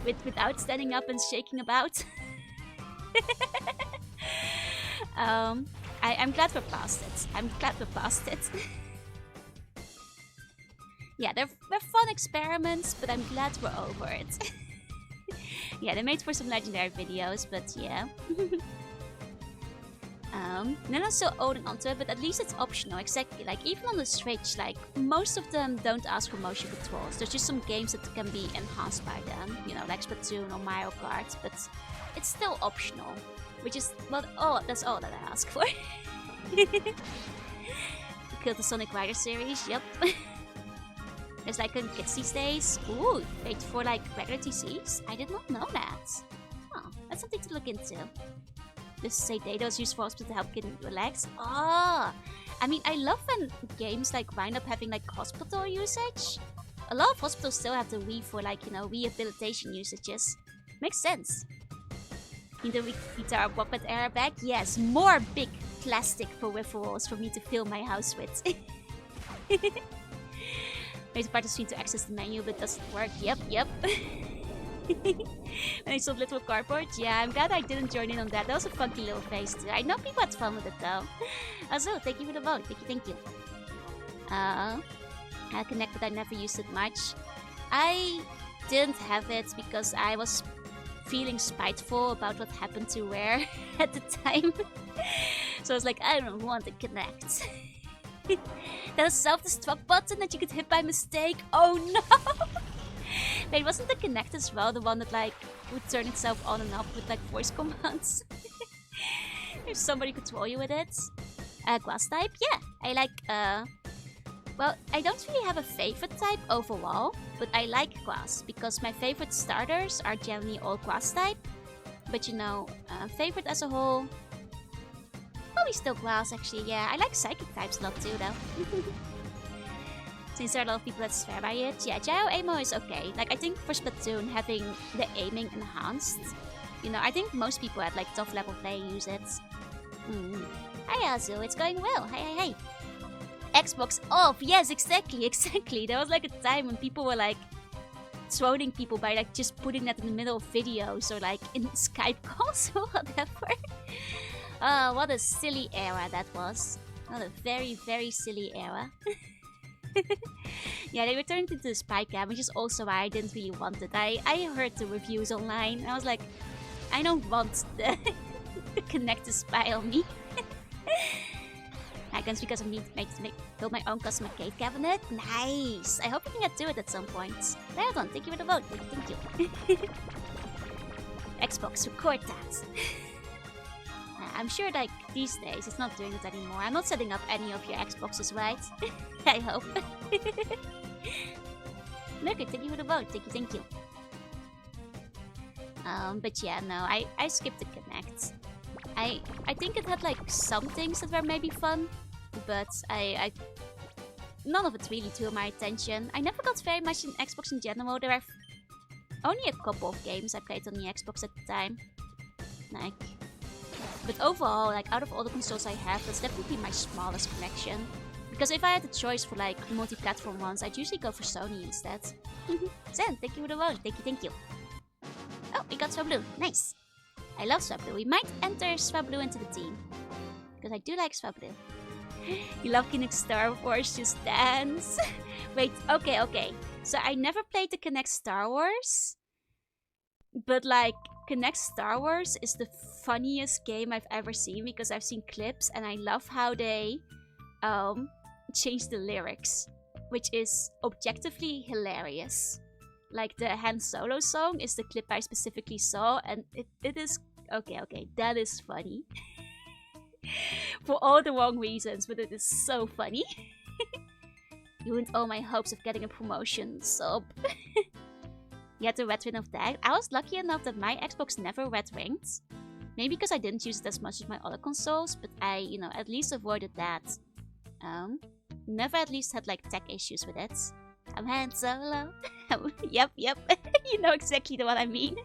Without standing up and shaking about. I'm glad we're past it. I'm glad we're past it. Yeah, they're fun experiments, but I'm glad we're over it. Yeah, they made for some legendary videos, but yeah. They're not so holding onto it, but at least it's optional. Exactly, like even on the Switch, like most of them don't ask for motion controls. There's just some games that can be enhanced by them, you know, like Splatoon or Mario Kart, but it's still optional, which is not all. That's all that I ask for. Killed the Sonic Rider series. Yep. There's like a kids these days. Ooh, wait for like regular TCs. I did not know that. Oh, that's something to look into. Just say Dados use for hospital to help kids relax. Ah, I mean, I love when games like wind up having like hospital usage. A lot of hospitals still have the Wii for like, you know, rehabilitation usages. Makes sense. Need the guitar Walkman era back? Yes, more big plastic peripherals for me to fill my house with. There's a part of the screen to access the menu, but doesn't work. Yep. And I saw little cardboard. Yeah, I'm glad I didn't join in on that. That was a funky little face too. I know people had fun with it though. Also, thank you for the vote. Thank you. I Connect, but I never used it much. I didn't have it because I was feeling spiteful about what happened to Rare at the time. So I was like, I don't want to Connect. That a self-destruct button that you could hit by mistake. Oh no! Wait, wasn't the Kinect as well the one that like would turn itself on and off with like voice commands? If somebody could control you with it. Glass type? Yeah, I like well, I don't really have a favorite type overall, but I like glass because my favorite starters are generally all glass type. But you know, favorite as a whole, probably still glass actually. Yeah, I like psychic types a lot too though. Since there are a lot of people that swear by it. Yeah, gyro ammo is okay. Like, I think for Splatoon, having the aiming enhanced, you know, I think most people at, like, top level play use it. Hi, Azu, it's going well. Hey. Xbox off. Yes, exactly. There was, like, a time when people were, like, trolling people by, like, just putting that in the middle of videos or, like, in Skype calls or whatever. What a silly era that was. What a very, very silly era. Yeah, they returned into the spy cam, which is also why I didn't really want it. I heard the reviews online, and I was like, I don't want the Kinect to spy on me. I guess because I need to build my own custom arcade cabinet. Nice! I hope we can get to it at some point. Well done, thank you for the vote. Thank you. Xbox, record that. I'm sure like these days it's not doing it anymore. I'm not setting up any of your Xboxes, right? I hope. Look, thank you for the vote. Thank you. But yeah, no, I skipped the Kinect. I think it had like some things that were maybe fun, but I none of it really drew my attention. I never got very much in Xbox in general. There were only a couple of games I played on the Xbox at the time. Like, but overall, like out of all the consoles I have, that's definitely my smallest collection. Because if I had the choice for like multi-platform ones, I'd usually go for Sony instead. Zen, thank you for the vote. Thank you. Oh, we got Swablu. Nice. I love Swablu. We might enter Swablu into the team. Because I do like Swablu. You love Kinect Star Wars, just dance. Wait, okay. So I never played the Kinect Star Wars. But like, Kinect Star Wars is the funniest game I've ever seen because I've seen clips and I love how they change the lyrics, which is objectively hilarious. Like the Han Solo song is the clip I specifically saw and it is okay, that is funny. For all the wrong reasons, but it is so funny. You ruined all my hopes of getting a promotion, sob. You had the red ring of that. I was lucky enough that my Xbox never red ringed. Maybe because I didn't use it as much as my other consoles, but I, at least avoided that. Never at least had like tech issues with it. I'm Han Solo. Yep. You know exactly the one I mean.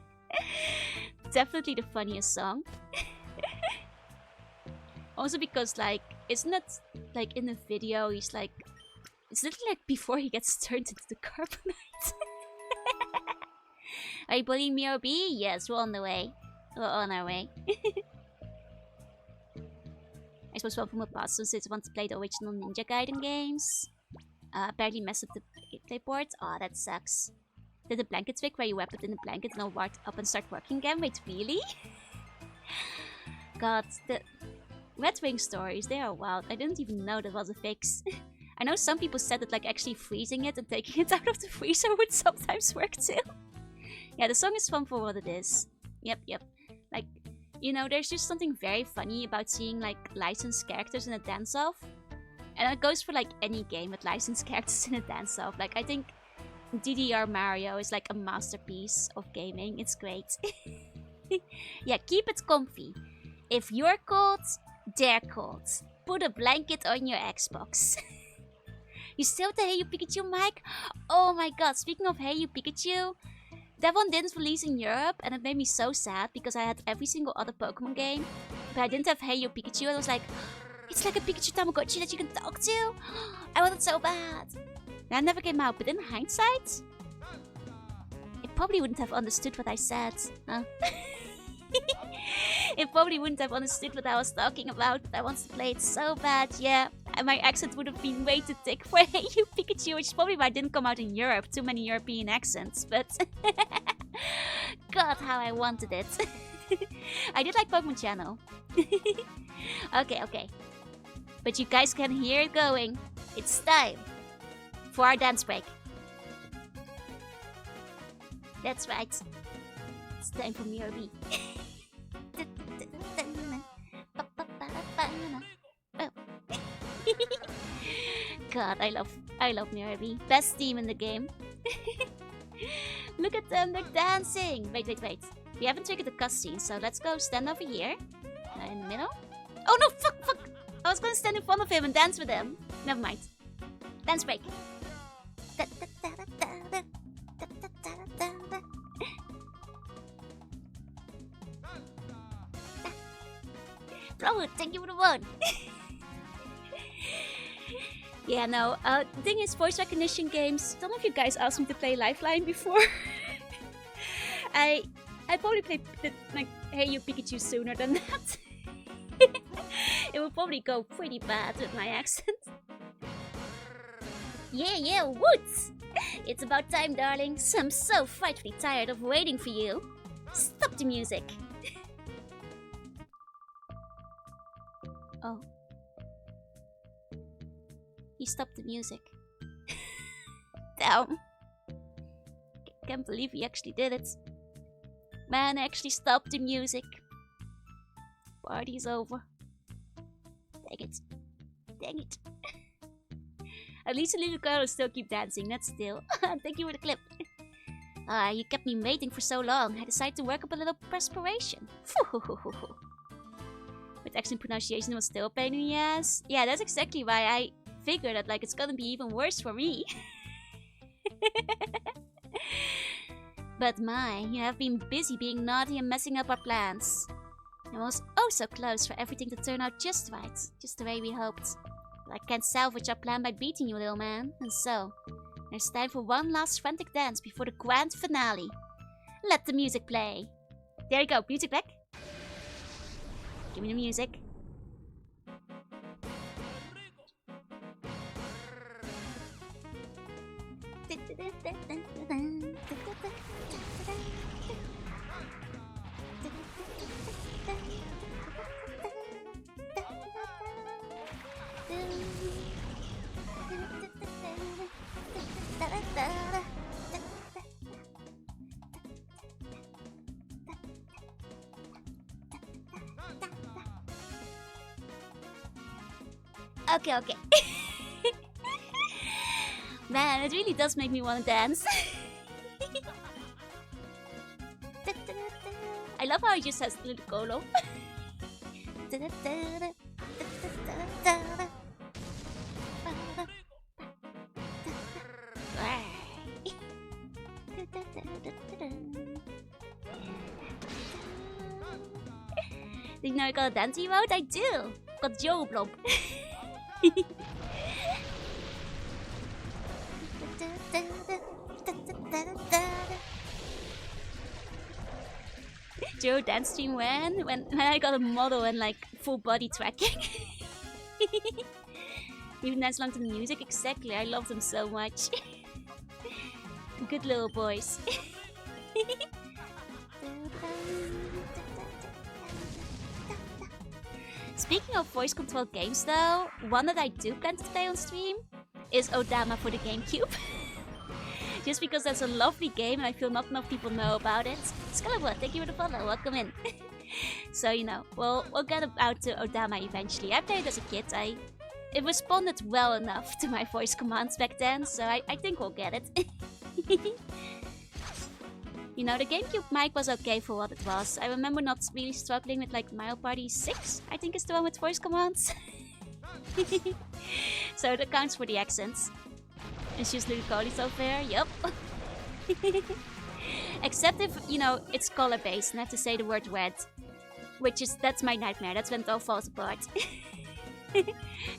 Definitely the funniest song. Also because like, isn't it like in the video he's like, it's literally like before he gets turned into the carbonite. Are you bullying me or B? Yes, we're on the way. We're on our way. I suppose one from a past since I want to play the original Ninja Gaiden games. Apparently messed up the gameplay board. Aw, that sucks. Did the blanket trick where you wrap it in the blanket and all walked up and start working again? Wait, really? God, the Red Wing stories, they are wild. I didn't even know that was a fix. I know some people said that like actually freezing it and taking it out of the freezer would sometimes work too. Yeah, the song is fun for what it is. Yep. Like, there's just something very funny about seeing like licensed characters in a dance-off. And it goes for like any game with licensed characters in a dance-off. Like, I think DDR Mario is like a masterpiece of gaming. It's great. Yeah, keep it comfy. If you're cold, they're cold. Put a blanket on your Xbox. You still have the Hey You Pikachu mic? Oh my god, speaking of Hey You Pikachu, that one didn't release in Europe and it made me so sad because I had every single other Pokemon game, but I didn't have Hey You Pikachu and I was like, it's like a Pikachu Tamagotchi that you can talk to? I want it so bad. That never came out, but in hindsight, it probably wouldn't have understood what I said. Huh? It probably wouldn't have understood what I was talking about, but I wanted to play it so bad, yeah. And my accent would have been way too thick for Hey You Pikachu, which is probably why it didn't come out in Europe. Too many European accents, but God, how I wanted it. I did like Pokemon Channel. Okay. But you guys can hear it going. It's time for our dance break. That's right. It's time for Mirror-B. God, I love Mirror-B. Best team in the game. Look at them, they're dancing. Wait. We haven't triggered the cutscene, so let's go stand over here. In the middle. Oh no, fuck. I was gonna stand in front of him and dance with him. Never mind. Dance break. Bro, thank you for the one. Yeah, no. The thing is, voice recognition games. Don't know if you guys asked me to play Lifeline before. I probably played like Hey You Pikachu sooner than that. It will probably go pretty bad with my accent. Yeah, what? It's about time, darlings. I'm so frightfully tired of waiting for you. Stop the music. Oh. He stopped the music. Damn. Can't believe he actually did it. Man actually stopped the music. Party's over. Dang it. At least the little girl will still keep dancing, that's still. Thank you for the clip. You kept me waiting for so long. I decided to work up a little perspiration. With accent pronunciation, it was still a pain in the ass. Yeah, that's exactly why I figured that like it's gonna be even worse for me. But my, you have been busy being naughty and messing up our plans. It was oh so close for everything to turn out just right, just the way we hoped. But I can't salvage our plan by beating you, little man. And so, there's time for one last frantic dance before the grand finale. Let the music play. There you go, music back. Give me the music. Okay. Man, it really does make me want to dance. I love how he just has Ludicolo. Did you know I got a dance emote? I do! Got Joe Blob. Joe dance stream when I got a model and like full body tracking. Even dance along to the music, exactly. I love them so much. Good little boys. Speaking of voice control games though, one that I do plan to play on stream is Odama for the GameCube. Just because that's a lovely game and I feel not enough people know about it. Scalable, thank you for the follow, welcome in. So, you know, we'll get out to Odama eventually. I played as a kid, it responded well enough to my voice commands back then, so I think we'll get it. You know, the GameCube mic was okay for what it was. I remember not really struggling with like Mario Party 6, I think is the one with voice commands. So that counts for the accents. It's just Ludicoli so fair, yup. Except if, you know, it's color based and I have to say the word red. That's my nightmare, that's when it all falls apart.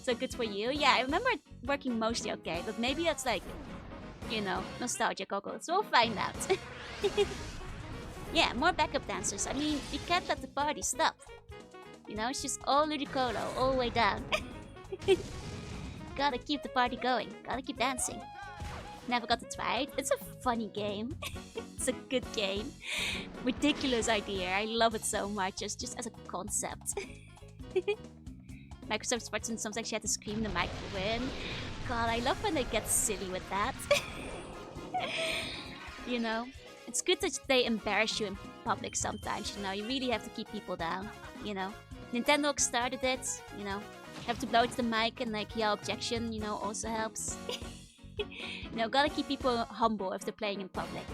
So good for you. Yeah, I remember it working mostly okay, but maybe that's like, you know, nostalgia goggles. We'll find out. Yeah, more backup dancers. I mean, we can't let the party stop. You know, it's just all Ludicolo, all the way down. Gotta keep the party going. Gotta keep dancing. Never got to try it. It's a funny game. It's a good game. Ridiculous idea. I love it so much. Just as a concept. Microsoft Sports and sometimes she had to scream the mic to win. God, I love when they get silly with that. You know, it's good that they embarrass you in public sometimes. You know, you really have to keep people down. You know, Nintendo started it. You know, have to blow it to the mic and like yell objection. You know, also helps. You know, gotta keep people humble if they're playing in public.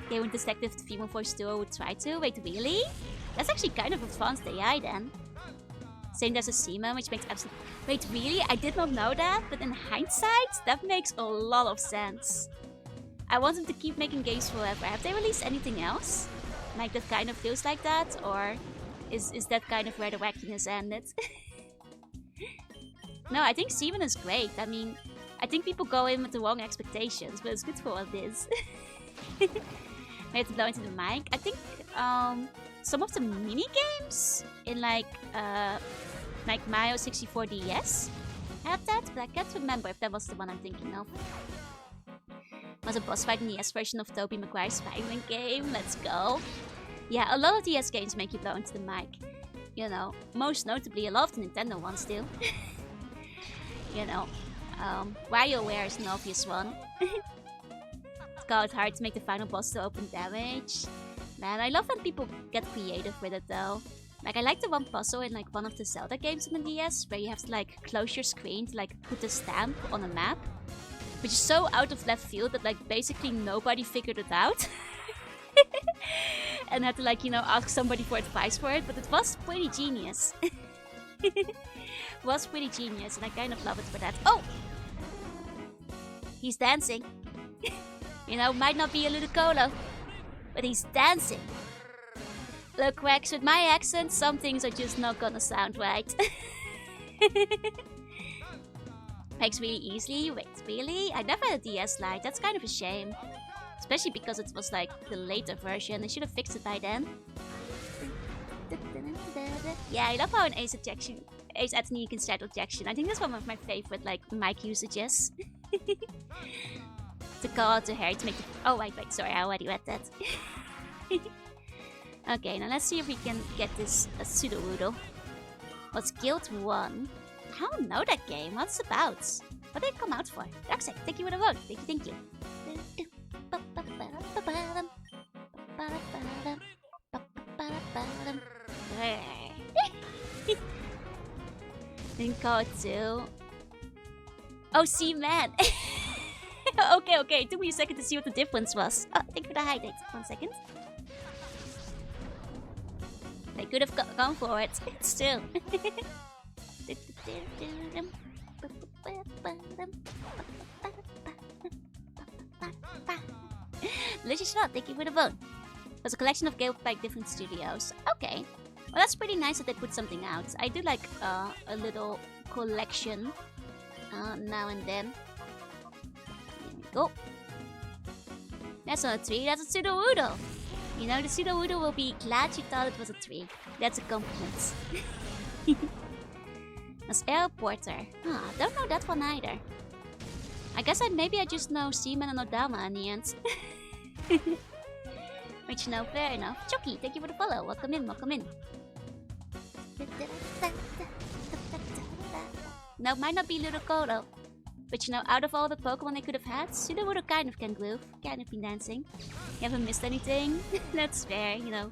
Game with Detective, the female voice duo would try to. Wait, really? That's actually kind of advanced AI then. Same as a Seema, which makes absolute... Wait, really? I did not know that, but in hindsight, that makes a lot of sense. I want them to keep making games forever. Have they released anything else? Like that kind of feels like that? Or is that kind of where the wackiness ended? No, I think Seaman is great. I mean, I think people go in with the wrong expectations, but it's good for what it is. We have to blow into the mic. I think some of the mini games in like Mario 64 DS had that, but I can't remember if that was the one I'm thinking of. Was a boss fight in the DS version of Tobey Maguire's Spider-Man game. Let's go. Yeah, a lot of DS games make you blow into the mic. You know, most notably a lot of the Nintendo ones do. You know, WarioWare is an obvious one. God, it's hard to make the final boss to open damage. Man, I love when people get creative with it though. Like, I like the one puzzle in like one of the Zelda games in the DS where you have to like close your screen to like put a stamp on a map. Which is so out of left field that like basically nobody figured it out. And had to like, you know, ask somebody for advice for it, but it was pretty genius. Was pretty genius and I kind of love it for that. Oh! He's dancing. You know, might not be a Ludicolo, but he's dancing. Look, Wax, with my accent, some things are just not gonna sound right. Makes really easily. Wait, really? I never had a DS Lite. That's kind of a shame. Especially because it was like the later version. They should have fixed it by then. Yeah, I love how an Ace Attorney you can start objection. I think that's one of my favorite like mic usages. To call out to Harry to make the... Oh, wait, sorry, I already read that. Okay, now let's see if we can get this pseudo-woodle. What's Guild 1? I don't know that game. What's it about? What did it come out for? Darkseid, thank you for the vote. Thank you. Then call it 2. Oh, see, man. Okay, okay. It took me a second to see what the difference was. Oh, thank you for the hydrate. 1 second. I could have gone for it. Still. Delicious shot. Thank you for the vote. It was a collection of games by different studios. Okay. Well, that's pretty nice that they put something out. I do like a little collection now and then. There we go. That's not a tree, that's a pseudo-woodle. You know, the pseudo-woodle will be glad you thought it was a tree. That's a compliment. That's Airporter. Don't know that one either. I guess maybe I just know Seaman and Odama in the end. Which, no, fair enough. Chucky, thank you for the follow. Welcome in, welcome in. No, might not be Ludicolo. But you know, out of all the Pokemon they could have had, Sudowoodo kind of can groove. Kind of been dancing. You haven't missed anything. That's fair, you know.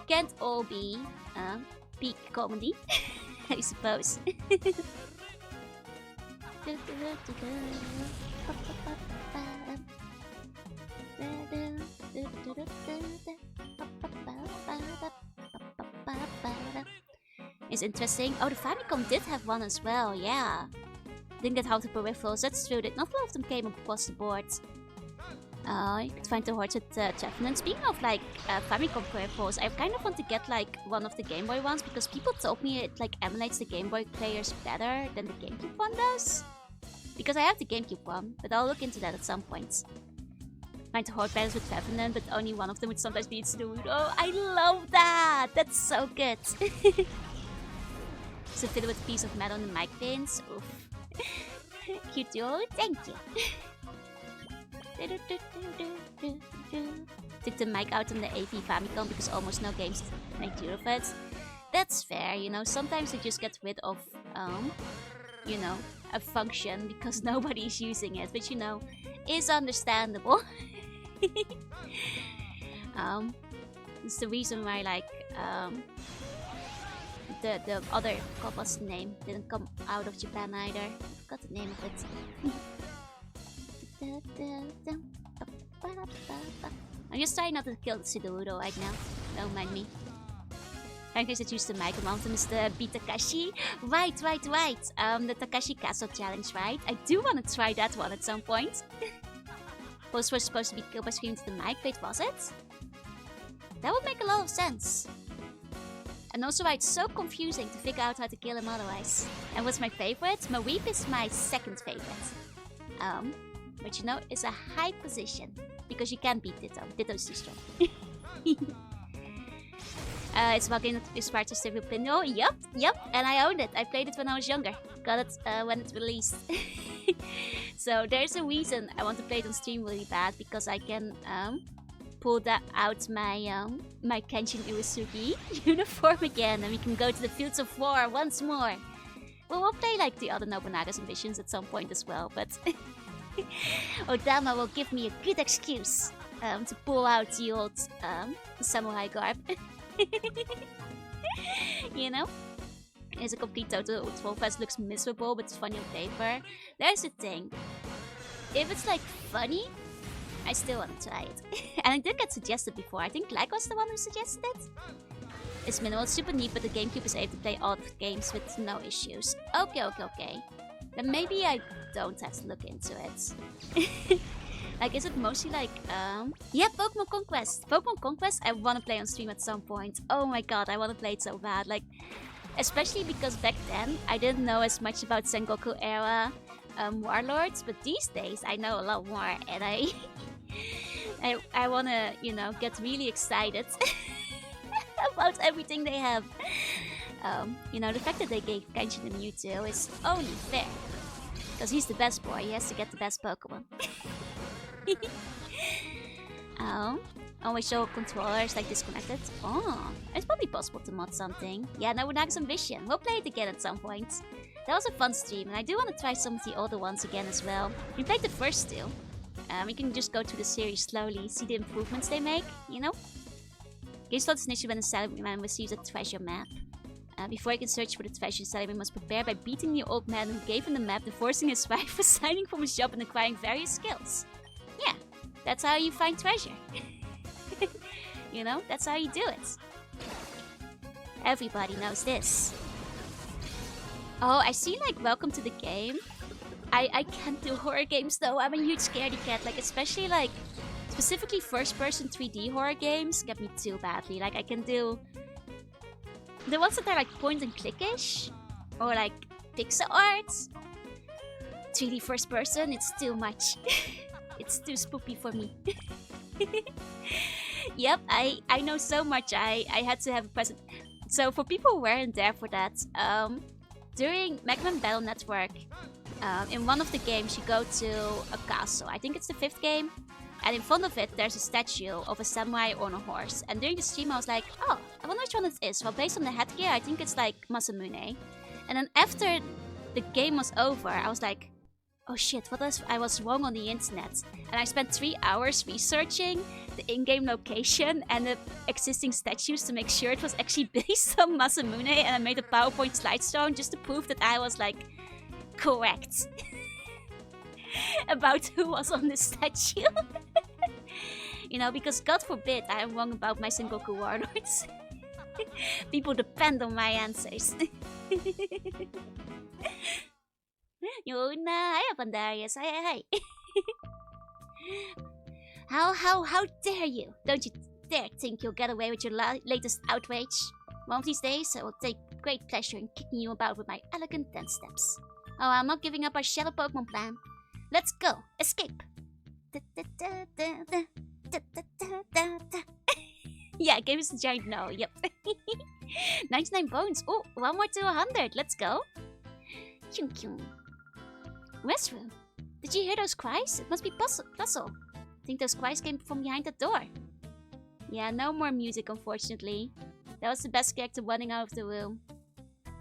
Can't all be peak comedy, I suppose. It's interesting. Oh, the Famicom did have one as well, yeah. Didn't get how to peripherals, that's true. Not a lot of them came across the board. You could find the hordes with Jeffin. And speaking of like Famicom peripherals, I kind of want to get like one of the Game Boy ones because people told me it like emulates the Game Boy players better than the GameCube one does. Because I have the GameCube one, but I'll look into that at some point. Find the horde battles with Jeffin, but only one of them would sometimes be Sudowoodo. Oh, I love that! That's so good! So fill it with a piece of metal on the mic pins. Oof. Cute duo, thank you. Took the mic out on the AV Famicom because almost no games make use of it. That's fair, you know, sometimes they just get rid of, you know, a function because nobody's using it, which, you know, is understandable. It's the reason why, like, the other, God, what's the name? Didn't come out of Japan either. I forgot the name of it. I'm just trying not to kill the Sudowoodo right now. Don't mind me. I guess I choose the mic among them is the beat Takashi. Right. The Takashi Castle challenge, right? I do want to try that one at some point. Both were supposed to be killed by screaming to the mic. Wait, was it? That would make a lot of sense. And also why it's so confusing to figure out how to kill him otherwise. And what's my favorite? Maweep is my second favorite. Which, you know, is a high position. Because you can't beat Ditto. Ditto's too strong. It's about getting inspired to Stevie Pino. Yup. And I owned it. I played it when I was younger. Got it when it released. So there's a reason I want to play it on stream really bad. Because I can pull that out my my Kenshin Uesugi uniform again. And we can go to the fields of war once more. Well, we'll play like the other Nobunaga's ambitions at some point as well. But Odama will give me a good excuse to pull out the old samurai garb. You know? It's a complete total. Trollfest looks miserable, but it's funny on paper. There's the thing. If it's like funny, I still want to try it. And it did get suggested before. I think Like was the one who suggested it. It's minimal, it's super neat, but the GameCube is able to play all the games with no issues. Okay. Then maybe I don't have to look into it. Like, is it mostly like, yeah, Pokemon Conquest. Pokemon Conquest I want to play on stream at some point. Oh my god, I want to play it so bad. Like, especially because back then, I didn't know as much about Sengoku era Warlords. But these days, I know a lot more. And I want to, you know, get really excited about everything they have. You know, the fact that they gave Kenshin a Mewtwo is only fair. Because he's the best boy, he has to get the best Pokemon. Always show controllers like disconnected. Oh, it's probably possible to mod something. Yeah, Nobunaga's Ambition. We'll play it again at some point. That was a fun stream, and I do want to try some of the older ones again as well. We played the first two. We can just go through the series slowly, see the improvements they make, you know? Game slot is an issue when a Salaryman receives a treasure map. Before he can search for the treasure, Salimir must prepare by beating the old man who gave him the map, divorcing his wife, resigning from his job, and acquiring various skills. Yeah, that's how you find treasure. You know, that's how you do it. Everybody knows this. Oh, I see, like, welcome to the game. I can't do horror games though. I'm a huge scaredy cat. Like, especially like specifically first-person 3D horror games get me too badly. Like, I can do the ones that are like point and click-ish or like pixel art. 3D first person, it's too much. It's too spooky for me. Yep, I know so much. I had to have a present. So for people who weren't there for that, during Mega Man Battle Network, in one of the games, you go to a castle. I think it's the 5th game. And in front of it, there's a statue of a samurai on a horse. And during the stream, I was like, oh, I wonder which one it is. Well, based on the headgear, I think it's like Masamune. And then after the game was over, I was like, oh shit, what if I was wrong on the internet? And I spent 3 hours researching the in-game location and the existing statues to make sure it was actually based on Masamune. And I made a PowerPoint slideshow just to prove that I was like, correct about who was on the statue. You know, because God forbid I am wrong about my Sengoku warlords. People depend on my answers. Yuna, hiya Pandarius, hi. How dare you? Don't you dare think you'll get away with your latest outrage. One of these days I will take great pleasure in kicking you about with my elegant dance steps. Oh, I'm not giving up our shadow Pokemon plan. Let's go, escape. Yeah, give us a giant no, yep. 99 bones, oh, 1 more to 100, let's go. Kyung kyung. Westroom, did you hear those cries? It must be Puzzle. I think those cries came from behind the door. Yeah, no more music, unfortunately. That was the best character running out of the room.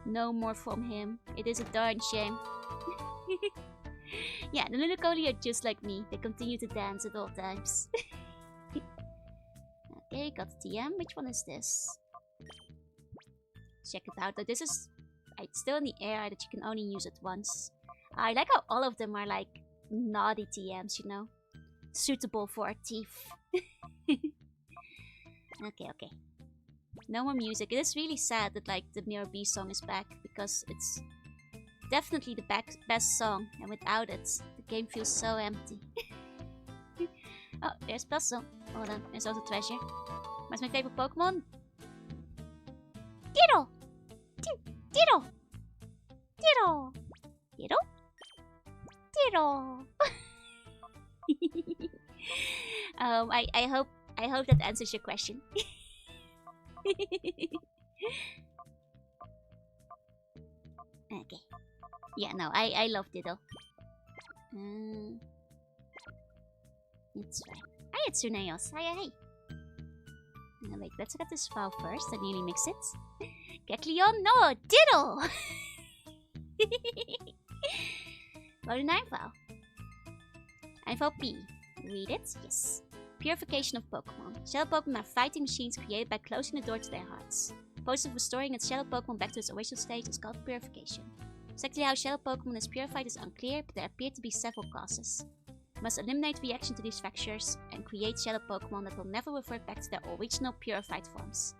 No more from him. It is a darn shame. Yeah, the Lillicoli are just like me. They continue to dance at all times. Okay, got the TM. Which one is this? Check it out. Though this is it's still in the air that you can only use it once. I like how all of them are like naughty TMs, you know? Suitable for a thief. Okay. No more music. It is really sad that like the Mirror B song is back because it's definitely the best song, and without it, the game feels so empty. Oh, there's Puzzle. Hold on, there's also Treasure. What's my favorite Pokemon? Ditto! Ditto! Ditto! Ditto? Ditto! I hope that answers your question. Okay. Yeah, no, I love Ditto. It's right. Hi, it's Tsuneos. Hi. Wait, let's look at this file first. I nearly mixed it. Kecleon, no! Ditto! Go to 9 file. Info P. Read it? Yes. Purification of Pokemon. Shadow Pokemon are fighting machines created by closing the door to their hearts. The process of restoring its Shadow Pokemon back to its original state is called purification. Exactly how Shadow Pokemon is purified is unclear, but there appear to be several causes. You must eliminate reaction to these fractures and create Shadow Pokemon that will never revert back to their original purified forms.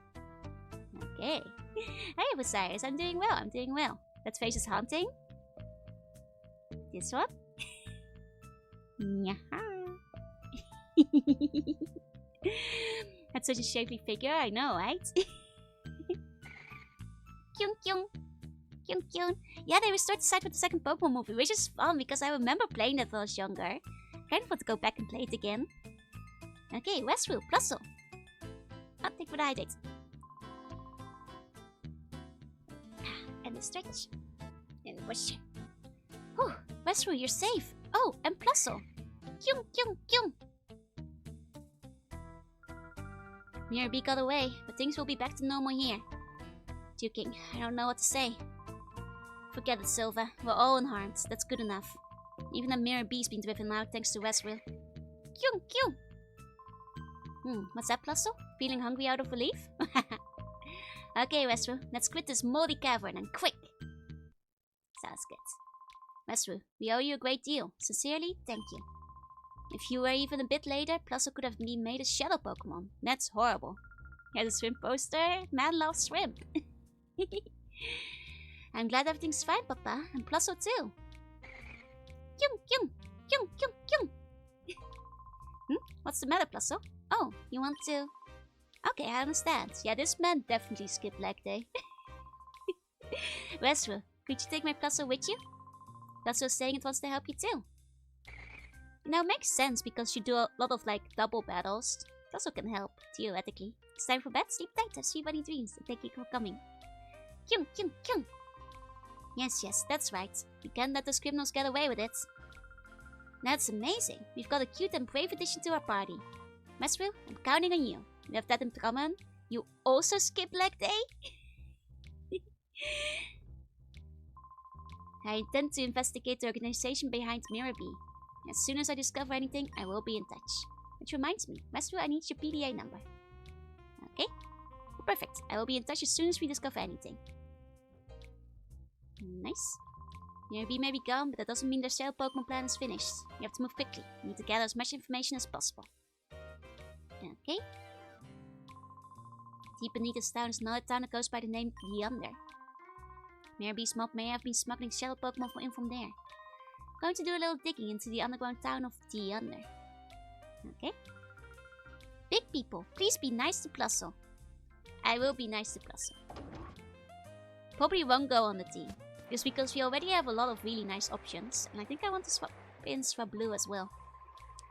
Okay. Hey, Osiris, I'm doing well. That face is haunting. This one? That's such a shapely figure, I know, right? Kyung kyung. Kyung kyung. Yeah, they restored the site with the second Pokemon movie, which is fun because I remember playing that when I was younger. Kind of want to go back and play it again. Okay, Westfield, Plussel. I'll take what I did. And the stretch. And the push. Whew, Westfield, you're safe. Oh, and Plussel. Kyung kyung kyung. Mirror B got away, but things will be back to normal here. Duking, I don't know what to say. Forget it, Silva. We're all unharmed. That's good enough. Even the Mirror B's been driven out thanks to Westwill. Kyung kyung! What's that, Plussel? Feeling hungry out of relief? Okay, Westru, let's quit this moldy cavern and quick. Sounds good. Westru, we owe you a great deal. Sincerely, thank you. If you were even a bit later, Plusso could have been made a shadow Pokemon. That's horrible. Here's a shrimp poster. Man loves shrimp. I'm glad everything's fine, Papa. And Plusso too. Kyung, kyung, kyung, kyung, kyung. What's the matter, Plusso? Oh, you want to... Okay, I understand. Yeah, this man definitely skipped leg day. Westru, could you take my Plusso with you? Plusso's saying it wants to help you too. Now, it makes sense because you do a lot of, like, double battles. Plusso can help, theoretically. It's time for bed. Sleep tight. Have sweet bunny dreams. And thank you for coming. Kyung, kyung, kyung. Yes, that's right. We can't let those criminals get away with it. That's amazing. We've got a cute and brave addition to our party. Westru, I'm counting on you. We have that in common. You also skip leg day? I intend to investigate the organization behind Mirabee. As soon as I discover anything, I will be in touch. Which reminds me, Westru, I need your PDA number. Okay? Perfect. I will be in touch as soon as we discover anything. Nice. Mirabee may be gone, but that doesn't mean their sale Pokemon plan is finished. We have to move quickly. We need to gather as much information as possible. Okay. Deep beneath this town is another town that goes by the name The Under. Mirabee's mob may have been smuggling shadow Pokemon from there. I'm going to do a little digging into the underground town of The Under. Okay. Big people, please be nice to Plusso. I will be nice to Plusso. Probably won't go on the team. Just because we already have a lot of really nice options. And I think I want to swap in Swablu as well.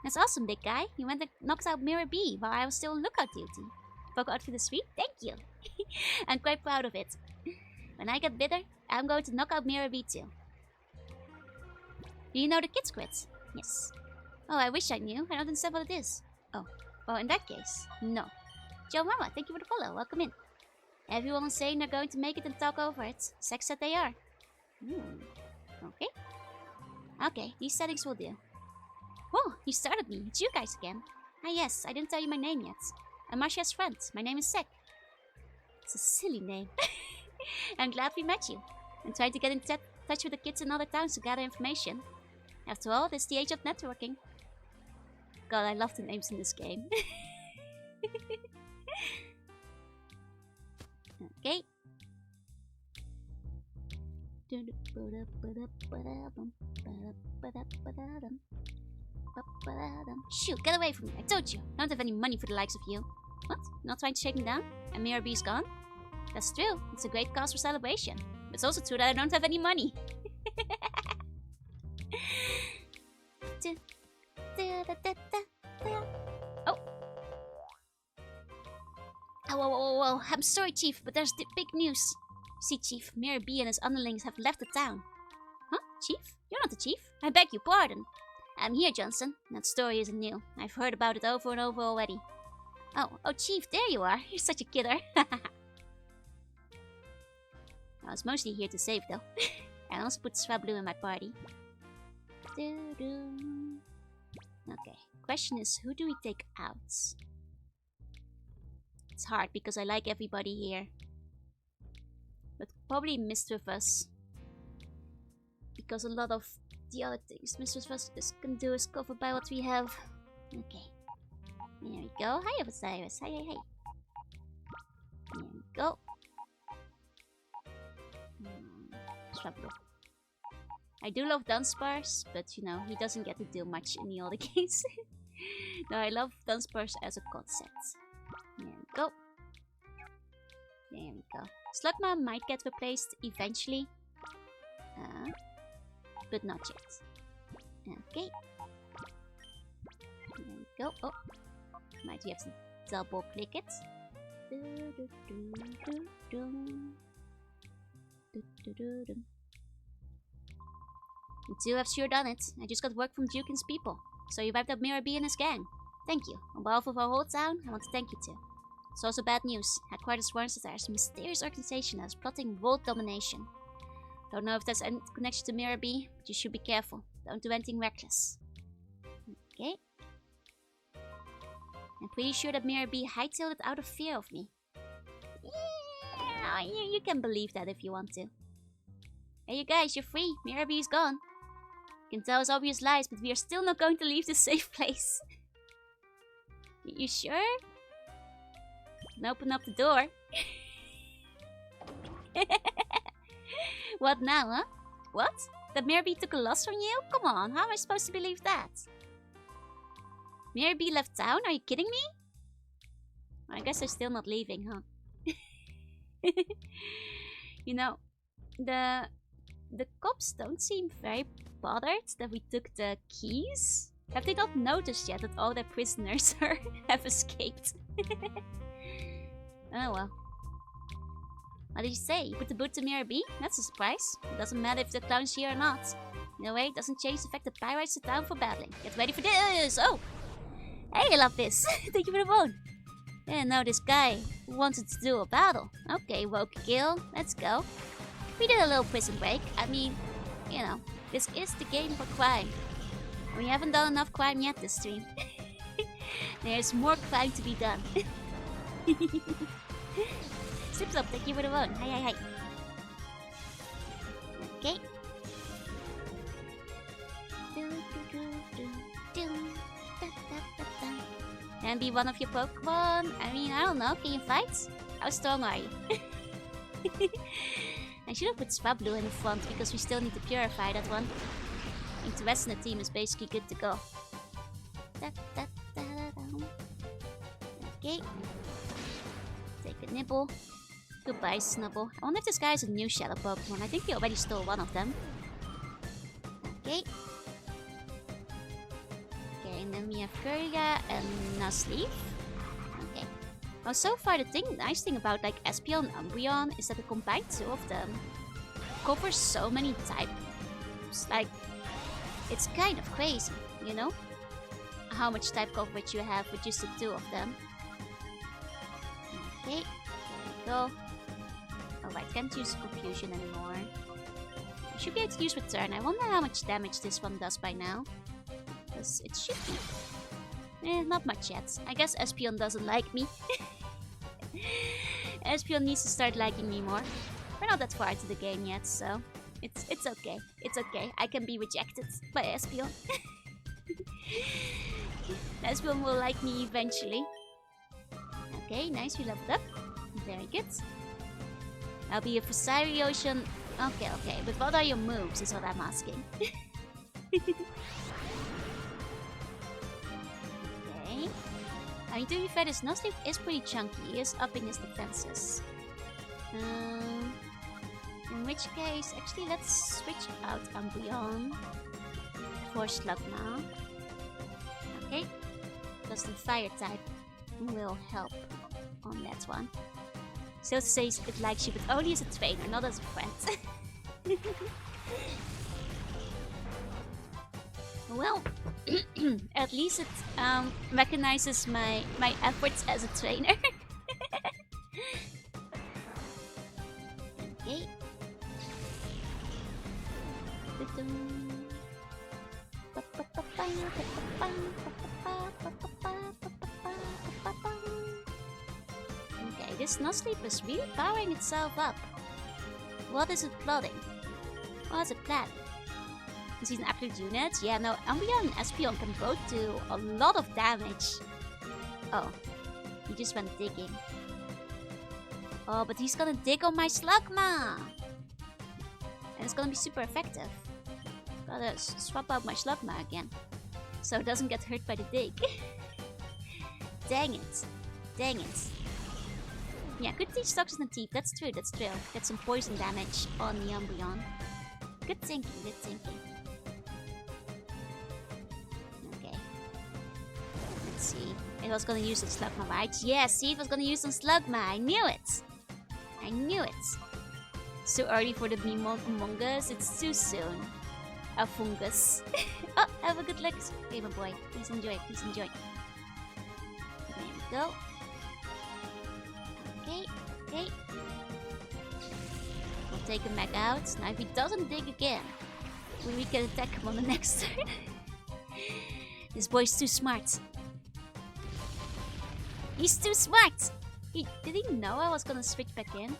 That's awesome, big guy. You went and knocked out Mirabee while I was still on lookout duty. Poke out for the sweet? Thank you. I'm quite proud of it. When I get bitter, I'm going to knock out Mirabee too. Do you know the Kids Quit? Yes. Oh, I wish I knew. I don't understand what it is. Oh, well, in that case, no. Joe Mama, thank you for the follow. Welcome in. Everyone is saying they're going to make it and talk over it. Sex said they are. Okay. Okay, these settings will do. Whoa, you started me. It's you guys again. Ah yes, I didn't tell you my name yet. I'm Marcia's friend. My name is Sek. It's a silly name. I'm glad we met you. I'm trying to get in touch with the kids in other towns to gather information. After all, this is the age of networking. God, I love the names in this game. Okay. Shoot, get away from me. I told you. I don't have any money for the likes of you. What? Not trying to shake me down? And Mirabee's gone? That's true. It's a great cause for celebration. But it's also true that I don't have any money. Oh. Oh, I'm sorry, Chief, but there's big news. See, Chief, Mirabee and his underlings have left the town. Huh? Chief? You're not the chief. I beg your pardon. I'm here, Johnson. That story isn't new. I've heard about it over and over already. Oh, Chief, there you are. You're such a kidder. I was mostly here to save, though. I also put Swablu in my party. Okay, question is, who do we take out? It's hard because I like everybody here. But probably Mischievous. Because a lot of the other things Mischievous can do is covered by what we have. Okay. There we go. Hi, Osiris. Hi. There we go. Swablu. I do love Dunsparce, but you know, he doesn't get to do much in the other case. No, I love Dunsparce as a concept. There we go. There we go. Slugma might get replaced eventually. But not yet. Okay. There we go. Oh. Might we have to double click it. You two have sure done it. I just got word from Jukin's people. So you wiped out Mirabee and his gang. Thank you. On behalf of our whole town, I want to thank you too. It's also bad news. Headquarters warns that there's a mysterious organization that is plotting world domination. Don't know if there's any connection to Mirabee, but you should be careful. Don't do anything reckless. Okay. I'm pretty sure that Mirabee hightailed it out of fear of me. Yeah! Oh, you can believe that if you want to. Hey, you guys, you're free. Mirabee is gone. You can tell us obvious lies, but we are still not going to leave this safe place. You sure? Then open up the door. What now, huh? What? That Mirabee took a loss from you? Come on, how am I supposed to believe that? Mirabee left town? Are you kidding me? I guess they're still not leaving, huh? You know, the cops don't seem very bothered that we took the keys. Have they not noticed yet that all their prisoners have escaped? Oh well. What did you say? You put the boot to Mirabee? That's a surprise. It doesn't matter if the clown's here or not. In a way, it doesn't change the fact that pirates are down for battling. Get ready for this! Oh! Hey, I love this! Thank you for the phone! Yeah, now this guy wanted to do a battle. Okay, woke Gil, let's go. We did a little prison break. I mean, you know, this is the game for crime. We haven't done enough crime yet this stream. There's more crime to be done. Sips up, thank you for the phone. Hi. Okay. And be one of your Pokemon? I mean, I don't know. Can you fight? How strong are you? I should have put Swablu in the front because we still need to purify that one. I think the rest of the team is basically good to go. Okay. Take a nibble. Goodbye, Snubble. I wonder if this guy has a new Shadow Pokemon. I think he already stole one of them. Okay. And then we have Kurga and Nuzleaf. Okay. Well, so far the nice thing about like Espeon and Umbreon is that the combined two of them cover so many types. Like, it's kind of crazy, you know? How much type coverage you have with just the two of them. Okay, there we go. Alright, can't use Confusion anymore. I should be able to use Return. I wonder how much damage this one does by now. It should be. Not much yet. I guess Espeon doesn't like me. Espeon needs to start liking me more. We're not that far into the game yet, so it's okay. It's okay. I can be rejected by Espeon. Espeon will like me eventually. Okay, nice. We leveled up. Very good. I'll be a Ocean. Okay. But what are your moves is what I'm asking. I mean, to be fair, this Nuzleaf is pretty chunky. He is upping his defenses. In which case, actually, let's switch out Umbreon for Slugma. Okay, because the fire type will help on that one. So to say it likes you, but only as a trainer, not as a friend. Well, at least it recognizes my efforts as a trainer. Okay. Okay, this Nuzleaf is really powering itself up. What is it plotting? What is it planning? He's an absolute unit. Yeah, no, Umbreon and Espeon can both do a lot of damage. Oh, he just went digging. Oh, but he's gonna dig on my Slugma! And it's gonna be super effective. Gotta swap out my Slugma again, so it doesn't get hurt by the dig. Dang it. Dang it. Yeah, could teach Toxins and Teeth. That's true, that's true. Get some poison damage on the Umbreon. Good thinking, good thinking. See, it was gonna use on Slugma, right? Yeah, see, it was gonna use on Slugma. I knew it. I knew it. It's too early for the Mimongus. It's too soon. A fungus. Oh, have a good luck. Okay, my boy. Please enjoy. Please enjoy. There we go. Okay. We'll take him back out. Now, if he doesn't dig again, we can attack him on the next turn. This boy's too smart. He's too smart! Did he know I was gonna switch back in?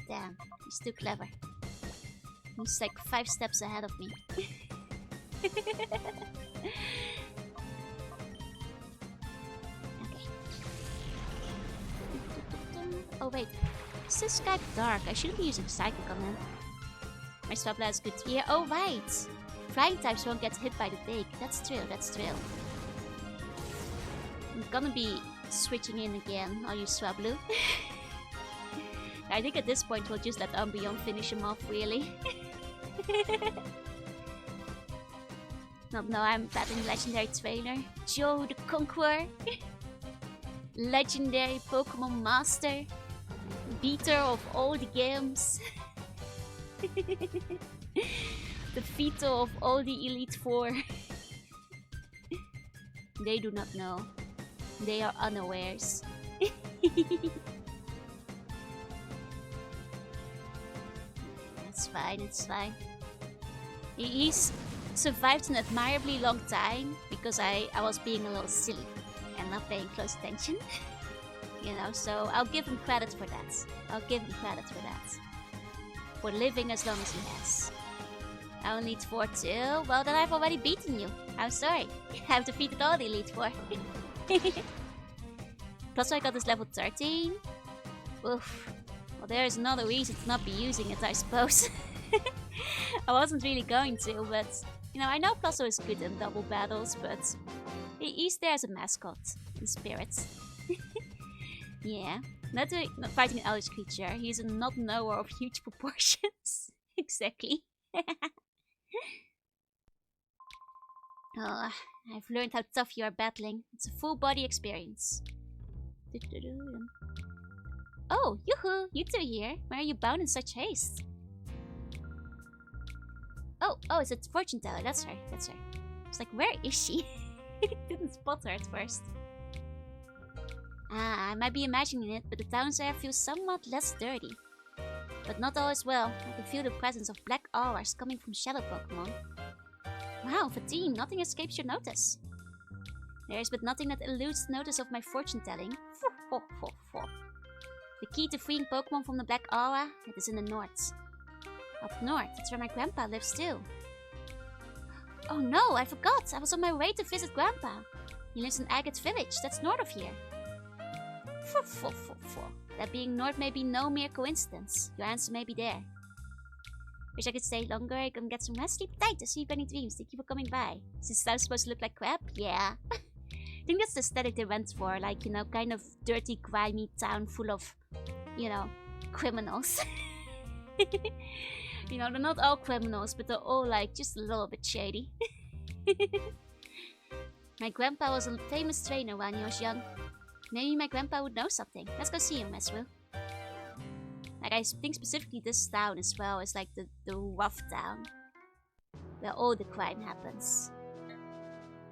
Damn, he's too clever. He's like 5 steps ahead of me. Okay. Oh wait, is this Skype dark? I shouldn't be using Psychic on him. My Swabla is good. Yeah, oh right! Flying types won't get hit by the dig. That's true, that's true. I'm gonna be switching in again. I'll use Swablu. I think at this point we'll just let Umbreon finish him off, really. No, I'm battling Legendary Trainer. Joe the Conqueror. Legendary Pokemon Master. Beater of all the games. Defeater of all the Elite Four. They do not know. They are unawares. It's fine, it's fine. He's survived an admirably long time because I was being a little silly and not paying close attention. You know, so I'll give him credit for that. I'll give him credit for that. For living as long as he has. I only need 4 too. Well, then I've already beaten you. I'm sorry. I've defeated all the Elite Four. Plus I got this level 13. Oof. Well, there is another reason to not be using it, I suppose. I wasn't really going to, but... You know, I know Plasso is good in double battles, but... He's there as a mascot. In spirit. Yeah. Not fighting an eldritch creature. He's a not-knower of huge proportions. Exactly. Oh, I've learned how tough you are battling. It's a full body experience. Oh, yoo-hoo! You two here. Why are you bound in such haste? Oh, it's a fortune teller. That's her. That's her. It's like, where is she? Didn't spot her at first. Ah, I might be imagining it, but the town's air feels somewhat less dirty. But not all is well. I can feel the presence of black auras coming from shadow Pokemon. Wow, Fatine, nothing escapes your notice. There is but nothing that eludes notice of my fortune telling. The key to freeing Pokemon from the black aura, it is in the north. Up north, that's where my grandpa lives too. Oh no, I forgot! I was on my way to visit Grandpa. He lives in Agate Village, that's north of here. That being north may be no mere coincidence. Your answer may be there. Wish I could stay longer, I can get some rest, sleep tight, to sleep any dreams. Thank you for coming by. Is this town supposed to look like crap? Yeah. I think that's the aesthetic they went for, like, you know, kind of dirty, grimy town full of, you know, criminals. You know, they're not all criminals, but they're all, like, just a little bit shady. My grandpa was a famous trainer when he was young. Maybe my grandpa would know something. Let's go see him, Mesru. Like, I think specifically this town as well is like the rough town. Where all the crime happens.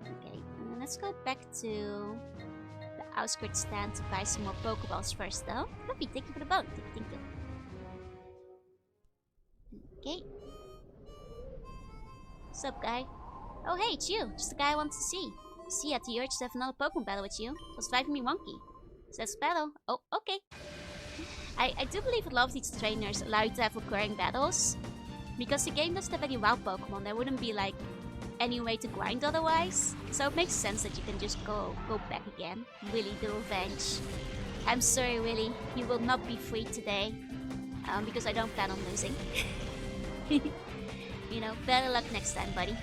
Okay, and then let's go back to the outskirts stand to buy some more Pokeballs first though. Fluffy, thank you for the bone. Thank you. Okay. What's up, guy? Oh hey, it's you. Just the guy I wanted to see. See, I had the urge to have another Pokemon battle with you. It was driving me wonky. Says battle. Oh, okay. I do believe a lot of these trainers allow you to have recurring battles. Because the game doesn't have any wild Pokemon, there wouldn't be like any way to grind otherwise. So it makes sense that you can just go back again. Willy the Revenge. I'm sorry, Willy. You will not be free today. Because I don't plan on losing. You know, better luck next time, buddy.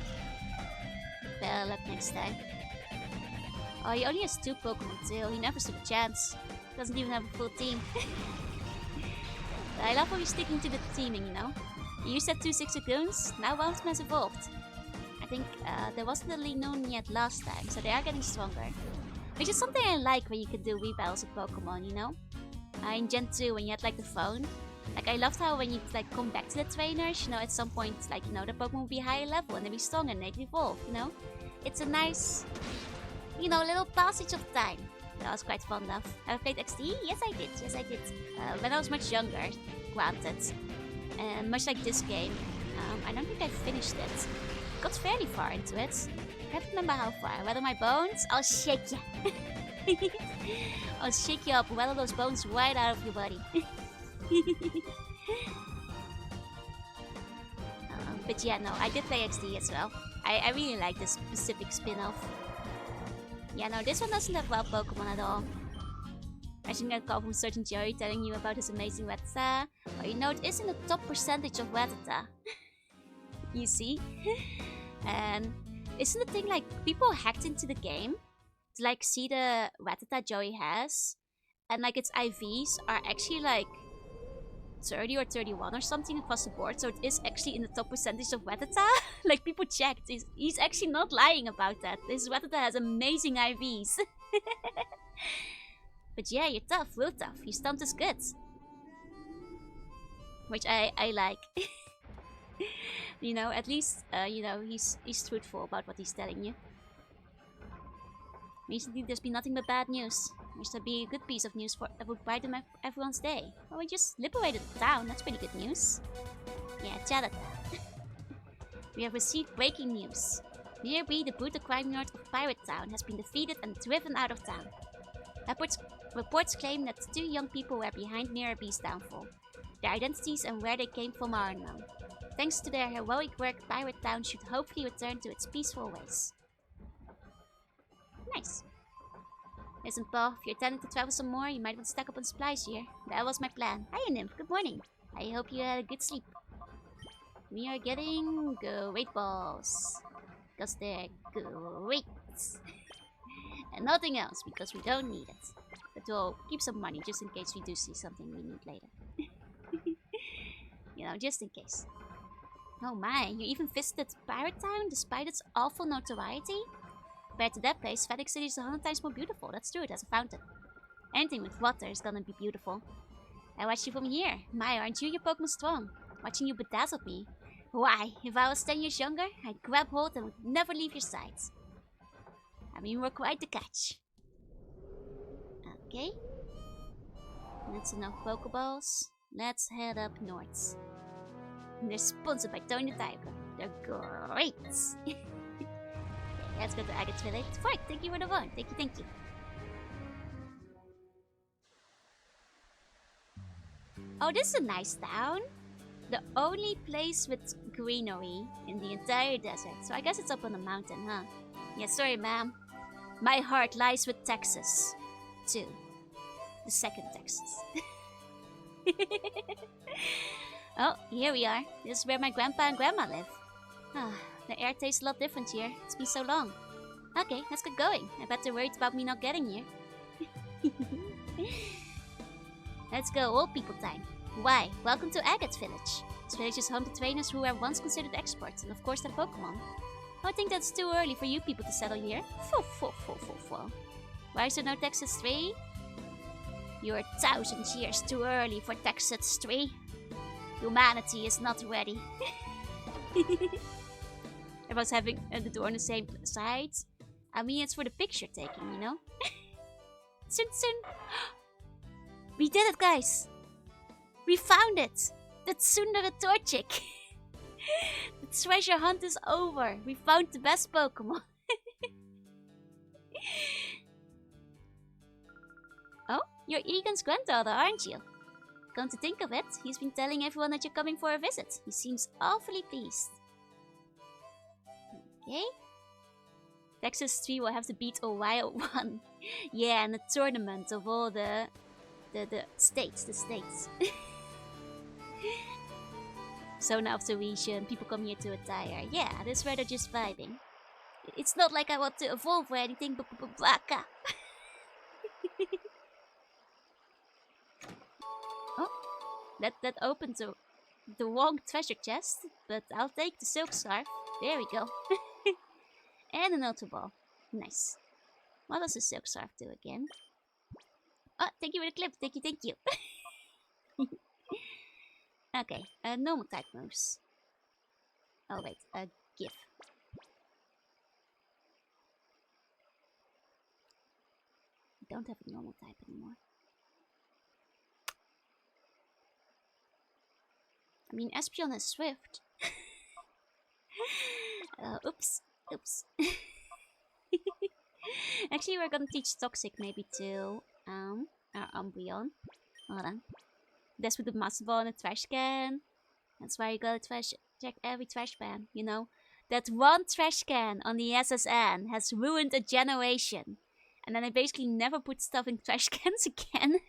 Better luck next time. Oh, he only has 2 Pokemon too. He never stood a chance. Doesn't even have a full team. I love how you're sticking to the teaming, you know? You used to have 2 Zigzagoons, now one has evolved. I think there wasn't a Linoon yet last time, so they are getting stronger. Which is something I like when you can do rebattles of Pokemon, you know? In Gen 2, when you had like the phone, like I loved how when you like come back to the trainers, you know, at some point, like, you know, the Pokemon will be higher level and they'll be stronger and they can evolve, you know? It's a nice, you know, little passage of time that I was quite fond of. Have I played XD? Yes, I did. Yes, I did. When I was much younger, granted. And much like this game, I don't think I finished it. Got fairly far into it. I can't remember how far. Whether my bones? I'll shake you. I'll shake you up, rattle those bones right out of your body. But yeah, no, I did play XD as well. I really like this specific spin-off. Yeah, no, this one doesn't have wild Pokemon at all. Imagine that call from Sergeant Joey telling you about his amazing Rattata. Oh, you know, it is in the top percentage of Rattata. You see? And isn't the thing like people hacked into the game to like see the Rattata Joey has? And like its IVs are actually like 30 or 31 or something across the board, so it is actually in the top percentage of Rattata. Like people checked, he's actually not lying about that. This Rattata has amazing IVs. But yeah, you're tough, real tough. You stumped his guts, which I like. You know, at least you know he's truthful about what he's telling you. Recently, there's been nothing but bad news. Wish there'd be a good piece of news that would brighten everyone's day. Well, we just liberated the town. That's pretty good news. Yeah, chat. We have received breaking news. Nearby, the brutal crime lord of Pirate Town has been defeated and driven out of town. Reports claim that 2 young people were behind Mirabie's downfall. Their identities and where they came from are unknown. Thanks to their heroic work, Pirate Town should hopefully return to its peaceful ways. Nice. Listen, Paul, if you're intending to travel some more, you might want to stack up on supplies here. That was my plan. Hi, Nymph. Good morning. I hope you had a good sleep. We are getting great balls. Because they're great. And nothing else, because we don't need it. But we'll keep some money, just in case we do see something we need later. You know, just in case. Oh my, you even visited Pirate Town despite its awful notoriety? Compared to that place, Phoenix City is 100 times more beautiful. That's true, it has a fountain. Anything with water is gonna be beautiful. I watched you from here. My, aren't you your Pokemon strong? Watching you bedazzled me. Why, if I was 10 years younger, I'd grab hold and would never leave your sides. I mean, we're quite the catch. Okay. That's enough Pokeballs. Let's head up north. They're sponsored by Tony the Tiger. They're great! Let's go to Agate's Village. Fine, thank you for the phone. Thank you, thank you. Oh, this is a nice town. The only place with greenery in the entire desert. So I guess it's up on the mountain, huh? Yeah, sorry, ma'am. My heart lies with Texas, too. The second Texas. Oh, here we are. This is where my grandpa and grandma live. Ah, the air tastes a lot different here. It's been so long. Okay, let's get going. I bet they're worried about me not getting here. Let's go, old people time. Why? Welcome to Agate's Village. This village is home to trainers who were once considered experts, and of course their Pokemon. I think that's too early for you people to settle here. Why is there no Texas 3? You're 1,000 years too early for Texas 3. Humanity is not ready. Everyone's having the door on the same side. I mean, it's for the picture taking, you know? Soon. We did it, guys! We found it! The Tsundere Torchic! The treasure hunt is over! We found the best Pokemon! Oh, you're Egan's granddaughter, aren't you? Come to think of it, he's been telling everyone that you're coming for a visit. He seems awfully pleased. Okay. Texas 3 will have to beat a wild one. Yeah, and a tournament of all the states, Zone of the region, people come here to retire. Yeah, this is where they're just vibing. It's not like I want to evolve or anything, but baka. Oh, that opened the wrong treasure chest, but I'll take the silk scarf. There we go. And an Ultra Ball. Nice. What does the silk scarf do again? Oh, thank you for the clip. Thank you. Okay, normal type moves. Oh wait, give. I don't have a normal type anymore. I mean, Espeon is swift. Oops. Actually, we're gonna teach Toxic maybe to our Umbreon. Hold on. That's with the master ball in a trash can. That's why you gotta check every trash can, you know? That one trash can on the SSN has ruined a generation. And then I basically never put stuff in trash cans again.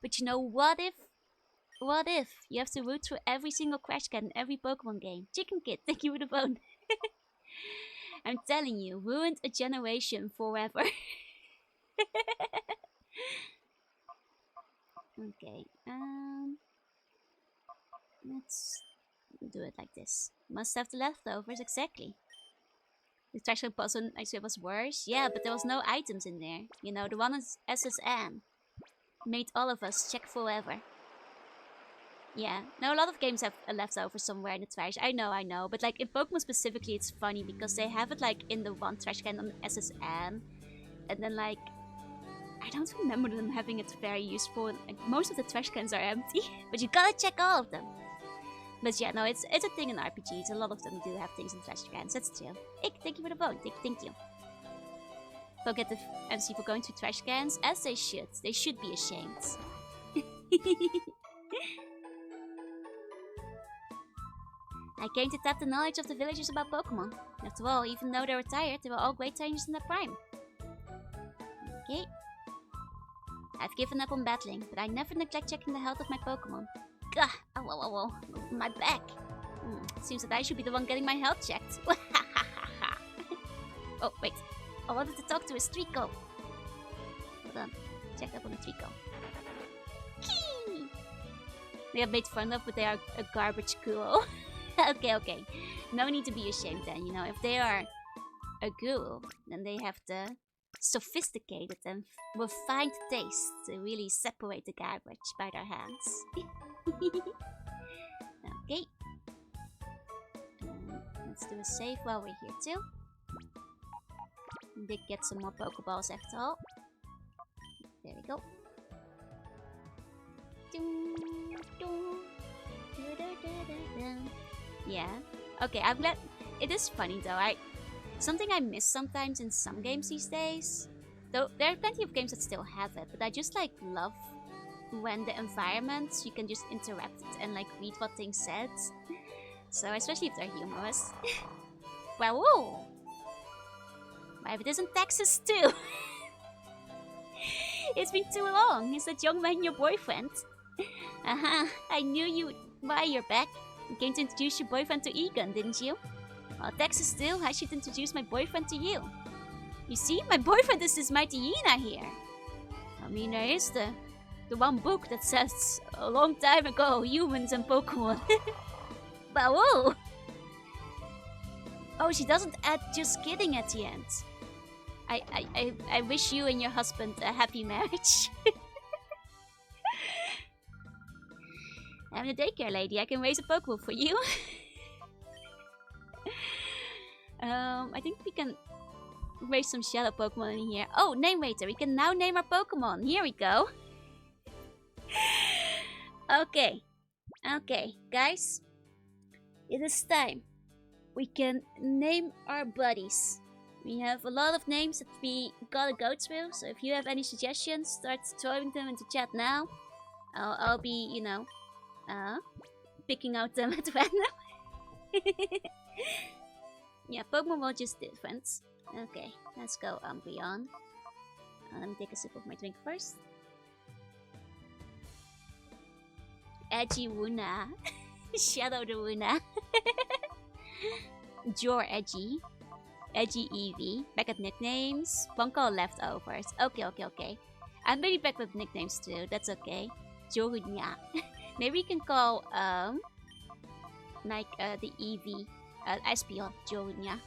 But you know, what if you have to root through every single trash can in every Pokemon game? Chicken Kid, thank you for the phone. I'm telling you, ruined a generation forever. Okay, let's do it like this. Must have the leftovers, exactly. The trash can puzzle I said was worse. Yeah, but there was no items in there. You know, the one is SSN. Made all of us check forever. Yeah, no, a lot of games have a leftover somewhere in the trash. I know. But like in Pokemon specifically, it's funny because they have it like in the one trash can on the SSN. And then like, I don't remember them having it very useful. Like, most of the trash cans are empty, but you gotta check all of them. But yeah, no, it's a thing in RPGs. A lot of them do have things in trash cans. That's true. Ik, thank you for the vote. Thank you. Forget the MC for going to trash cans, as they should. They should be ashamed. I came to tap the knowledge of the villagers about Pokemon. After all, even though they were tired, they were all great trainers in their prime. Okay. I've given up on battling, but I never neglect checking the health of my Pokemon. Gah! Ow. My back. Seems that I should be the one getting my health checked. Oh, wait. I wanted to talk to a Streako. Hold on. Check up on a Streako. Kee! They have made fun of, but they are a garbage guru. Okay. No need to be ashamed then, you know. If they are a guru, then they have the sophisticated and refined taste to really separate the garbage by their hands. Okay. Let's do a save while we're here too. We did get some more Pokeballs after all. There we go. Yeah. Okay, I'm glad. It is funny though. Something I miss sometimes in some games these days. Though there are plenty of games that still have it, but I just like love when the environments you can just interact and like read what things said. So especially if they're humorous. Wow. Why, if it isn't Texas too? It's been too long. Is that young man your boyfriend? I knew you'd buy your back. You came to introduce your boyfriend to Egon, didn't you? Well, Texas still, I should introduce my boyfriend to you. You see, my boyfriend is this mighty hyena here. I mean, there is the one book that says a long time ago, humans and Pokemon. But whoa! Oh, she doesn't add just kidding at the end. I wish you and your husband a happy marriage. I'm a daycare lady. I can raise a Pokemon for you. I think we can raise some shadow Pokemon in here. Oh, name rater. We can now name our Pokemon. Here we go. Okay, guys. It is time. We can name our buddies. We have a lot of names that we gotta go through. So if you have any suggestions, start throwing them into chat now. I'll be, you know, picking out them at random. Yeah, Pokemon World just different. Okay, let's go Umbreon. Let me take a sip of my drink first. Edgy Wuna. Shadow the Wuna. Jor Edgy. Edgy Eevee. Back at nicknames. Bunko leftovers. Okay. I'm really back with nicknames too. That's okay. Jorunya. Maybe we can call like the Eevee Espeon Jorunya.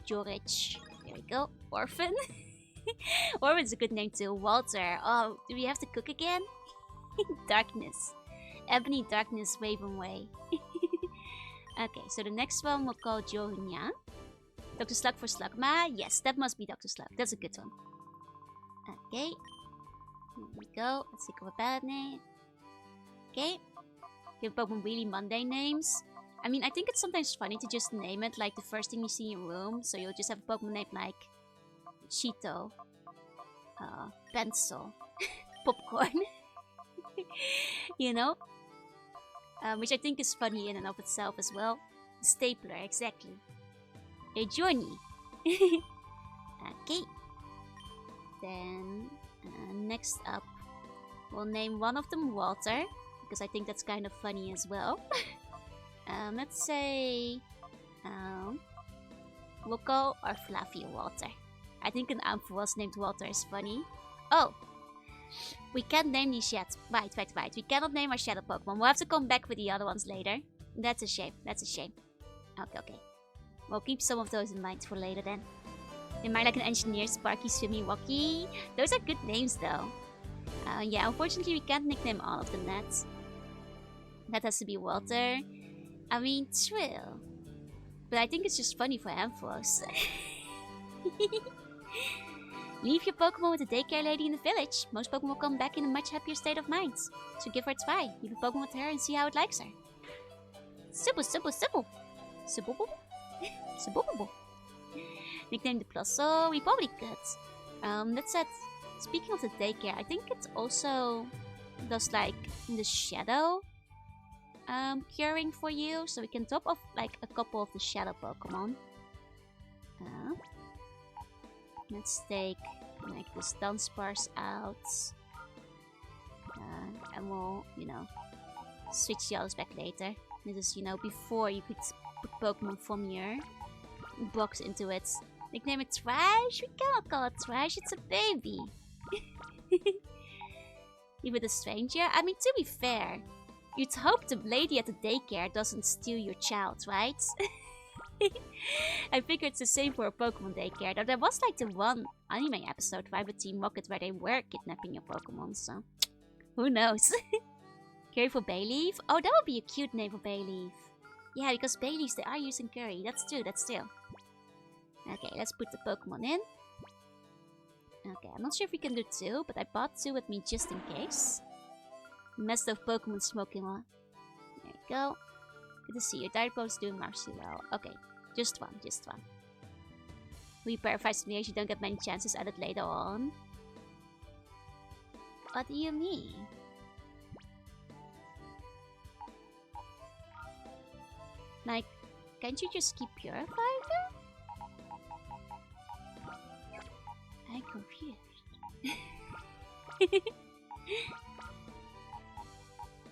Jorich. There we go. Orphan. Orphan's a good name too. Walter. Oh, do we have to cook again? Darkness. Ebony Darkness Ravenway. Okay, so the next one we'll call Jorunya. Dr. Slug for Slugma. Yes, that must be Dr. Slug. That's a good one. Okay. Here we go. Let's think of a bad name. Okay. Give Pokemon really mundane names. I mean, I think it's sometimes funny to just name it like the first thing you see in your room. So you'll just have a Pokemon named like Cheeto, Pencil, Popcorn. you know? Which I think is funny in and of itself as well. Stapler, exactly. A journey. Okay. Then, next up, we'll name one of them Walter, because I think that's kind of funny as well. Let's say, Loco or Fluffy Walter. I think an Ampharos named Walter is funny. Oh, we can't name these yet. Right. We cannot name our shadow Pokemon. We'll have to come back with the other ones later. That's a shame. Okay. We'll keep some of those in mind for later then. In mind like an engineer, Sparky, Swimmy, Walkie. Those are good names though. Yeah, unfortunately we can't nickname all of them that. That has to be Walter. I mean, Trill. But I think it's just funny for Ampharos. Leave your Pokemon with the daycare lady in the village. Most Pokemon will come back in a much happier state of mind. So give her a try. Leave a Pokemon with her and see how it likes her. Simple. Nickname the Plusso. We probably could. That said, speaking of the daycare, I think it also does like the shadow curing for you. So we can top off like a couple of the shadow Pokemon. Let's take like this Dunsparce out. And we'll, switch the others back later. This is, before you could put Pokemon from your box into it. Nickname it Trash? We cannot call it Trash, it's a baby. Leave it a stranger? I mean, to be fair, you'd hope the lady at the daycare doesn't steal your child, right? I figure it's the same for a Pokemon daycare, though there was like the one anime episode, right, with Team Rocket, where they were kidnapping your Pokemon, so who knows? Curry for Bayleaf? Oh, that would be a cute name for Bayleaf. Yeah, because Bayleafs, they are using curry. That's true. Okay, let's put the Pokemon in. Okay, I'm not sure if we can do 2, but I bought 2 with me just in case. Messed of Pokemon smoking on. There you go. Good to see your diet post doing marvelously well. Okay, just one. We verify me, you don't get many chances at it later on. What do you mean? Like, can't you just keep purifying them? I'm confused.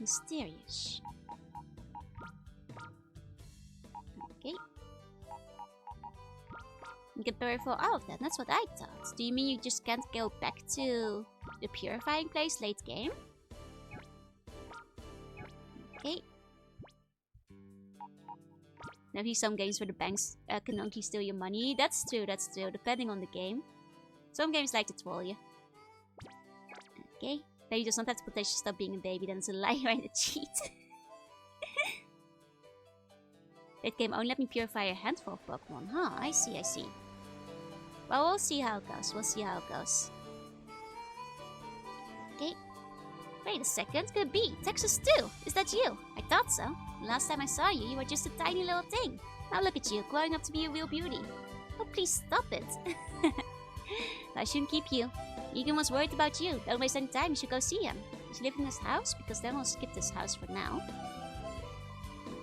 Mysterious. Okay. You can purify all of them, that's what I thought. Do you mean you just can't go back to the purifying place late game? Okay. Now here's some games where the banks can only steal your money. That's true, depending on the game. Some games like to troll you. Okay. Baby does not have the potential to stop being a baby, then it's a liar and a cheat. That game only let me purify a handful of Pokemon. Huh, I see. Well, we'll see how it goes. Okay. Wait a second, could be Texas too. Is that you? I thought so. Last time I saw you, you were just a tiny little thing. Now look at you, growing up to be a real beauty. Oh, please stop it. I shouldn't keep you. Egan was worried about you. Don't waste any time, you should go see him. Does he live in this house? Because then we'll skip this house for now.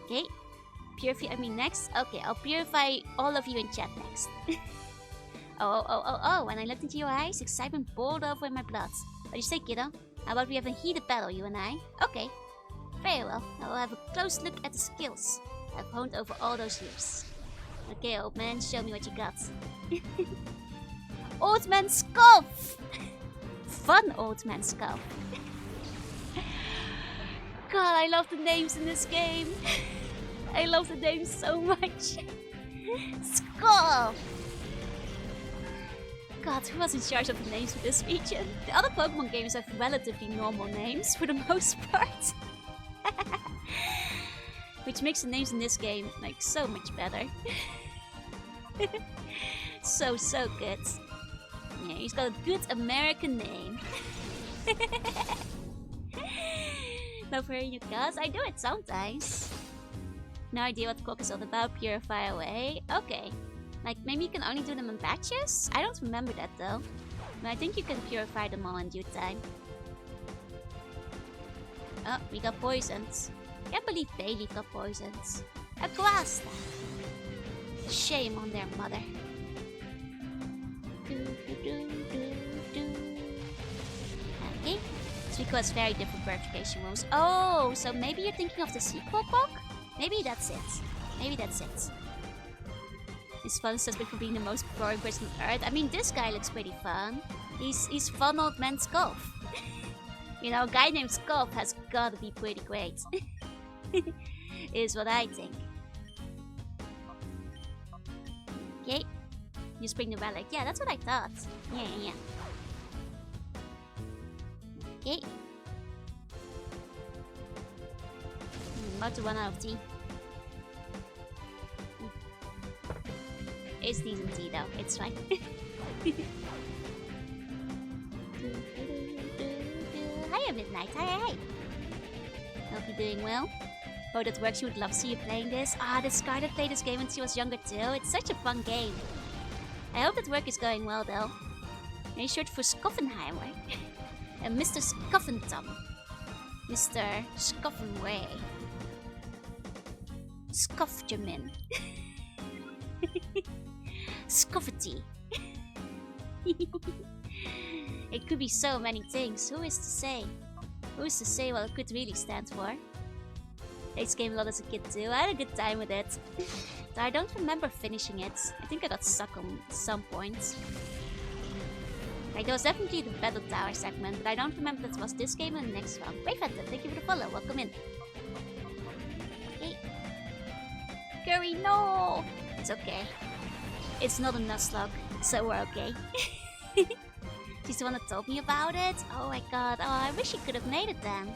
Okay. Purify me next? Okay, I'll purify all of you in chat next. Oh, when I looked into your eyes, excitement boiled over in my blood. What do you say, kiddo? How about we have a heated battle, you and I? Okay. Very well. I will have a close look at the skills I've honed over all those years. Okay, old man, show me what you got. Old Man Scoff! Fun Old Man Scoff. God, I love the names in this game. I love the names so much. Scoff! God, who was in charge of the names for this region? The other Pokemon games have relatively normal names for the most part. Which makes the names in this game like so much better. So good. Yeah, he's got a good American name. No for you guys, I do it sometimes. No idea what the clock is all about, purify away. Okay. Like, maybe you can only do them in batches? I don't remember that though. But I think you can purify them all in due time. Oh, we got poisoned. Can't believe Bailey got poisoned. A glass staff. Shame on their mother. Okay. Suiko has very different verification rules. Oh, so maybe you're thinking of the sequel book? Maybe that's it. Maybe that's it. His fun suspect for being the most boring person on Earth. I mean, this guy looks pretty fun. He's fun old man Sculf. You know, a guy named Sculf has gotta be pretty great. Is what I think. Okay. You spring the relic. Yeah, that's what I thought. Yeah. Okay. I'm about to run out of tea. It's decent tea though, it's fine. Hiya Midnight, hi. Hope you're doing well. Oh, that works, she would love to see you playing this. Ah, the Scarlet played this game when she was younger too. It's such a fun game. I hope that work is going well though. Are short for Skoffenheimer? And Mr. Skoffentum. Mr. Skoffenway. Skoffjamin. Scuffety. It could be so many things. Who is to say? Who's to say what it could really stand for? Played this game a lot as a kid too. I had a good time with it. Though I don't remember finishing it. I think I got stuck on some points. Like, there was definitely the Battle Tower segment, but I don't remember that it was this game or the next one. Brave Hunter, thank you for the follow. Welcome in. Okay. Curry, no! It's okay. It's not a Nuzlocke, so we're okay. She's the one that told me about it. Oh my god. Oh, I wish she could have made it then.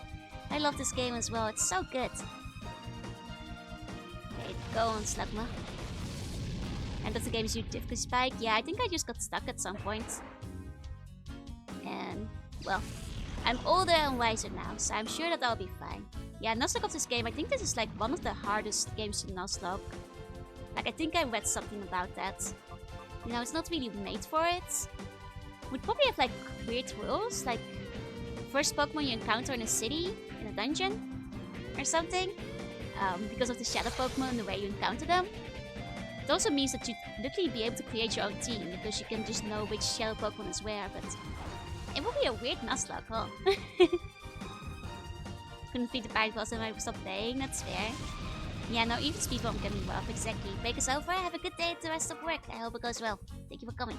I love this game as well. It's so good. Okay, go on, Slugma. And that's the game's difficulty spike. Yeah, I think I just got stuck at some point. And, well, I'm older and wiser now, so I'm sure that I'll be fine. Yeah, Nuzlocke of this game, I think this is like one of the hardest games to Nuzlocke. Like, I think I read something about that. You know, it's not really made for it. Would probably have like weird rules, like first Pokemon you encounter in a city, in a dungeon, or something. Because of the shadow Pokemon and the way you encounter them. It also means that you literally be able to create your own team, because you can just know which shadow Pokemon is where, but it would be a weird Nuzlocke, huh? Couldn't feed the pirate boss and I stopped playing, that's fair. Yeah, no, even speed bump can be rough, exactly. Break is over, have a good day at the rest of work. I hope it goes well. Thank you for coming.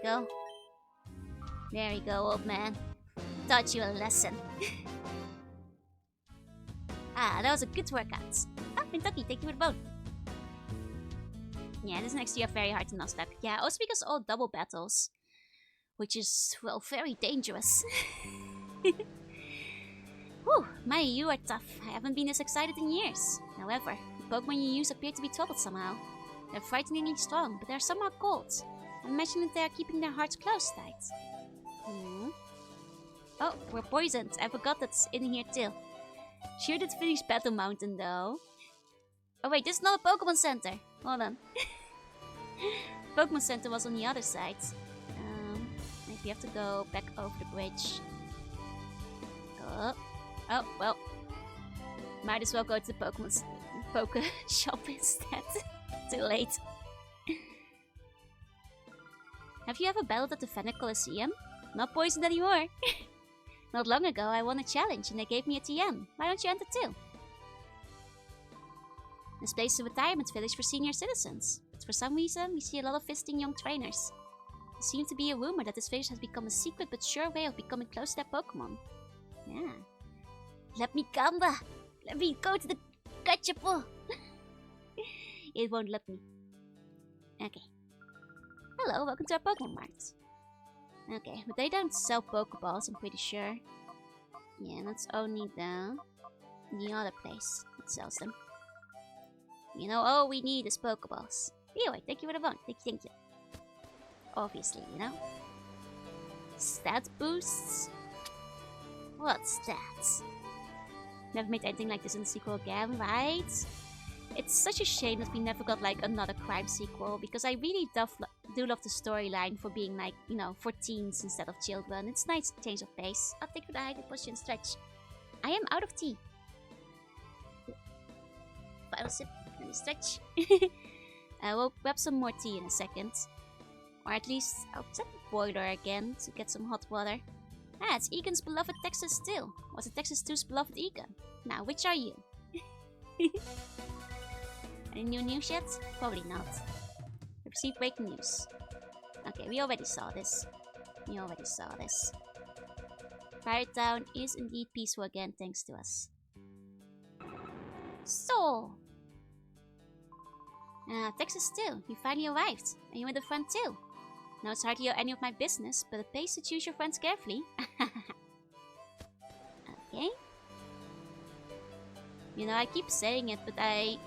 Go. There you go, old man. Taught you a lesson. Ah, that was a good workout. Ah, Kentucky, thank you for the vote. Yeah, this next year very hard to Nuzlocke. Yeah, also because all double battles. Which is, well, very dangerous. Whew, Maya, you are tough. I haven't been this excited in years. However, the Pokemon you use appear to be troubled somehow. They're frighteningly strong, but they're somehow cold. I imagine that they are keeping their hearts closed tight. Oh, we're poisoned. I forgot that's in here too. Sure did finish Battle Mountain though. Oh wait, this is not a Pokemon Center. Hold on. Pokemon Center was on the other side. Maybe we have to go back over the bridge. Oh, well. Might as well go to the Poke shop instead. Too late. Have you ever battled at the Fennec Colosseum? Not poisoned anymore. Not long ago, I won a challenge and they gave me a TM. Why don't you enter too? This place is a retirement village for senior citizens. But for some reason, we see a lot of visiting young trainers. There seems to be a rumor that this village has become a secret but sure way of becoming close to their Pokemon. Yeah. Let me Gamba! Let me go to the Gachapo! It won't let me. Okay. Hello, welcome to our Pokemon Mart. Okay, but they don't sell Pokeballs, I'm pretty sure. Yeah, that's only the other place that sells them. You know, all we need is Pokeballs. Anyway, thank you for the vote. Thank you. Obviously, you know. Stat boosts? What stats? Never made anything like this in the sequel again, right? It's such a shame that we never got like another crime sequel, because I really do love the storyline for being like, you know, for teens instead of children. It's nice change of pace. I'll take for the hiding position stretch. I am out of tea. Final sip. Let me stretch. I will grab some more tea in a second. Or at least I'll set the boiler again to get some hot water. Ah, it's Egan's beloved Texas Steel. Was it Texas 2's beloved Egan? Now, which are you? Any new news yet? Probably not. We received breaking news. Okay, we already saw this. Pirate Town is indeed peaceful again, thanks to us. So, Texas Steel, you finally arrived. And you're with a friend too. Now it's hardly any of my business, but it pays to choose your friends carefully. Okay. You know, I keep saying it, but I,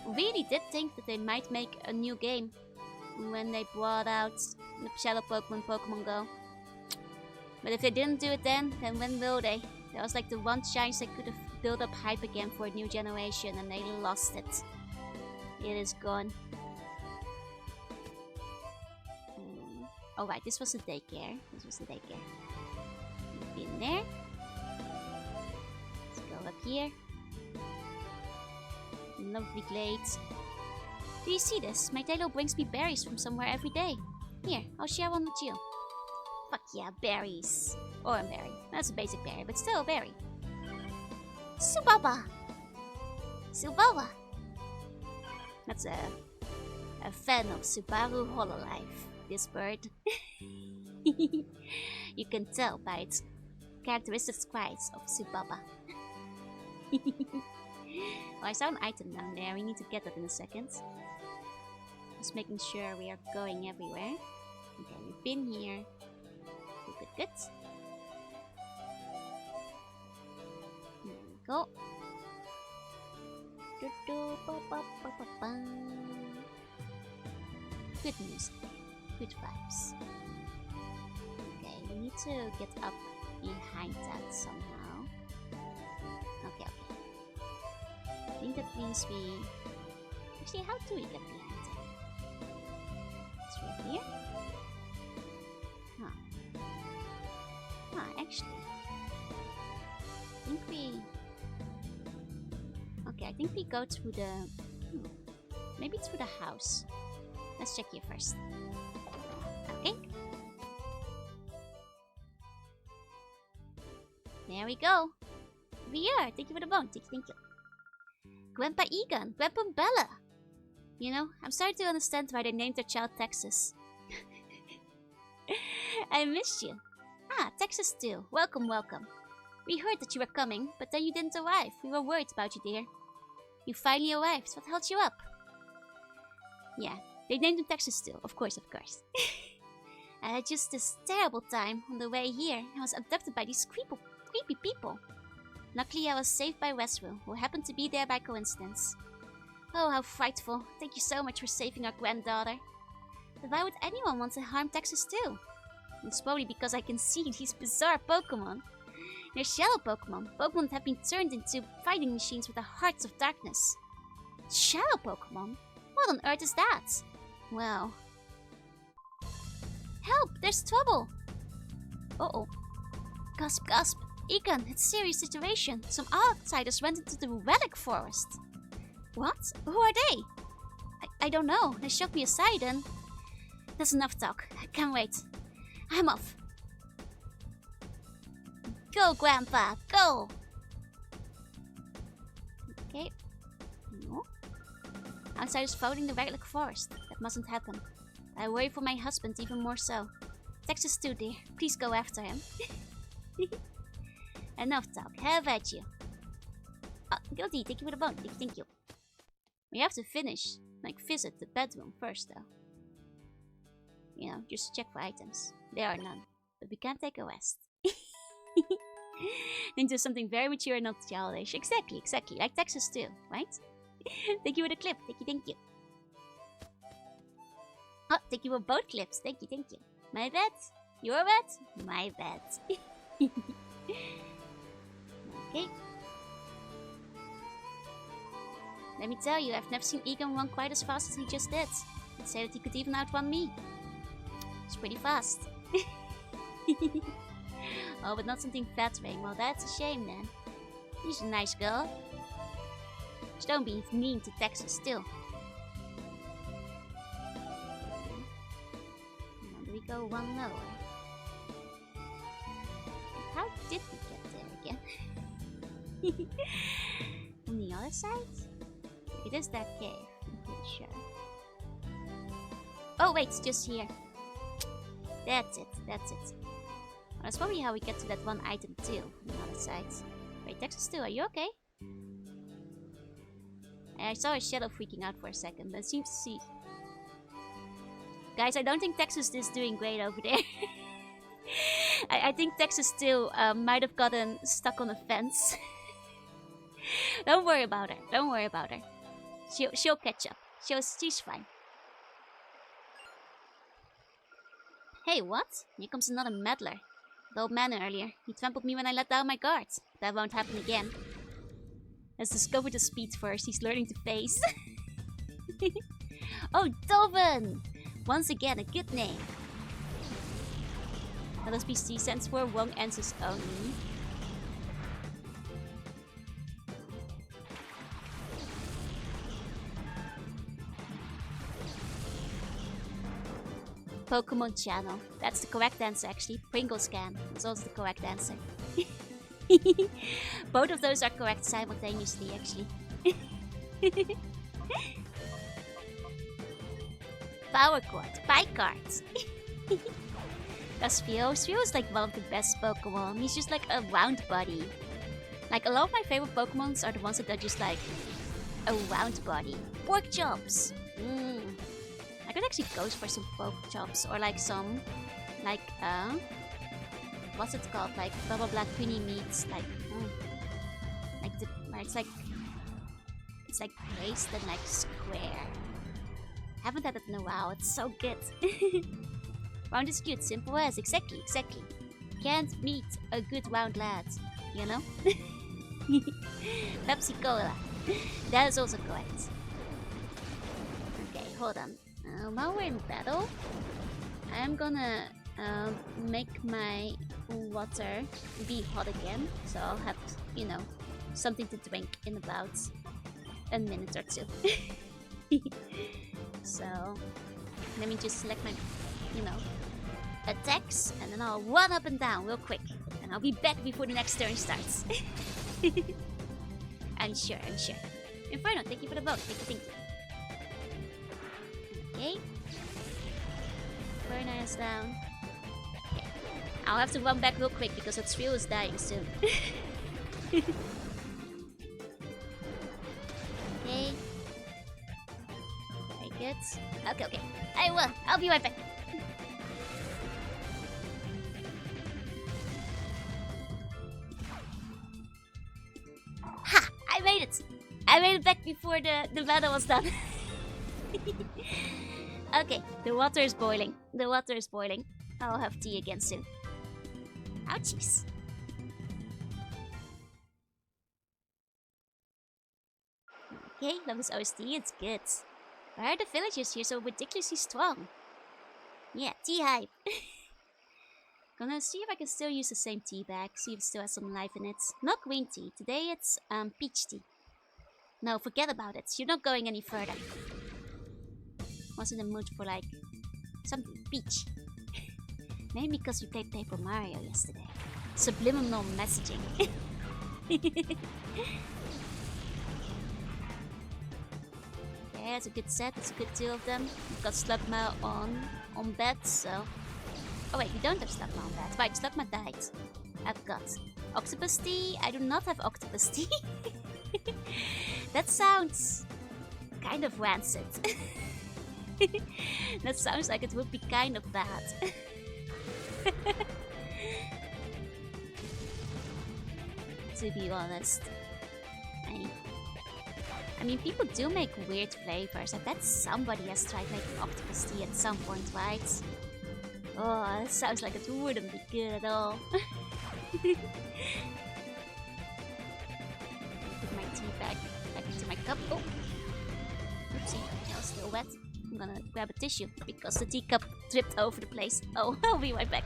really did think that they might make a new game when they brought out the Shadow Pokemon Go. But if they didn't do it then when will they? That was like the one chance they could have built up hype again for a new generation, and they lost it. It is gone. Oh right, this was the daycare. Been there. Let's go up here. Lovely glades. Do you see this? My tailor brings me berries from somewhere every day. Here, I'll share one with you. Fuck yeah, berries. Or a berry. That's a basic berry, but still a berry. Subaba! That's a fan of Subaru Hololive, this bird. You can tell by its characteristic cries of Subaba. Oh, I saw an item down there. We need to get that in a second. Just making sure we are going everywhere. Okay, we've been here. Good. There we go. Good music. Good vibes. Okay, we need to get up behind that somehow. Okay. I think that means we... Actually, how do we get behind it? It's right here? Actually. I think we go through the... maybe through the house. Let's check here first. Okay. There we go. We are. Thank you for the bone. Thank you. Grandpa Egan. Grandpa Bella. You know, I'm starting to understand why they named their child Texas. I missed you. Ah, Texas Steel. Welcome. We heard that you were coming, but then you didn't arrive. We were worried about you, dear. You finally arrived. What held you up? Yeah, they named him Texas Steel. Of course. I had just this terrible time on the way here. I was abducted by these creepy people. Luckily, I was saved by Westwell, who happened to be there by coincidence. Oh, how frightful. Thank you so much for saving our granddaughter. But why would anyone want to harm Texas Steel? It's probably because I can see these bizarre Pokemon. They're shadow Pokemon. Pokemon that have been turned into fighting machines with the hearts of darkness. Shadow Pokemon? What on earth is that? Well... Help! There's trouble! Uh-oh. Gasp. Egan, it's a serious situation. Some outsiders went into the relic forest. What? Who are they? I don't know. They shoved me aside and... That's enough talk. I can't wait. I'm off. Go, Grandpa, go! Okay. No. Outsiders following the relic forest. That mustn't happen. I worry for my husband even more so. Texas too, dear. Please go after him. Enough talk. Have at you. Oh, guilty. Thank you for the bone. Thank you. We have to finish. Visit the bedroom first, though. You know, just check for items. There are none. But we can't take a rest. Into something very mature and not childish. Exactly. Like Texas too, right? Thank you for the clip. Thank you. Oh, thank you for both clips. Thank you. My bad. Your bad. My bad. Okay. Let me tell you, I've never seen Egon run quite as fast as he just did. I'd say that he could even outrun me. It's pretty fast. Oh, but not something flattering. Well, that's a shame then. She's a nice girl. Just don't be mean to Texas still. Now do we go one lower? How did we get there again? On the other side? It is that cave, I'm pretty sure. Oh wait, it's just here. That's it, that's it. Well, that's probably how we get to that one item too, on the other side. Wait, Texas 2, are you okay? I saw a shadow freaking out for a second, but it seems to see... Guys, I don't think Texas is doing great over there. I think Texas still might have gotten stuck on a fence. Don't worry about her, don't worry about her. She'll catch up. She's fine. Hey, what? Here comes another meddler. The old man earlier. He trampled me when I let down my guard. That won't happen again. Let's discover the speed first. He's learning to face. Oh, Doven! Once again, a good name. LSPC stands for wrong answers only. Pokemon channel. That's the correct answer actually. Pringles can. That's also the correct answer. Both of those are correct simultaneously actually. Power Cord. Bike cards. That's Theo. Theo's like one of the best Pokemon. He's just like a round body. Like a lot of my favorite Pokemons are the ones that are just like a round body. Pork chops. I could actually go for some pork chops or like some, like what's it called? Like blah black puni meats, like the, where it's like raised and like square. Haven't had it in a while. It's so good. Round is cute, simple as exactly. Can't meet a good round lad, you know? Pepsi Cola. That is also correct. Okay, hold on. While we're in battle, I'm gonna make my water be hot again, so I'll have, you know, something to drink in about a minute or two. So let me just select my, you know, attacks, and then I'll run up and down real quick, and I'll be back before the next turn starts. I'm sure. Inferno, thank you for the vote. Thank you. Okay. Inferno is down. Okay. I'll have to run back real quick because that Thrill is dying soon. Okay. Very good. Okay. I will. I'll be right back. Ha! I made it! I made it back before the battle was done. Okay, the water is boiling. I'll have tea again soon. Ouchies. Okay, love this OST, it's good. Why are the villagers here so ridiculously strong? Yeah, tea hype. Gonna see if I can still use the same tea bag, see if it still has some life in it. Not green tea, today it's peach tea. No, forget about it, you're not going any further. Was in the mood for like something peach. Maybe because we played Paper Mario yesterday. Subliminal messaging. Yeah, it's a good set. It's a good two of them. We've got Slugma on bed, so... Oh wait, we don't have Slugma on bed. Right, Slugma died. I've got Octopus Tea. I do not have Octopus Tea. That sounds kind of rancid. That sounds like it would be kind of bad. To be honest. I mean, people do make weird flavors. I bet somebody has tried making octopus tea at some point, right? Oh, that sounds like it wouldn't be good at all. Put my tea back back to my cup. Oh, oopsie, that was still wet. I'm gonna grab a tissue because the teacup dripped over the place. Oh, I'll be right back.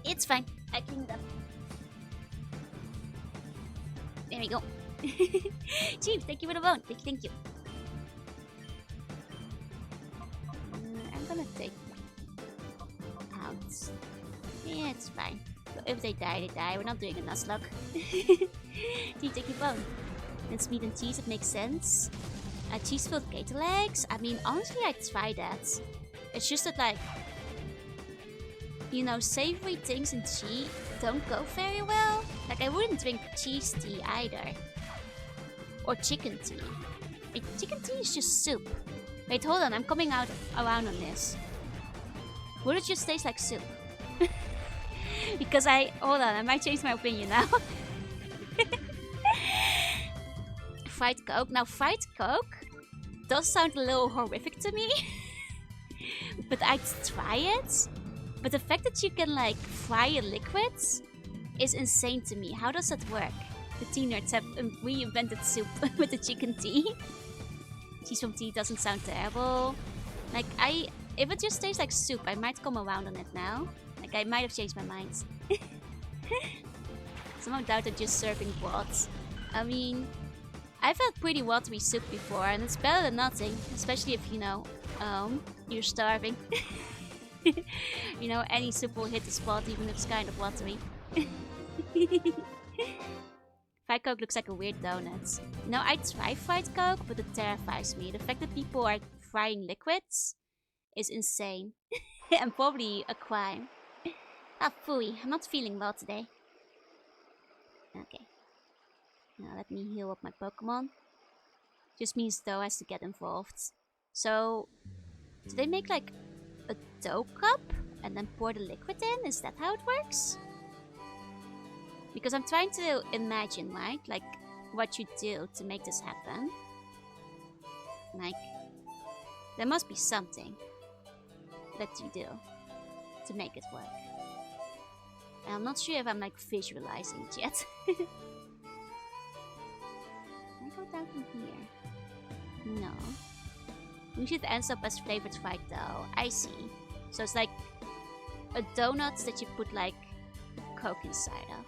It's fine. I cleaned up. There we go. Chief, thank you for the bone. Thank you. I'm gonna take out. Yeah, it's fine. But if they die, they die. We're not doing a Nuzlocke. Chief, take your bone. It's meat and cheese, it makes sense. Cheese-filled gator legs? I mean, honestly, I'd try that. It's just that, like, you know, savory things in tea don't go very well. Like, I wouldn't drink cheese tea either. Or chicken tea. Like, chicken tea is just soup. Wait, hold on, I'm coming around on this. Would it just taste like soup? Because hold on, I might change my opinion now. Fried Coke. Now, fried Coke does sound a little horrific to me. But I'd try it. But the fact that you can, like, fry a liquid is insane to me. How does that work? The tea nerds have reinvented soup with the chicken tea. Cheese from tea doesn't sound terrible. Like, if it just tastes like soup, I might come around on it now. Like, I might have changed my mind. Somehow doubt that just serving broth. I mean, I've had pretty watery soup before, and it's better than nothing. Especially if, you know, you're starving. You know, any soup will hit the spot, even if it's kind of watery. Fried Coke looks like a weird donut. You know, I try fried Coke, but it terrifies me. The fact that people are frying liquids is insane. And probably a crime. Ah, phooey. I'm not feeling well today. Okay. Now let me heal up my Pokemon. Just means Dough has to get involved. So, do they make like a dough cup and then pour the liquid in? Is that how it works? Because I'm trying to imagine, right? Like, what you do to make this happen. Like, there must be something that you do to make it work. And I'm not sure if I'm like visualizing it yet. Can I go down from here? No. We should end up as flavored fried dough. I see. So it's like a donut that you put like Coke inside of.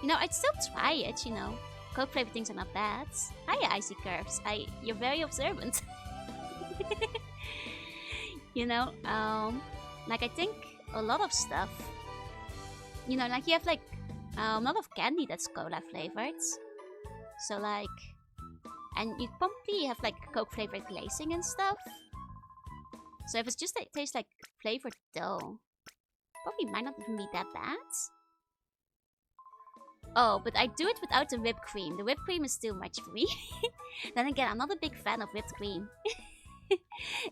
You know, I'd still try it, you know. Coke flavored things are not bad. Hiya, Icy Curves. You're very observant. You know, like I think a lot of stuff, you know, like you have like a lot of candy that's cola flavored. So like, and you probably have like Coke flavored glazing and stuff. So if it's just that it tastes like flavored dough, probably might not even be that bad. Oh, but I do it without the whipped cream. The whipped cream is too much for me. Then again, I'm not a big fan of whipped cream.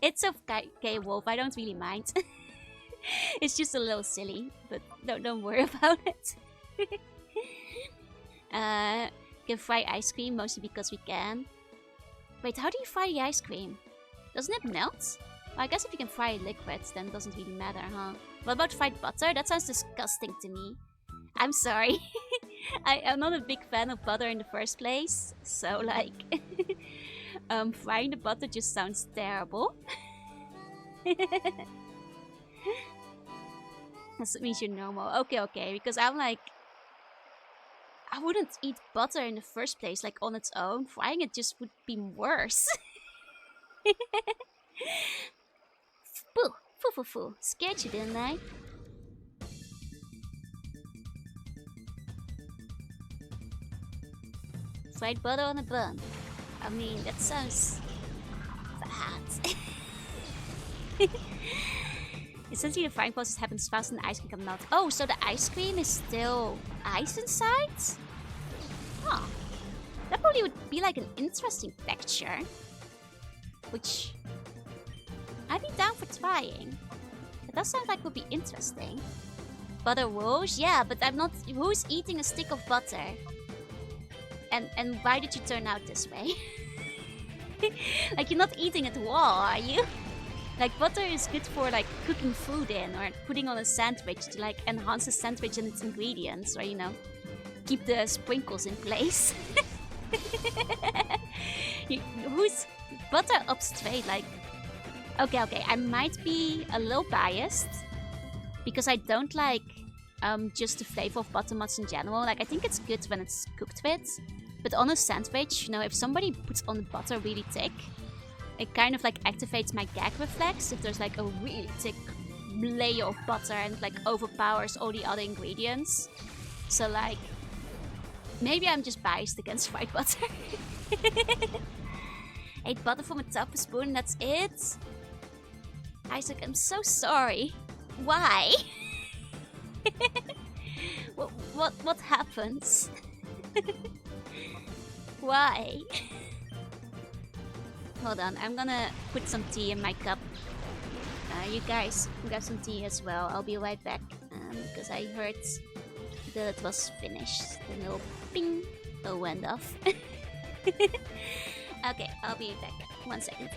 It's okay, Wolf. I don't really mind. It's just a little silly, but don't worry about it. Can fry ice cream mostly because we can. Wait, how do you fry the ice cream? Doesn't it melt? Well, I guess if you can fry liquids, then it doesn't really matter, huh? What about fried butter? That sounds disgusting to me. I'm sorry. I'm not a big fan of butter in the first place, so like, frying the butter just sounds terrible. That means you're normal. Okay, because I'm like, I wouldn't eat butter in the first place, like on its own. Frying it just would be worse. Foo. Scared you, didn't I? Fried butter on a bun. I mean, that sounds bad. Essentially, the frying process happens fast and the ice cream can melt. Oh, so the ice cream is still ice inside? Huh. That probably would be like an interesting texture. Which I'd be down for trying. It does sound like it would be interesting. Butter rolls? Yeah, but I'm not... Who's eating a stick of butter? And why did you turn out this way? Like, you're not eating it raw, are you? Like, butter is good for, like, cooking food in or putting on a sandwich to, like, enhance the sandwich and its ingredients, or, you know, keep the sprinkles in place. Who's butter up straight? Like, okay, I might be a little biased because I don't like just the flavor of butternuts in general. Like, I think it's good when it's cooked with, but on a sandwich, you know, if somebody puts on the butter really thick, it kind of like activates my gag reflex if there's like a really thick layer of butter and like overpowers all the other ingredients. So like, maybe I'm just biased against white butter. Ate butter from a top spoon, that's it? Isaac, I'm so sorry. Why? What happens? Why? Hold on, I'm gonna put some tea in my cup. You guys grab some tea as well. I'll be right back because I heard that it was finished. The little ping went off. Okay, I'll be back. 1 second.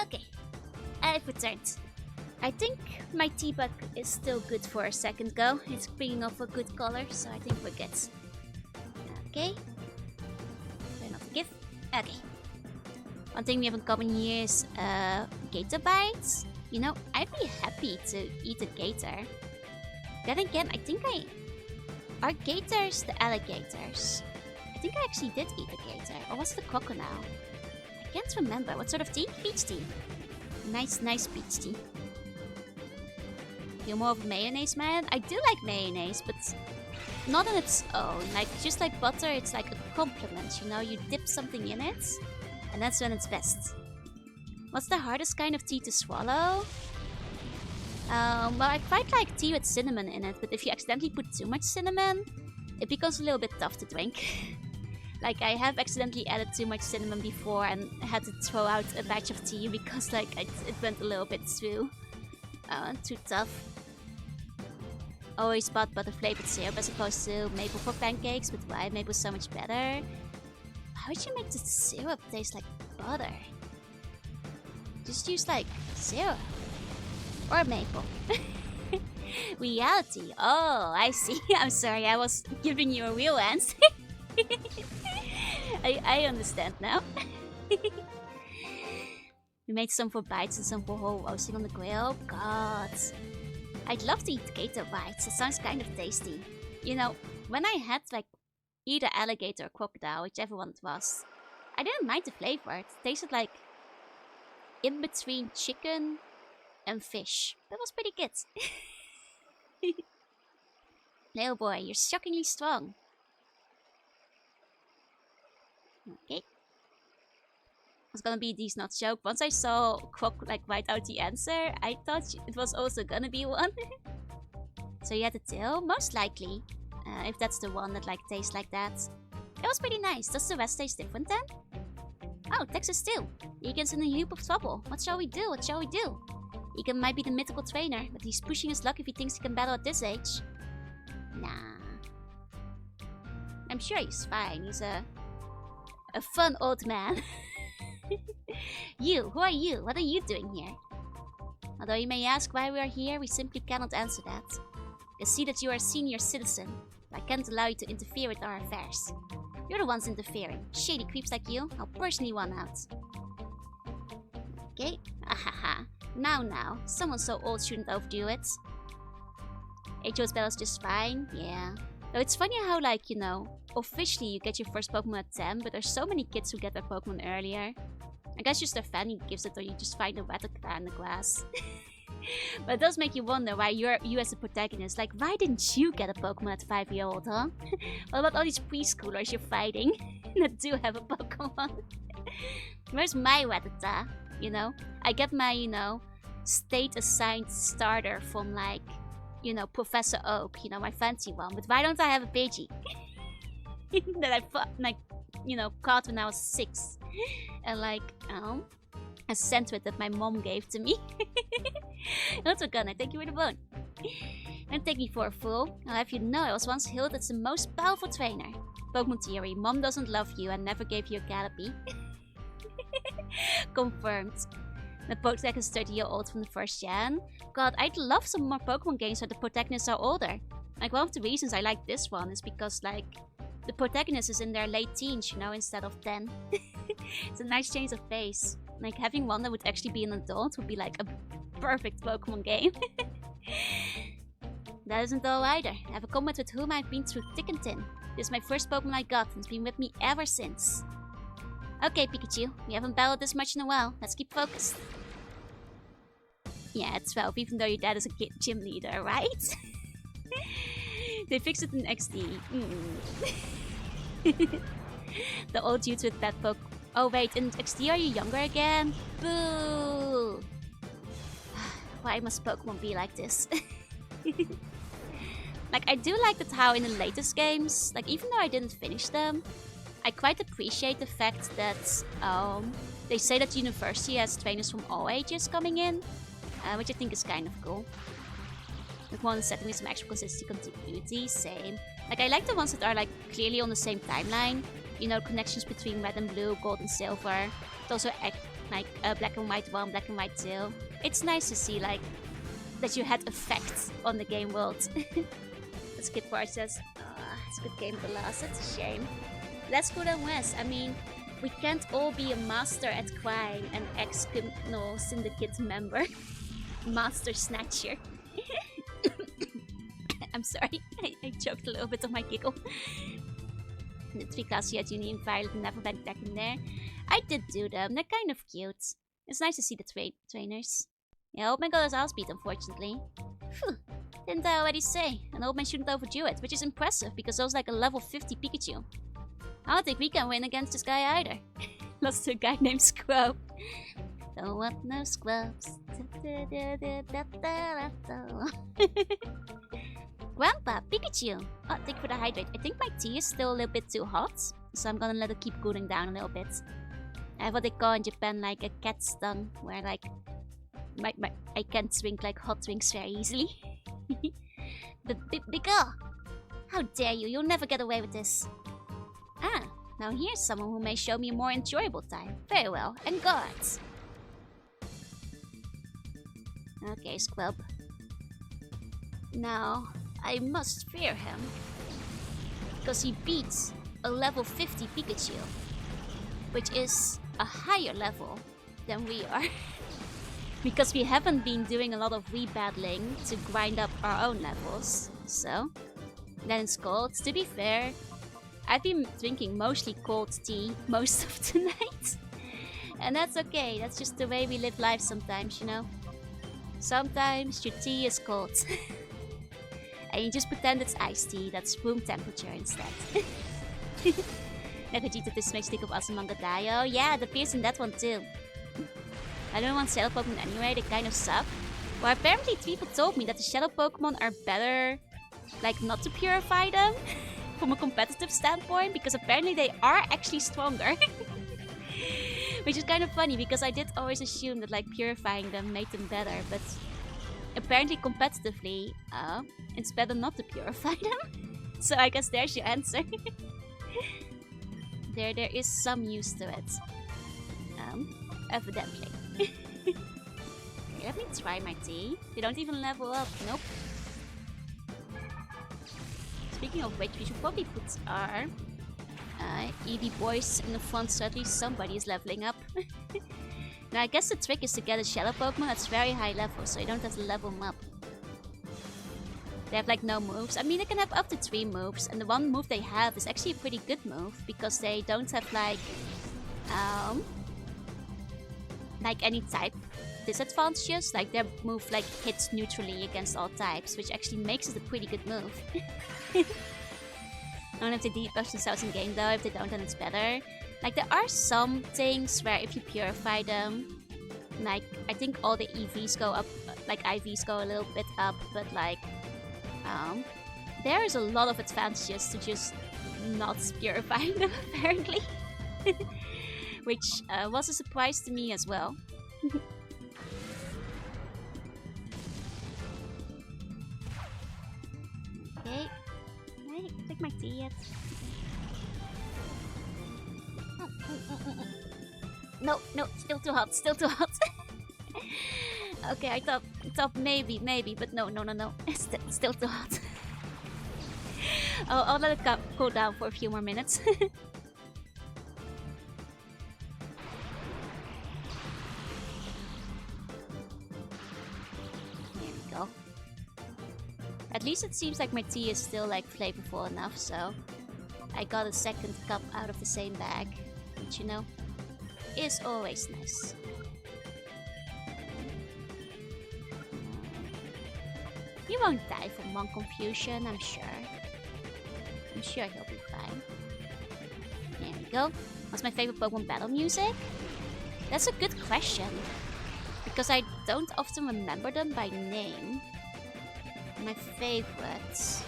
Okay, I've returned. I think my tea bag is still good for a second go. It's bringing off a good color, so I think we're good. Okay. Try not to give. Okay. One thing we have in common here is gator bites. You know, I'd be happy to eat a gator. Then again, I think are gators the alligators? I think I actually did eat a gator. Or was it the crocodile? I can't remember. What sort of tea? Peach tea. Nice peach tea. You're more of a mayonnaise man? I do like mayonnaise, but not on its own. Like, just like butter, it's like a compliment, you know? You dip something in it, and that's when it's best. What's the hardest kind of tea to swallow? Well, I quite like tea with cinnamon in it, but if you accidentally put too much cinnamon, it becomes a little bit tough to drink. Like, I have accidentally added too much cinnamon before and had to throw out a batch of tea because, like, it went a little bit too tough. Always bought butter flavored syrup as opposed to maple for pancakes, but why maple so much better? How would you make the syrup taste like butter? Just use, like, syrup. Or maple. Reality. Oh, I see. I'm sorry, I was giving you a real answer. I understand now. We made some for bites and some for whole roasting on the grill. God. I'd love to eat gator bites. It sounds kind of tasty. You know, when I had, like, either alligator or crocodile, whichever one it was, I didn't mind the flavor. It tasted like in between chicken and fish. That was pretty good. Little boy, you're shockingly strong. Okay. It's gonna be a decent joke. Once I saw Croc like write out the answer, I thought it was also gonna be one. So you had the tail? Most likely. If that's the one that like tastes like that. It was pretty nice. Does the rest taste different then? Oh, Texas too. Egan's in a heap of trouble. What shall we do? What shall we do? Egan might be the mythical trainer, but he's pushing his luck if he thinks he can battle at this age. Nah. I'm sure he's fine. He's a fun old man. You, who are you? What are you doing here? Although you may ask why we are here, we simply cannot answer that. I see that you are a senior citizen, but I can't allow you to interfere with our affairs. You're the ones interfering. Shady creeps like you, I'll personally one out. Okay, ahaha. Now, someone so old shouldn't overdo it. HO's battle's just fine, yeah. Though it's funny how, like, you know, officially you get your first Pokemon at 10, but there's so many kids who get their Pokemon earlier. I guess just their family gives it, or you just find a Rattata in the grass. But it does make you wonder why you as a protagonist, like, why didn't you get a Pokemon at 5-year-old, huh? What about all these preschoolers you're fighting that do have a Pokemon? Where's my Rattata? You know? I get my, state-assigned starter from, like, Professor Oak, my fancy one. But why don't I have a Pidgey? That I fought, like, caught when I was 6. And, like, a sandwich that my mom gave to me. Also gonna thank you for the bone. Don't take me for a fool. I'll have you know I was once hailed as the most powerful trainer. Pokemon theory, mom doesn't love you and never gave you a Caterpie. Confirmed. The Pokédex is 30-year-old from the first gen. God, I'd love some more Pokemon games where the protagonists are older. Like, one of the reasons I like this one is because, like, the protagonist is in their late teens, instead of 10. It's a nice change of pace. Like, having one that would actually be an adult would be like a perfect Pokemon game. That isn't all either. I have a combat with whom I've been through thick and thin. This is my first Pokemon I got, and it's been with me ever since. Okay, Pikachu, we haven't battled this much in a while. Let's keep focused. Yeah, it's 12, even though your dad is a gym leader, right? They fixed it in XD. The old dudes with bad Pokemon. Oh wait, in XD are you younger again? Boo! Why must Pokemon be like this? Like, I do like that how in the latest games, like, even though I didn't finish them, I quite appreciate the fact that they say that the university has trainers from all ages coming in, which I think is kind of cool. With one setting with some actual consistency, continuity, same. Like, I like the ones that are, like, clearly on the same timeline. Connections between Red and Blue, Gold and Silver. But also, like, Black and White 1, Black and White 2. It's nice to see, like, that you had effects on the game world. As Kid Bar says, it's a good game to last, it's a shame. Let's go than West. I mean, we can't all be a master at crime and ex-criminal syndicate member. Master Snatcher. I'm sorry, I choked a little bit on my giggle. The 3 classes you had Union Violet and never went back in there. I did do them, they're kind of cute. It's nice to see the trainers. Yeah, Old Man got his ass beat, unfortunately. Phew, didn't I already say? An Old Man shouldn't overdo it, which is impressive because that was like a level 50 Pikachu. I don't think we can win against this guy either. Lost to a guy named Scrub. Don't want no scrubs. Grandpa, Pikachu! Oh, thank you for the hydrate. I think my tea is still a little bit too hot, so I'm gonna let it keep cooling down a little bit. I have what they call in Japan like a cat's tongue, where like I can't drink like hot drinks very easily. But big girl! How dare you? You'll never get away with this. Ah, now here's someone who may show me a more enjoyable time. Very well, and guards. Okay, Squelp. Now, I must fear him. Because he beats a level 50 Pikachu. Which is a higher level than we are. Because we haven't been doing a lot of rebattling to grind up our own levels. So, then it's cold. To be fair, I've been drinking mostly cold tea most of the night. And that's okay, that's just the way we live life sometimes, Sometimes your tea is cold. And you just pretend it's iced tea, that's room temperature instead. Vegeta, this makes think of Asumangadayo. Oh yeah, it appears in that one too. I don't want Shadow Pokemon anyway, they kind of suck. Well, apparently people told me that the Shadow Pokemon are better, like, not to purify them. From a competitive standpoint, because apparently they are actually stronger. Which is kind of funny, because I did always assume that, like, purifying them made them better, but apparently competitively, it's better not to purify them. So I guess there's your answer. There is some use to it. Evidently. Okay, let me try my tea. They don't even level up, nope. Speaking of which, we should probably put our EV boys in the front so at least somebody is leveling up. Now I guess the trick is to get a Shadow Pokemon that's very high level, so you don't have to level them up. They have like no moves. I mean, they can have up to 3 moves, and the one move they have is actually a pretty good move because they don't have like any type disadvantages. Like their move like hits neutrally against all types, which actually makes it a pretty good move. I don't know if they debuff themselves in game though. If they don't, then it's better. Like there are some things where if you purify them, like I think all the EVs go up, like IVs go a little bit up, but like there is a lot of advantages to just not purifying them apparently, which was a surprise to me as well. Okay, can I take my tea yet? No, still too hot, still too hot. Okay, I thought maybe, but no. Still too hot. I'll let it cool down for a few more minutes. There we go. At least it seems like my tea is still like flavorful enough, so I got a second cup out of the same bag, which you know is always nice. He won't die from one confusion, I'm sure. I'm sure he'll be fine. There we go. What's my favorite Pokemon battle music? That's a good question, because I don't often remember them by name. My favorites.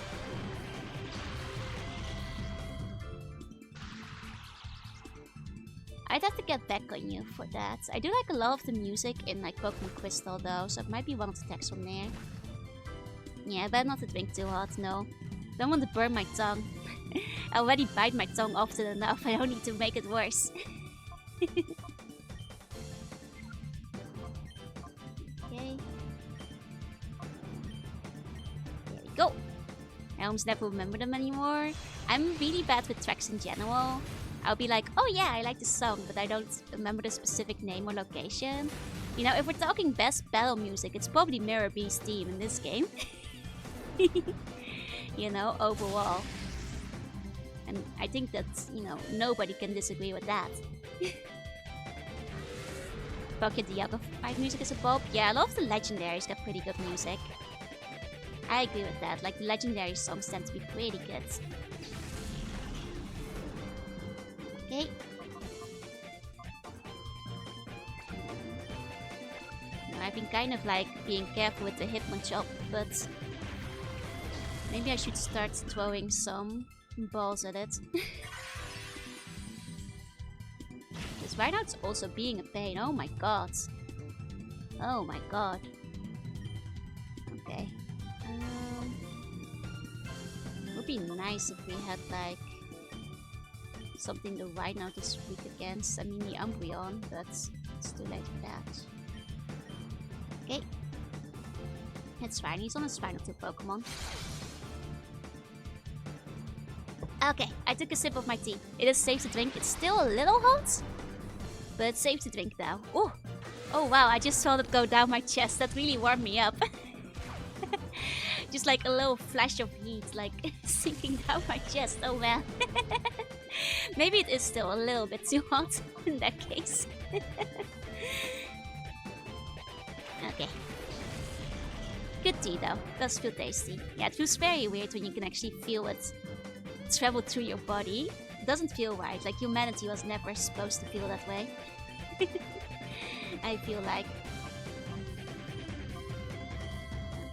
I'd have to get back on you for that. I do like a lot of the music in like Pokemon Crystal though, so it might be one of the texts from there. Yeah, I better not to drink too hot, no. Don't want to burn my tongue. I already bite my tongue often enough, I don't need to make it worse. Okay. There we go. I almost never remember them anymore. I'm really bad with tracks in general. I'll be like, oh yeah, I like the song, but I don't remember the specific name or location. You know, if we're talking best battle music, it's probably Mirror B's theme in this game. You know, overall. And I think that, you know, nobody can disagree with that. Pocket the other fight music is a pop. Yeah, a lot of the legendaries got pretty good music. I agree with that. Like, the legendary songs tend to be pretty good. Okay. Now, I've been kind of like being careful with the Hitmonchan, but maybe I should start throwing some balls at it. Because right now it's also being a pain. Oh my god. Oh my god. Okay. It would be nice if we had like something to ride now this week against. I mean the Umbreon, but it's too late for that. Okay. It's fine, he's on his final 2 Pokemon. Okay, I took a sip of my tea. It is safe to drink. It's still a little hot, but it's safe to drink now. Oh, oh wow, I just saw it go down my chest. That really warmed me up. Just like a little flash of heat, like sinking down my chest. Oh man. Maybe it is still a little bit too hot in that case. Okay. Good tea though. Does feel tasty. Yeah, it feels very weird when you can actually feel it travel through your body. It doesn't feel right. Like humanity was never supposed to feel that way. I feel like.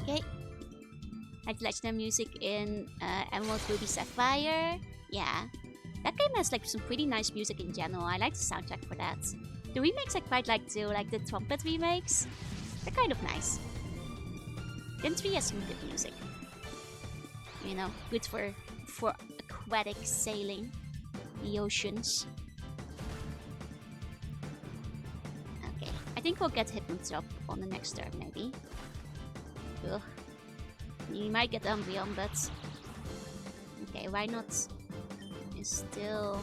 Okay. I like legendary music in Emerald, Ruby, Sapphire. Yeah. That game has like some pretty nice music in general. I like the soundtrack for that. The remakes I quite like too, like the trumpet remakes. They're kind of nice. Gen 3 has some good music. You know, good for aquatic sailing the oceans. Okay, I think we'll get Hitmonchan on the next turn, maybe. Ugh. You might get Umbreon, but okay, why not? Is still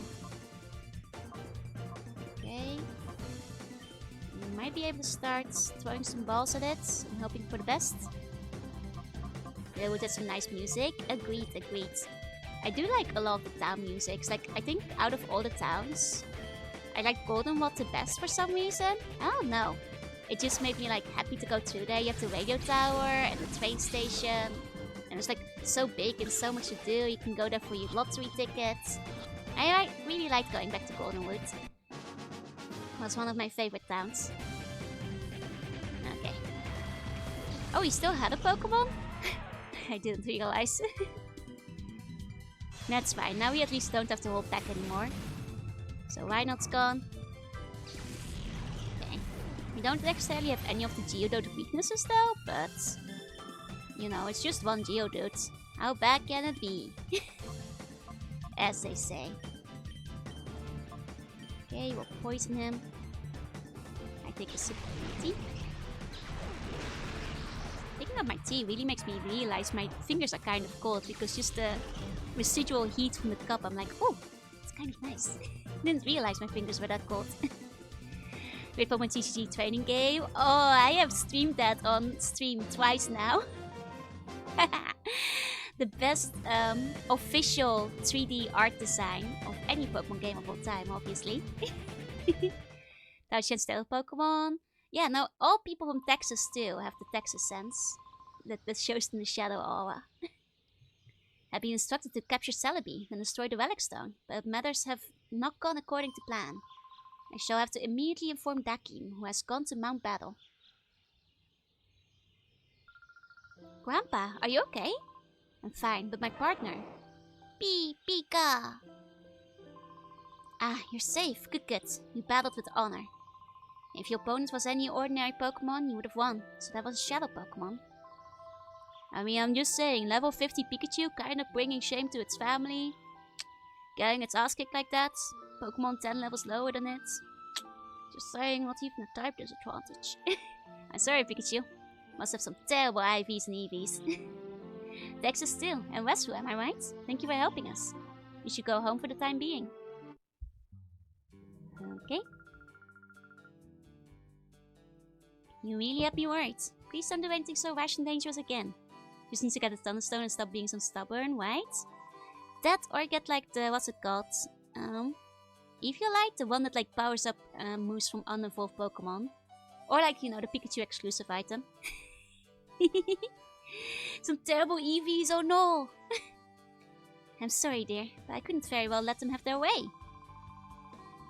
okay. You might be able to start throwing some balls at it and hoping for the best. with some nice music. Agreed, agreed. I do like a lot of the town music. Like, I think out of all the towns, I like Goldenwood the best for some reason. I don't know. It just made me like happy to go through there. You have the radio tower and the train station. And it's like so big and so much to do. You can go there for your lottery tickets. I really like going back to Goldenwood. It was one of my favorite towns. Okay. Oh, he still had a Pokemon? I didn't realize. That's fine. Now we at least don't have to hold back anymore. So Rhinold's gone. Okay. We don't necessarily have any of the Geodude weaknesses though, but... You know, it's just one Geodude. How bad can it be? As they say. Okay, we'll poison him. I take a sip of my tea. Taking up my tea really makes me realize my fingers are kind of cold because just the residual heat from the cup, I'm like, oh, it's kind of nice. Didn't realize my fingers were that cold. Wait for my TCG training game. Oh, I have streamed that on stream twice now. The best official 3D art design of any Pokemon game of all time, obviously. Thousand style Pokemon. Yeah, now all people from Texas too have the Texas sense that shows in the Shadow Aura. I've been instructed to capture Celebi and destroy the Relic Stone, but matters have not gone according to plan. I shall have to immediately inform Dakim, who has gone to Mount Battle. Grandpa, are you okay? I'm fine, but my partner... Pika! Ah, you're safe. Good, good. You battled with honor. If your opponent was any ordinary Pokemon, you would have won. So that was a Shadow Pokemon. I mean, I'm just saying, level 50 Pikachu kind of bringing shame to its family. Getting its ass kicked like that. Pokemon 10 levels lower than it. Just saying, not even a type disadvantage. I'm sorry, Pikachu. Must have some terrible IVs and EVs. Texas still, and Westwood, am I right? Thank you for helping us. You should go home for the time being. Okay. You really have me worried. Please don't do anything so rash and dangerous again. Just need to get a Thunderstone and stop being so stubborn, right? That or get like the, what's it called? Eviolite, the one that like powers up moves from unevolved Pokemon. Or like, you know, the Pikachu exclusive item. Some terrible EVs, oh no! I'm sorry, dear, but I couldn't very well let them have their way.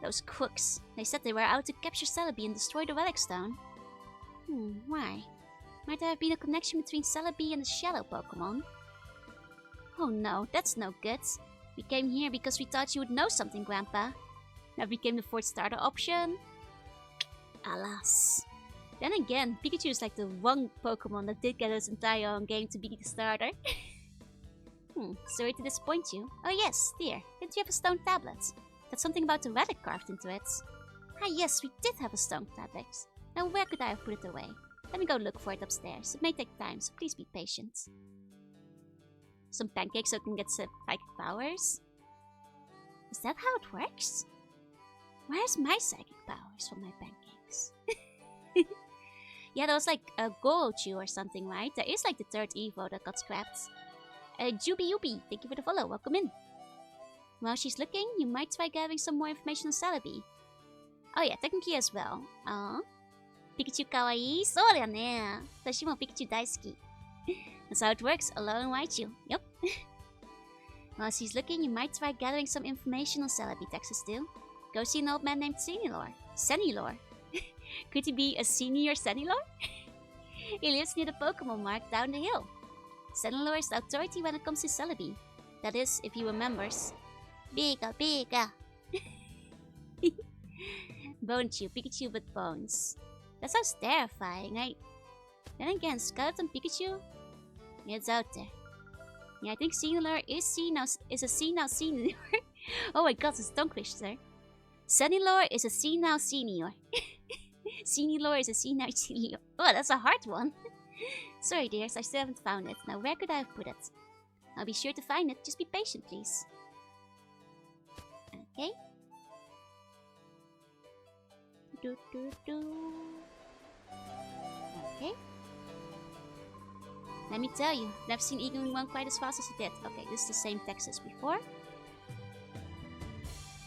Those crooks. They said they were out to capture Celebi and destroy the Relic Stone. Why? Might there have been a connection between Celebi and the Shadow Pokemon? Oh no, that's no good. We came here because we thought you would know something, Grandpa. Now became the fourth starter option. Alas. Then again, Pikachu is like the one Pokemon that did get its entire own game to be the starter. Sorry to disappoint you. Oh yes, dear, didn't you have a stone tablet? That's something about the relic carved into it. Ah yes, we did have a stone tablet. Now where could I have put it away? Let me go look for it upstairs. It may take time, so please be patient. Some pancakes so I can get psychic powers? Is that how it works? Where's my psychic powers for my pancakes? Yeah, that was like a Gorochu or something, right? There is like the third Evo that got scrapped. Juby Yubi, thank you for the follow, welcome in. While she's looking, you might try gathering some more information on Celebi. Oh yeah, technically as well. Pikachu kawaii? そうだよね. 私も Pikachu 大好き. That's how it works, alone Raichu. Yup. While she's looking, you might try gathering some information on Celebi, Texas too. Go see an old man named Senilor. Senilor? Could he be a senior Senilor? He lives near the Pokemon Mark down the hill. Senilor is the authority when it comes to Celebi. That is, if he remembers. Bigga, bigga. Bonechew, Pikachu with bones. That sounds terrifying. Then again, Skeleton Pikachu? It's out there. Yeah, I think Senilor is a senile senior. Oh my god, it's tongue twister. Senilor is a senile senior. Senilor is a senile senior. Oh, that's a hard one. Sorry, dears, I still haven't found it. Now, where could I have put it? I'll be sure to find it. Just be patient, please. Okay. Okay. Let me tell you, I've never seen Egan run quite as fast as he did. Okay, this is the same text as before.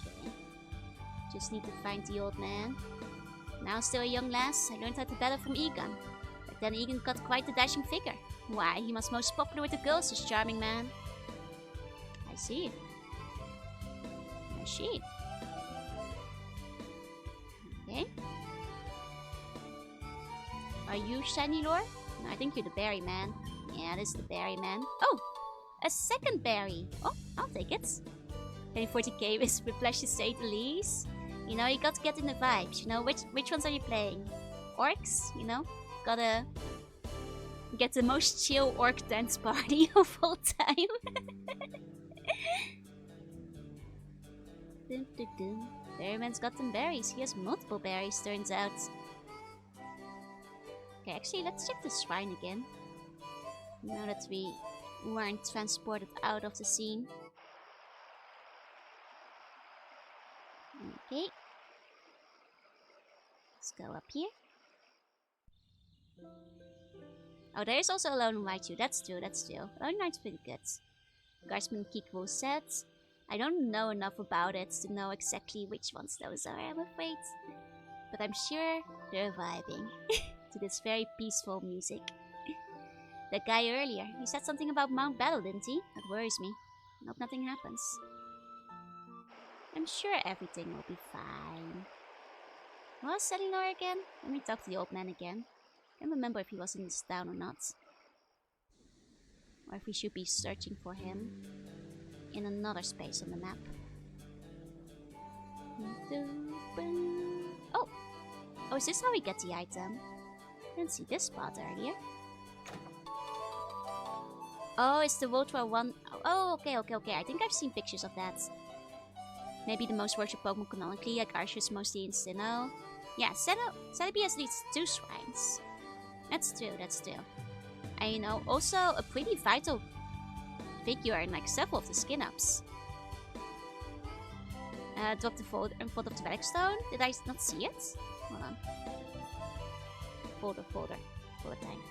Okay. Just need to find the old man. Now still a young lass, I learned how to battle from Egan. But then Egan got quite a dashing figure. Why, he was most popular with the girls, this charming man. I see. I see. Okay. Are you Shiny Lore? No, I think you're the berry man. Yeah, this is the berry man. Oh! A second berry! Oh, I'll take it. 2040k is Whiplash to say the least. You know, you got to get in the vibes, you know? Which ones are you playing? Orcs, you know? Gotta get the most chill orc dance party of all time. Dun, dun, dun. Berryman's got some berries. He has multiple berries, turns out. Okay, actually, let's check the shrine again. Now that we weren't transported out of the scene. Okay. Let's go up here. Oh, there is also a Lone White too. That's true, that's true. Lone White's pretty good. Guardsman Kikwo set. I don't know enough about it to know exactly which ones those are, I'm afraid. But I'm sure they're vibing to this very peaceful music. That guy earlier, he said something about Mount Battle, didn't he? That worries me. I hope nothing happens. I'm sure everything will be fine. Was Selinor again? Let me talk to the old man again. Can't remember if he was in this town or not. Or if we should be searching for him in another space on the map. Oh! Oh, is this how we get the item? I didn't see this spot earlier. Oh, it's the World War 1. Oh, okay. I think I've seen pictures of that. Maybe the most worshipped Pokemon canonically, like Arceus mostly in Sinnoh. Yeah, Celebi has at least 2 shrines. That's true. And you know, also a pretty vital figure in like several of the skin-ups. Drop the folder in front of the relic stone. Did I not see it? Hold on. Folder time.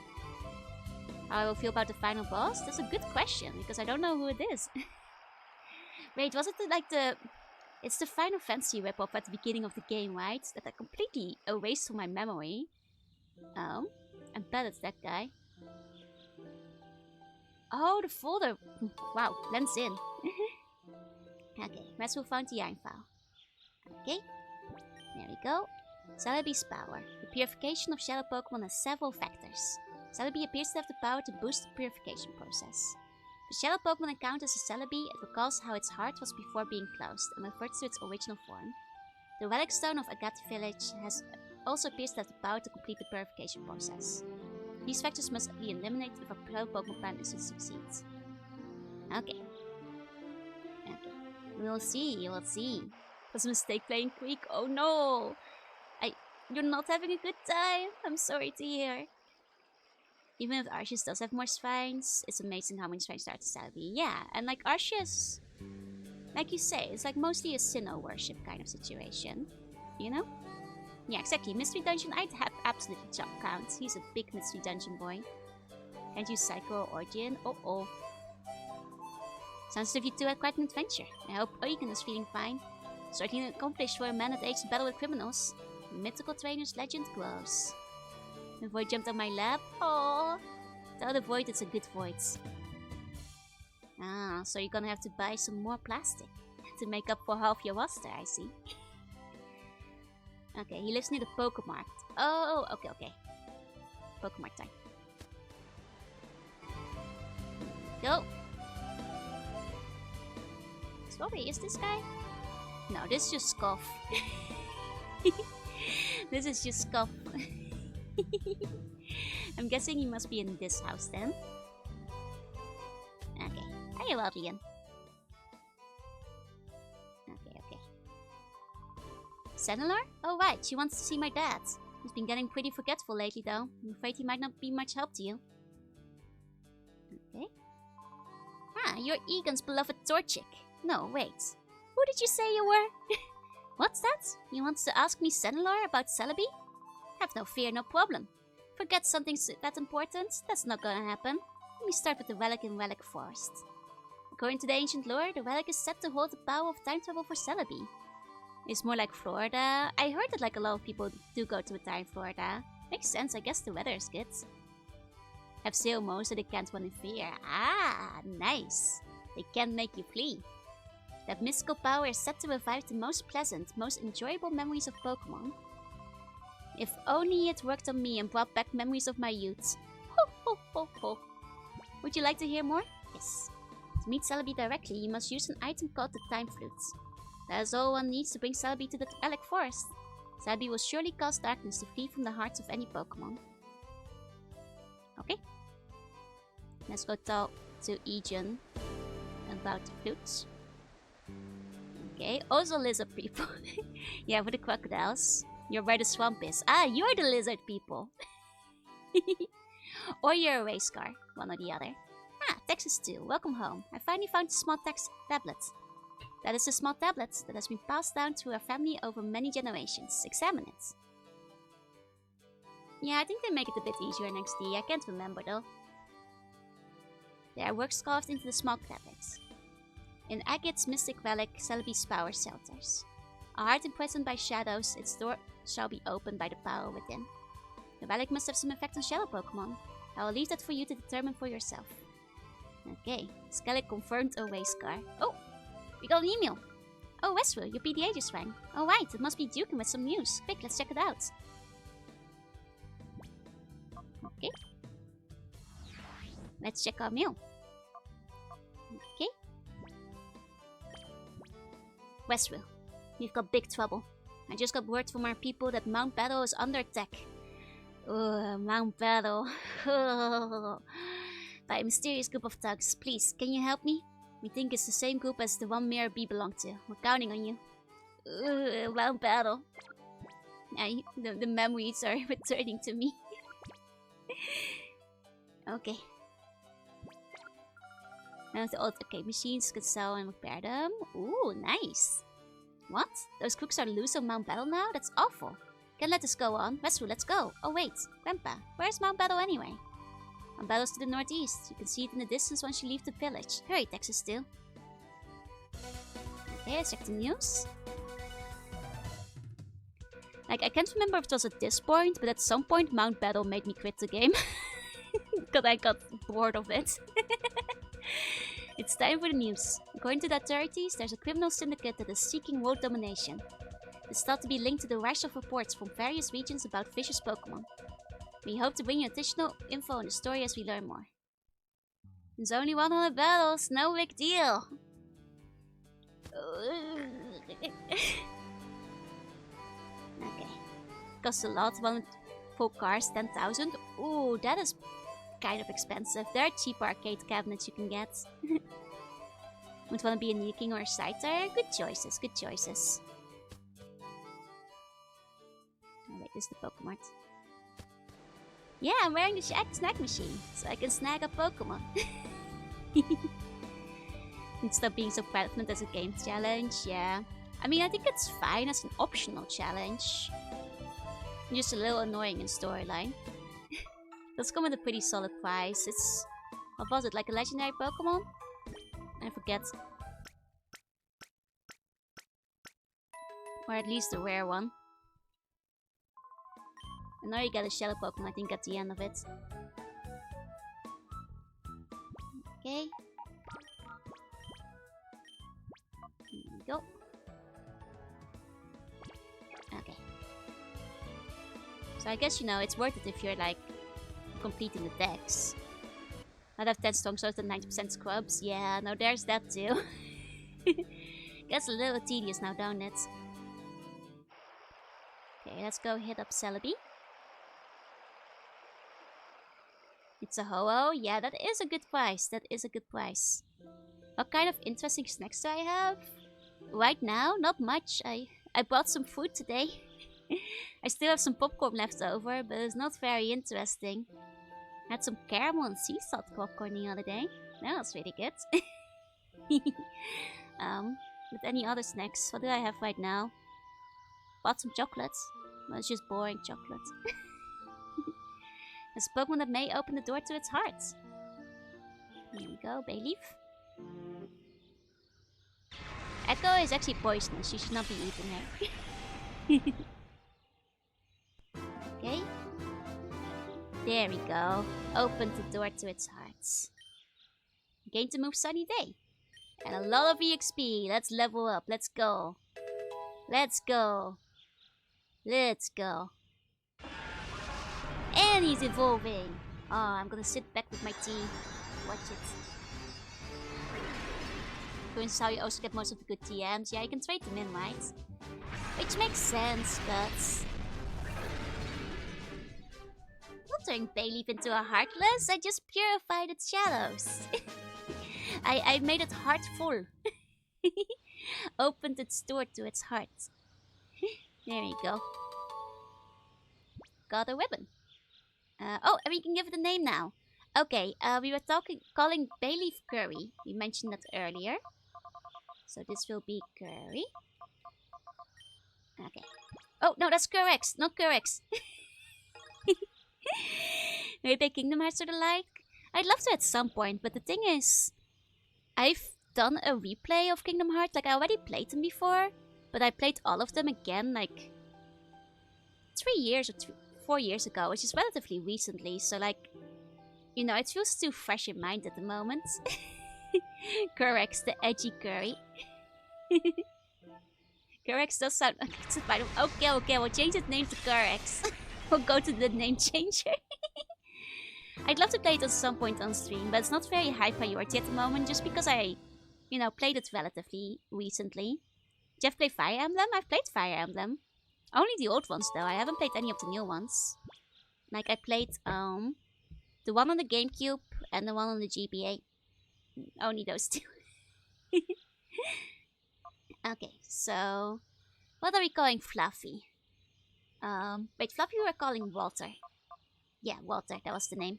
How I will feel about the final boss? That's a good question, because I don't know who it is. Wait, was it it's the Final Fantasy ripoff at the beginning of the game, right? That I completely erased from my memory. Oh, I bet it's that guy. Oh, the folder. Wow, blends in. Okay, let's move on to Yarn file. Okay, there we go. Celebi's power. The purification of shadow Pokemon has several factors. Celebi appears to have the power to boost the purification process. If a shadow Pokemon encounters a Celebi, it recalls how its heart was before being closed and reverts to its original form. The relic stone of Agate Village also appears to have the power to complete the purification process. These factors must be eliminated if a pro Pokemon plan is to succeed. Okay. We'll see. Was a mistake playing Creek? Oh no! You're not having a good time? I'm sorry to hear. Even if Arceus does have more shrines, it's amazing how many shrines there are to Celebi. Yeah, and like Arceus, like you say, it's like mostly a Sinnoh worship kind of situation. You know? Yeah, exactly. Mystery Dungeon, I'd have absolutely chop count. He's a big Mystery Dungeon boy. Can't use Psycho or Origin. Oh. Sounds as if you two had quite an adventure. I hope Eugen is feeling fine. Certainly accomplished for a man at age to battle with criminals. The mythical trainer's legend grows. The Void jumped on my lap. Aww. Tell the Void it's a good Void. Ah, so you're gonna have to buy some more plastic to make up for half your roster, I see. Okay, he lives near the Pokemart. Oh, okay. Pokemart time. Go! Strawberry, is this guy? No, this is just Scoff. This is just Scoff. I'm guessing he must be in this house then. Okay. Hiya, Adrian. Okay. Senelor? Oh right, she wants to see my dad. He's been getting pretty forgetful lately though. I'm afraid he might not be much help to you. Okay. Ah, you're Egan's beloved Torchic. No, wait. Who did you say you were? What's that? You want to ask me Senelor about Celebi? Have no fear, no problem. Forget something that important? That's not gonna happen. Let me start with the relic in Relic Forest. According to the ancient lore, the relic is said to hold the power of time travel for Celebi. It's more like Florida. I heard that like a lot of people do go to retire in Florida. Makes sense, I guess the weather is good. Have Sail Mo so they can't run in fear. Ah, nice. They can't make you flee. That mystical power is said to revive the most pleasant, most enjoyable memories of Pokemon. If only it worked on me and brought back memories of my youth. Ho ho ho ho. Would you like to hear more? Yes. To meet Celebi directly, you must use an item called the Time Flute. That is all one needs to bring Celebi to the Relic Forest. Celebi will surely cause darkness to flee from the hearts of any Pokemon. Okay. Let's go talk to Egan about the flutes. Okay, also lizard people. Yeah, for the crocodiles. You're where the swamp is. Ah, you're the lizard people. Or you're a race car. One or the other. Ah, Texas 2. Welcome home. I finally found a small tablet. That is a small tablet that has been passed down through our family over many generations. Examine it. Yeah, I think they make it a bit easier in XD. I can't remember though. There are works carved into the small tablets. In Agate's mystic relic, Celebi's power shelters. A heart imprisoned by shadows, its door shall be opened by the power within. The relic must have some effect on shadow Pokemon. I will leave that for you to determine for yourself. Okay, Skellig confirmed a race car. Oh, we got an email. Oh, Westwood, your PDA just rang. Oh right, it must be Dukin with some news. Quick, let's check it out. Okay. Let's check our mail. Okay. Westwood, we've got big trouble. I just got word from our people that Mount Battle is under attack. Mount Battle. By a mysterious group of thugs. Please, can you help me? We think it's the same group as the one Mayor B belonged to. We're counting on you. Mount Battle. The memories are returning to me. Okay. Now the old arcade machines, could sell and repair them. Ooh, nice. What? Those crooks are loose on Mount Battle now? That's awful. Can't let this go on. Westwood, let's go. Oh wait, Grandpa, where's Mount Battle anyway? Mount Battle's to the northeast. You can see it in the distance once you leave the village. Hurry, Texas Steel. Okay, let's check the news. Like, I can't remember if it was at this point, but at some point Mount Battle made me quit the game. Because I got bored of it. It's time for the news. According to the authorities, there's a criminal syndicate that is seeking world domination. It's thought to be linked to the rush of reports from various regions about vicious Pokemon. We hope to bring you additional info on the story as we learn more. There's only 100 battles, no big deal. Okay. Costs a lot, one full cars, 10,000. Ooh, that is kind of expensive. There are cheaper arcade cabinets you can get. Would want to be a Nidoking or a Scyther? Good choices, good choices. Oh wait, this is the Pokemart. Yeah, I'm wearing the snack machine, so I can snag a Pokemon. And stop being so prevalent as a game challenge, yeah. I mean, I think it's fine as an optional challenge. Just a little annoying in storyline. Does come with a pretty solid price. It's... what was it, like a legendary Pokemon? I forget. Or at least a rare one. And now you get a Shadow Pokemon, I think, at the end of it. Okay. Here we go. Okay. So I guess, you know, it's worth it if you're, like, completing the decks. Not have 10 strong swords and 90% scrubs. Yeah, no, there's that too. Gets a little tedious now, don't it? Okay, let's go hit up Celebi. It's a Ho-Oh. Yeah, that is a good price. That is a good price. What kind of interesting snacks do I have? Right now, not much. I bought some food today. I still have some popcorn left over, but it's not very interesting. Had some caramel and sea salt popcorn the other day. That was really good. With any other snacks, what do I have right now? Bought some chocolate. Well, it's just boring chocolate. A Pokemon that may open the door to its heart. Here we go, bay leaf. Echo is actually poisonous. You should not be eating her. Okay. There we go. Opened the door to its heart. Gain to move Sunny Day. And a lot of EXP. Let's level up. Let's go. Let's go. Let's go. And he's evolving. Oh, I'm gonna sit back with my tea. Watch it. This is how you also get most of the good TMs. Yeah, you can trade them in, right? Which makes sense, but... Not turning Bayleaf into a Heartless, I just purified its shadows. I made it heartful. Opened its door to its heart. There you go. Got a weapon. Oh, and we can give it a name now. Okay, we were calling Bayleaf Curry. We mentioned that earlier. So this will be Curry. Okay. Oh, no, that's Currex, not Currex. Maybe Kingdom Hearts or the like. I'd love to at some point, but the thing is, I've done a replay of Kingdom Hearts. Like, I already played them before, but I played all of them again, like, 3 years or 4 years ago, which is relatively recently. So, like, you know, it feels too fresh in mind at the moment. Currex, the edgy curry. Currex does sound like it's a fight. Okay, we'll change its name to Currex. We'll go to the name changer. I'd love to play it at some point on stream, but it's not very high priority at the moment, just because I, you know, played it relatively recently. Did you ever play Fire Emblem? I've played Fire Emblem. Only the old ones, though. I haven't played any of the new ones. Like, I played, the one on the GameCube and the one on the GBA. Only those two. Okay, so... What are we calling Fluffy? Wait, Fluffy we were calling Walter. Yeah, Walter, that was the name.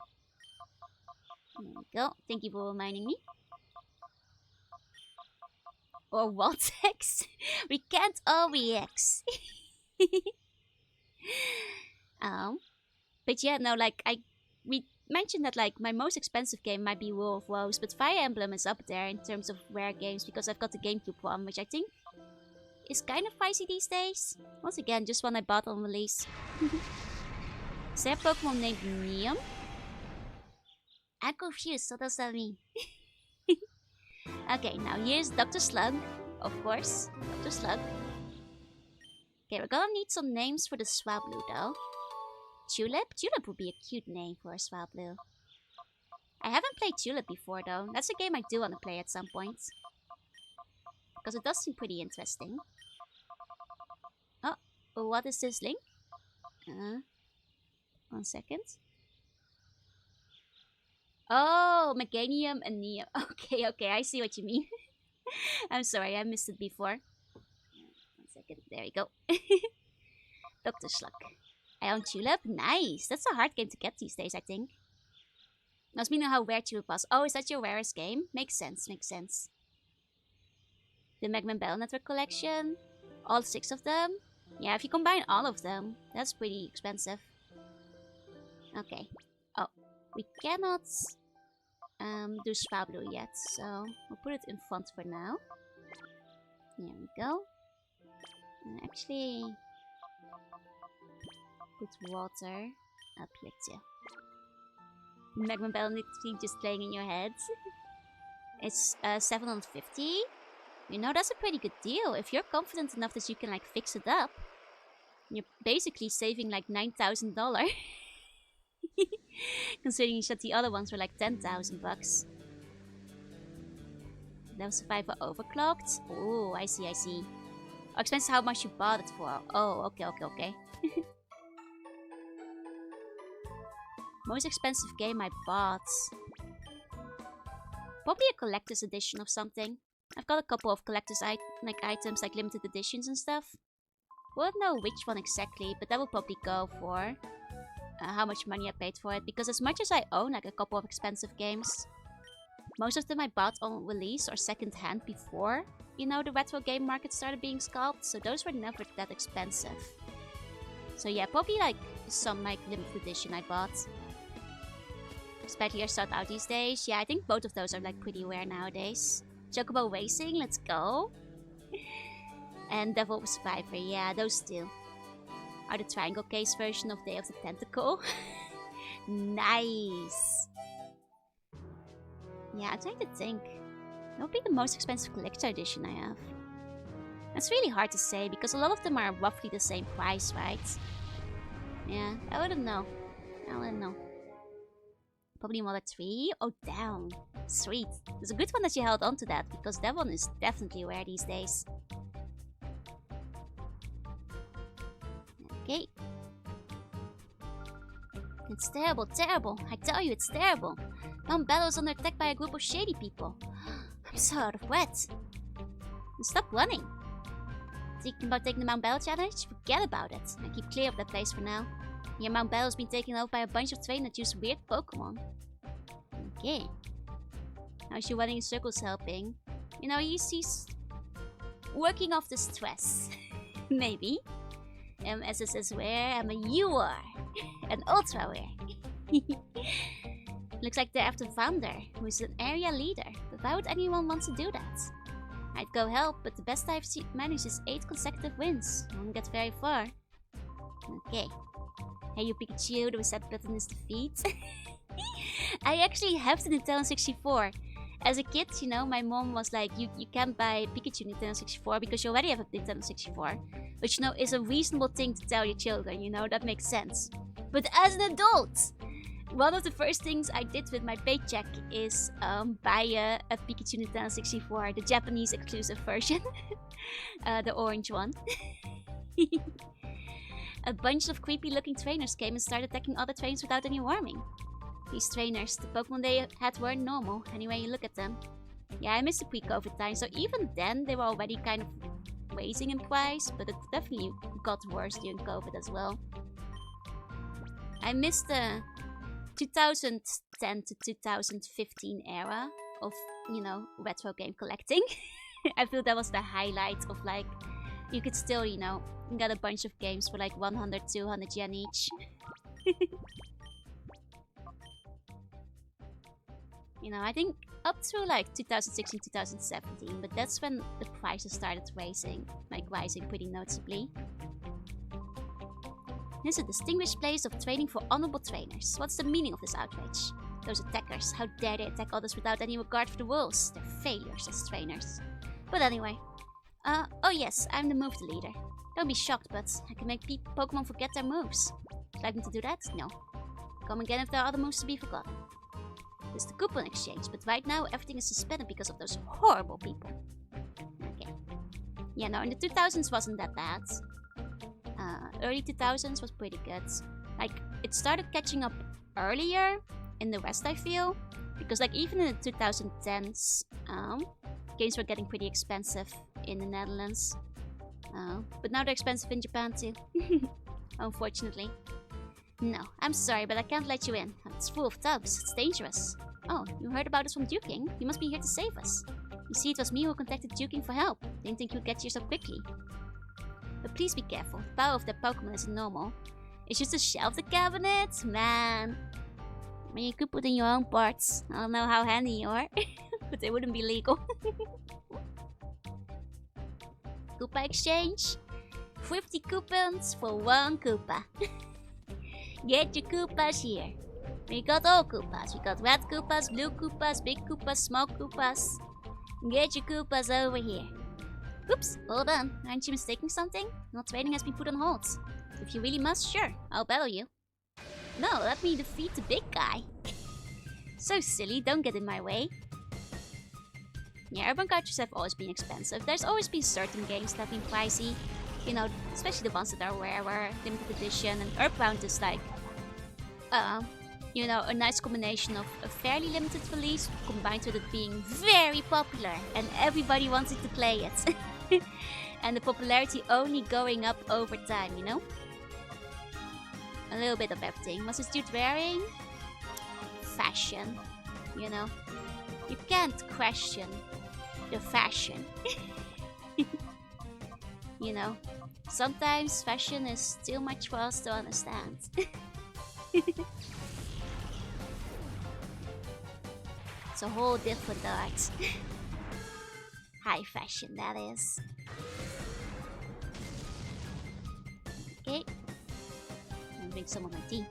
There we go. Thank you for reminding me. Or Waltex. We can't all EX. But yeah, no, like, we mentioned that, like, my most expensive game might be War of Woes, but Fire Emblem is up there in terms of rare games because I've got the GameCube one, which I think is kind of pricey these days. Once again, just one I bought on release. Is there a Pokemon named Neon? I'm confused, what does that mean? Okay, now here's Dr. Slug, of course. Dr. Slug. Okay, we're gonna need some names for the Swablu though. Tulip? Tulip would be a cute name for a Swablu. I haven't played Tulip before though. That's a game I do want to play at some point. Because it does seem pretty interesting. Oh, what is this link? 1 second. Oh, Meganium and Neo. Okay, I see what you mean. I'm sorry, I missed it before. 1 second, there we go. Dr. Slug. I own Tulip? Nice! That's a hard game to get these days, I think. Must mean how rare Tulip was. Oh, is that your rarest game? Makes sense, makes sense. The Magman Battle Network collection. All 6 of them. Yeah, if you combine all of them, that's pretty expensive. Okay. Oh, we cannot do Swablu yet, so we'll put it in front for now. There we go. And actually, put water up here too. Magma Battle Network just playing in your head. It's 750. You know, that's a pretty good deal. If you're confident enough that you can, like, fix it up, you're basically saving, like, $9,000. Considering that the other ones were, like, 10,000 bucks. Level Survivor overclocked? Oh, I see. Oh, expensive how much you bought it for. Oh, okay. Most expensive game I bought. Probably a collector's edition of something. I've got a couple of collector's items, like limited editions and stuff. Won't know which one exactly, but that will probably go for how much money I paid for it. Because as much as I own like a couple of expensive games, most of them I bought on release or second hand before, you know, the retro game market started being scalped. So those were never that expensive. So yeah, probably like some like limited edition I bought. Especially are sought out these days. Yeah, I think both of those are like pretty rare nowadays. Chocobo Racing, let's go. And Devil Survivor, yeah, those two are the triangle case version of Day of the Tentacle. Nice. Yeah, I'm trying to think. What would be the most expensive collector edition I have? That's really hard to say because a lot of them are roughly the same price, right? Yeah, I wouldn't know. I wouldn't know. Probably Mother 3? Oh, damn. Sweet. It's a good one that you held on to that because that one is definitely rare these days. Okay. It's terrible, terrible. I tell you, it's terrible. Mount Battle is under attack by a group of shady people. I'm so out of breath. Stop running. Thinking about taking the Mount Battle challenge? Forget about it. I keep clear of that place for now. Here, Mount Battle's been taken over by a bunch of trainers that use weird Pokemon. Okay. How's you running in circles helping? You know, he's working off the stress. Maybe. SS is rare, I'm a UR. An ultra rare. Looks like they're after Founder, who is an area leader. But why would anyone want to do that? I'd go help, but the best I've managed is 8 consecutive wins. I won't get very far. Okay. Hey, you Pikachu, the reset button is defeat. I actually have the Nintendo 64. As a kid, you know, my mom was like, you can't buy Pikachu Nintendo 64 because you already have a Nintendo 64. Which, you know, is a reasonable thing to tell your children, you know, that makes sense. But as an adult, one of the first things I did with my paycheck is buy a Pikachu Nintendo 64, the Japanese exclusive version. The orange one. A bunch of creepy looking trainers came and started attacking other trainers without any warning. These trainers, the Pokemon they had weren't normal, anyway you look at them. Yeah, I missed the pre-COVID time, so even then they were already kind of raising in price, but it definitely got worse during COVID as well. I missed the 2010 to 2015 era of, you know, retro game collecting. I feel that was the highlight of like, you could still, you know, get a bunch of games for like 100, 200 yen each. You know, I think up to like 2016, 2017, but that's when the prices started rising pretty noticeably. This is a distinguished place of training for honorable trainers. What's the meaning of this outrage? Those attackers, how dare they attack others without any regard for the rules? They're failures as trainers. But anyway, oh yes, I'm the move leader. Don't be shocked, but I can make Pokemon forget their moves. Would you like me to do that? No. Come again if there are other moves to be forgotten. There's the coupon exchange, but right now everything is suspended because of those horrible people. Okay. Yeah, no, in the 2000s wasn't that bad. Early 2000s was pretty good. Like, it started catching up earlier in the West, I feel. Because, like, even in the 2010s, games were getting pretty expensive in the Netherlands. But now they're expensive in Japan too. Unfortunately. No, I'm sorry, but I can't let you in. It's full of thugs. It's dangerous. Oh, you heard about us from Duking? You must be here to save us. You see, it was me who contacted Duking for help. Didn't think you'd get here so quickly. But please be careful. The power of that Pokemon isn't normal. It's just a shelf the cabinet? Man. I mean, you could put in your own parts. I don't know how handy you are. But they wouldn't be legal. Koopa exchange? 50 coupons for 1 Koopa. Get your Koopas here. We got all Koopas. We got red Koopas, blue Koopas, big Koopas, small Koopas. Get your Koopas over here. Oops, hold on. Aren't you mistaking something? No, training has been put on hold. If you really must, sure, I'll battle you. No, let me defeat the big guy. So silly, don't get in my way. Yeah, urban cartridges have always been expensive. There's always been certain games that have been pricey. You know, especially the ones that are rare, limited edition, and Earthbound is like, you know, a nice combination of a fairly limited release combined with it being very popular and everybody wanted to play it. And the popularity only going up over time, you know? A little bit of everything. What's this dude wearing? Fashion, you know? You can't question the fashion. You know? Sometimes fashion is too much for us to understand. It's a whole different art. High fashion, that is. Okay. I'm drink some of my tea.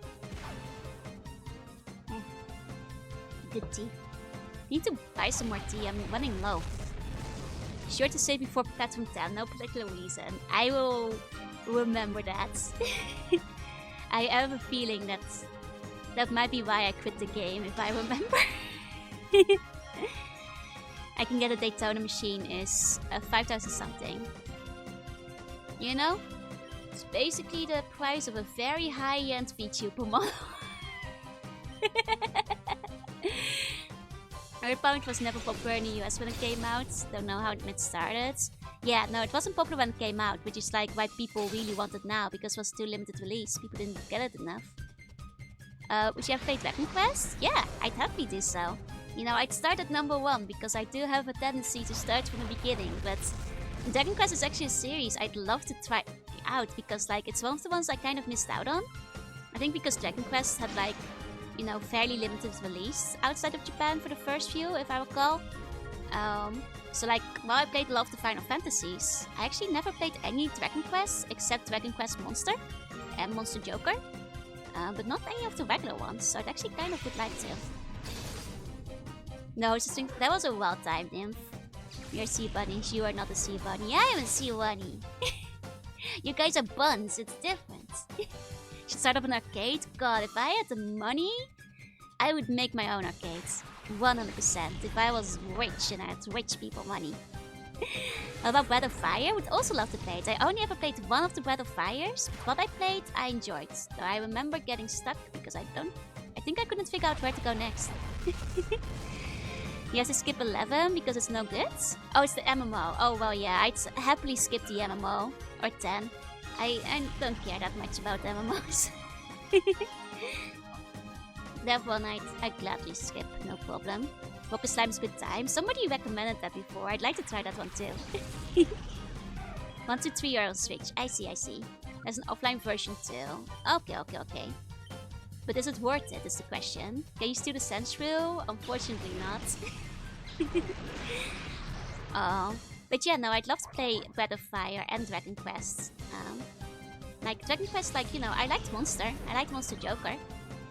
Good tea. Need to buy some more tea. I'm running low. Sure to say before Platinum 10, no particular reason. I will remember that. I have a feeling that might be why I quit the game, if I remember. I can get a Daytona machine is 5,000 something. You know? It's basically the price of a very high-end VTuber model. Earthbound was never popular in the US when it came out. Don't know how it started. Yeah, no, it wasn't popular when it came out, which is like why people really want it now, because it was too limited release. People didn't get it enough. Would you have played Dragon Quest? Yeah, I'd happily do so. You know, I'd start at number 1 because I do have a tendency to start from the beginning, but Dragon Quest is actually a series I'd love to try out because like it's one of the ones I kind of missed out on. I think because Dragon Quest had like, you know, fairly limited release outside of Japan for the first few, if I recall. So like, while I played a lot of the Final Fantasies, I actually never played any Dragon Quest except Dragon Quest Monster and Monster Joker. But not any of the regular ones, so I'd actually kind of would like to. No, just think that was a well-timed nymph. You're sea bunnies, you are not a sea bunny. I am a sea bunny. You guys are buns, it's different. Should start up an arcade? God, if I had the money, I would make my own arcades. 100%. If I was rich and I had rich people money. What about Breath of Fire? Would also love to play it. I only ever played one of the Breath of Fires, but what I played, I enjoyed. Though I remember getting stuck because I think I couldn't figure out where to go next. You have to skip 11 because it's no good? Oh, it's the MMO. Oh, well, yeah, I'd happily skip the MMO. Or 10. I don't care that much about MMOs. That one I'd gladly skip, no problem. Focus Slime's good time. Somebody recommended that before. I'd like to try that one too. 1, 2, 3 are on Switch. I see. There's an offline version too. Okay. But is it worth it, is the question. Can you steal the Sense through? Unfortunately not. But yeah, no, I'd love to play Breath of Fire and Dragon Quest. Like, Dragon Quest, like, you know, I liked Monster. I liked Monster Joker.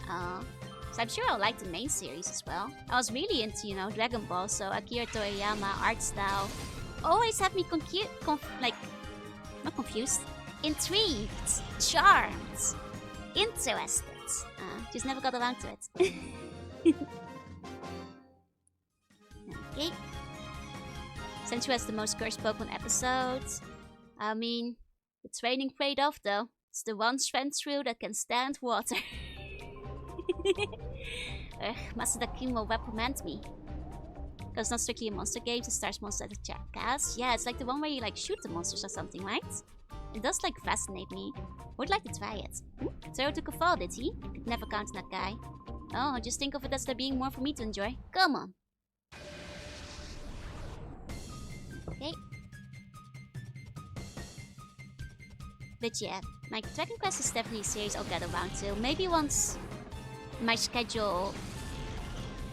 So I'm sure I'll like the main series as well. I was really into, you know, Dragon Ball, so Akira Toriyama, art style, always had me not confused, intrigued, charmed, interested. Just never got around to it. Okay. Since has the most cursed Pokemon episodes. I mean, the training paid off though. It's the one Sventrue that can stand water. Master King will reprimand me. Because it's not strictly a monster game, it stars monsters at the cast. Yeah, it's like the one where you like shoot the monsters or something, right? It does like fascinate me. Would like to try it. Zero took a fall, did he? Could never count on that guy. Oh, just think of it as there being more for me to enjoy. Come on. Okay. But yeah, like Dragon Quest is definitely a series I'll get around to. Maybe once my schedule,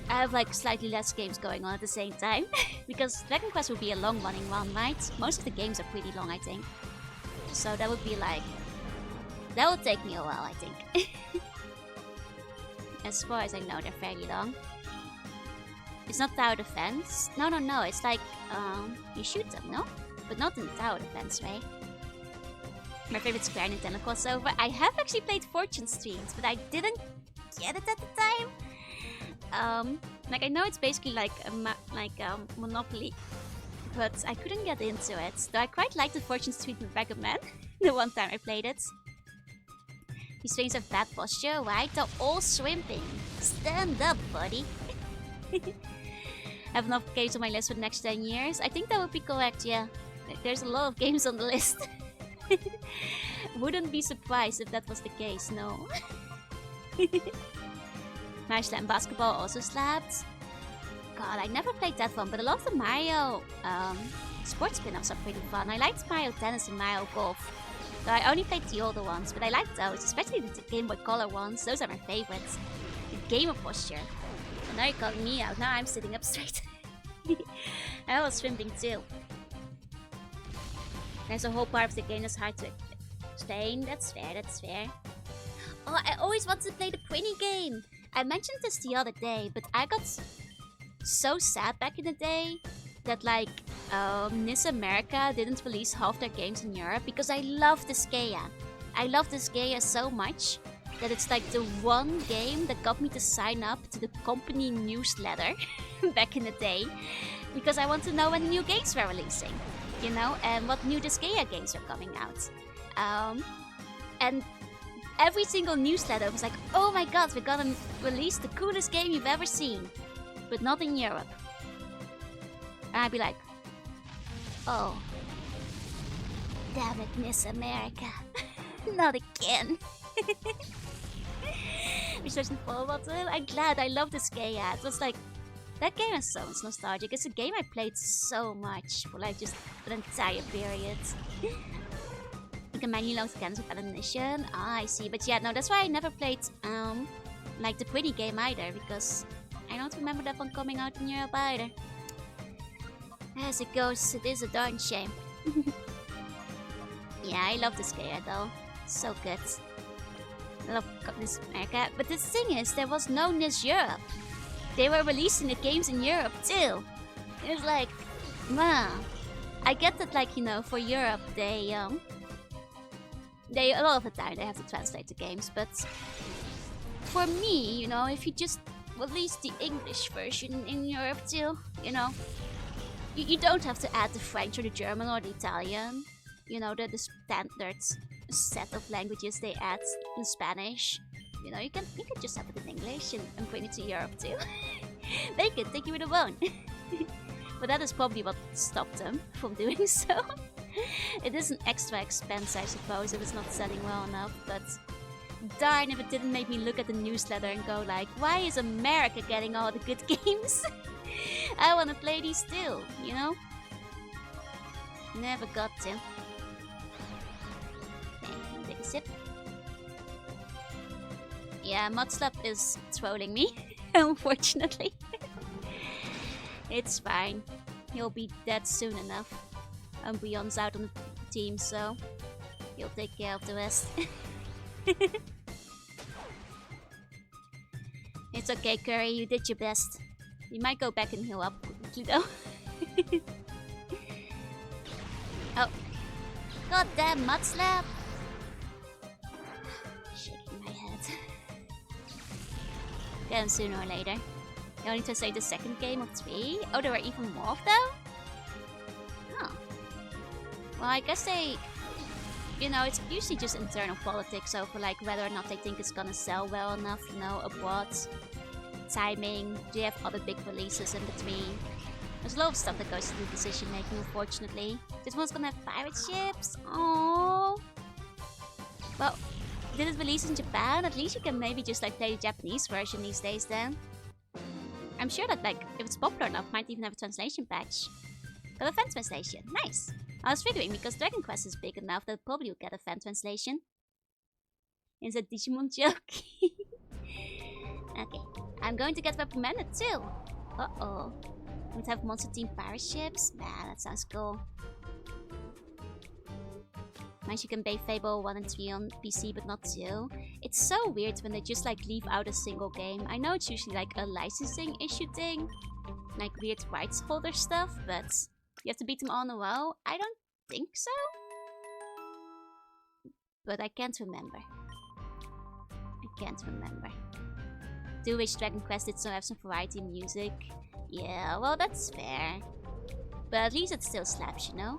I have like slightly less games going on at the same time. Because Dragon Quest will be a long running one, right? Most of the games are pretty long, I think. So that would be like, that would take me a while, I think. As far as I know, they're fairly long. It's not tower defense. No, it's like, you shoot them, no? But not in tower defense, right? My favorite Square Nintendo crossover. I have actually played Fortune Streams, but I didn't get it at the time. Like I know it's basically like a Monopoly, but I couldn't get into it. Though I quite liked the Fortune Street with Mega Man, the one time I played it. These things have bad posture, right? They're all swimming. Stand up, buddy. Have enough games on my list for the next 10 years? I think that would be correct, yeah. There's a lot of games on the list. Wouldn't be surprised if that was the case, no. Mario Slam Basketball also slapped. God, I never played that one, but a lot of the Mario sports spin-offs are pretty fun. I liked Mario Tennis and Mario Golf. Though I only played the older ones, but I liked those, especially the Game Boy Color ones. Those are my favorites. The gamer posture. And Now you're calling me out. Now I'm sitting up straight. I was shrimping too. There's a whole part of the game that's hard to explain. That's fair, that's fair. Oh, I always wanted to play the Prinny game. I mentioned this the other day, but I got so sad back in the day that like NIS America didn't release half their games in Europe because I love Disgaea. I love Disgaea so much that it's like the one game that got me to sign up to the company newsletter back in the day because I want to know when the new games were releasing, you know, and what new Disgaea games were coming out. And every single newsletter was like, oh my god, we're gonna release the coolest game you've ever seen, but not in Europe. And I'd be like, oh, damn it, NIS America. Not again. Researching for bottle. I'm glad. I love this game. Yeah, it was like that game is so nostalgic. It's a game I played so much for like just an entire period. You can manually load games with ammunition. Ah, I see. But yeah, no, that's why I never played like the Prinny game either, because I don't remember that one coming out in Europe either. As it goes, it is a darn shame. Yeah, I love this game though. So good. I love NIS America. But the thing is, there was no NIS Europe. They were releasing the games in Europe too. It was like, man. I get that, like, you know, for Europe, they a lot of the time they have to translate the games, but for me, you know, if you just release the English version in Europe too, you know, you don't have to add the French or the German or the Italian. You know, the standard set of languages they add in Spanish. You know, you can just have it in English and bring it to Europe too. They can take you with a bone. But that is probably what stopped them from doing so. It is an extra expense, I suppose, if it's not selling well enough, but darn if it didn't make me look at the newsletter and go like, why is America getting all the good games? I want to play these too, you know? Never got to. Take a sip. Yeah, Mudslap is trolling me, unfortunately. It's fine. He'll be dead soon enough. And Beyond's out on the team, so he'll take care of the rest. It's okay, Curry, you did your best. You might go back and heal up quickly though. Oh. Goddamn Mudslap! Shaking my head. Get him sooner or later. You only to say the second game of 3? Oh, there were even more of them? Oh. Well, I guess they... You know, it's usually just internal politics over like whether or not they think it's gonna sell well enough, you know, abroad. Timing, do you have other big releases in between? There's a lot of stuff that goes into decision making, unfortunately. This one's gonna have pirate ships? Oh. Well, did it release in Japan? At least you can maybe just like play the Japanese version these days then. I'm sure that like, if it's popular enough, might even have a translation patch. Got a fan translation, nice! I was figuring because Dragon Quest is big enough that probably would get a fan translation. Is a Digimon joke? Okay, I'm going to get reprimanded too. Uh-oh. Don't have Monster Team pirate ships? Nah, that sounds cool. Nice, you can play Fable 1 and 3 on PC, but not 2. It's so weird when they just like leave out a single game. I know it's usually like a licensing issue thing, like weird rights holder stuff, but you have to beat them all in a row? I don't think so. But I can't remember. I can't remember. Do wish Dragon Quest did so have some variety in music. Yeah, well that's fair. But at least it still slaps, you know?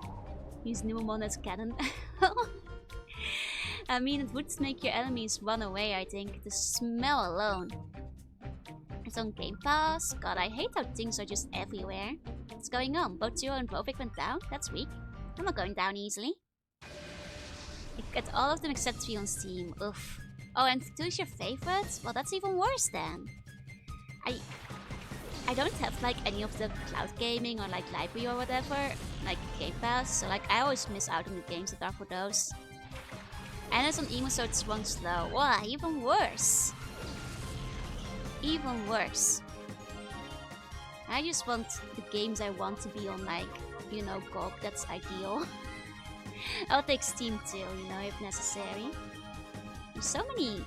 Use Numemon as canon. I mean, it would make your enemies run away, I think. The smell alone. It's on Game Pass. God, I hate how things are just everywhere. What's going on? Both Zero and Brovik went down? That's weak. I'm not going down easily. You get all of them except 3 on Steam. Oof. Oh, and 2 is your favorite? Well, that's even worse then. I don't have like any of the cloud gaming or like library or whatever, like Game Pass, so like I always miss out on the games that are for those. And it's on emo, so it's runs slow. Wow, even worse. Even worse. I just want the games I want to be on, like, you know, GOG. That's ideal. I'll take Steam too, you know, if necessary. There's so many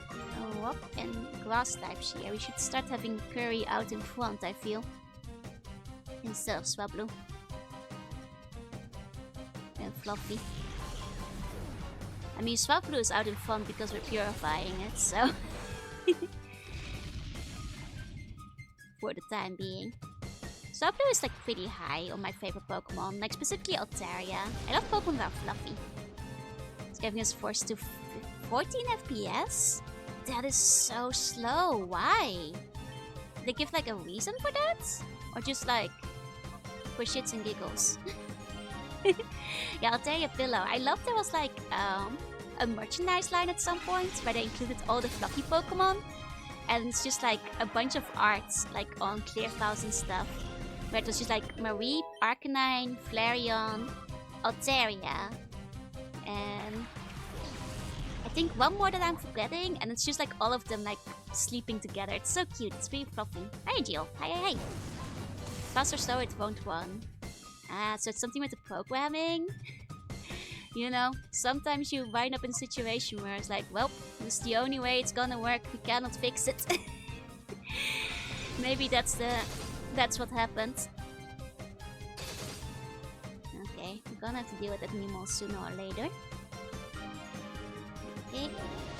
rock and glass types here. We should start having Curry out in front, I feel. Instead of Swablu. And Fluffy. I mean, Swablu is out in front because we're purifying it, so... for the time being. Swablu is like pretty high on my favorite Pokemon, like specifically Altaria. I love Pokemon that are fluffy. It's giving us force to 14 FPS? That is so slow. Why? They give like a reason for that? Or just like for shits and giggles? Yeah, Altaria Pillow. I love there was like a merchandise line at some point where they included all the fluffy Pokemon. And it's just like a bunch of arts like on clear files and stuff. Where it was just like Marie, Arcanine, Flareon, Altaria, and I think one more that I'm forgetting, and it's just like all of them like sleeping together. It's so cute, it's really fluffy. Hi Jill, hi. Faster, slower, it won't run. Ah, so it's something with the programming. You know, sometimes you wind up in a situation where it's like, well, this is the only way it's gonna work, we cannot fix it. Maybe that's what happened. Okay, we're gonna have to deal with that Nemo sooner or later. Okay,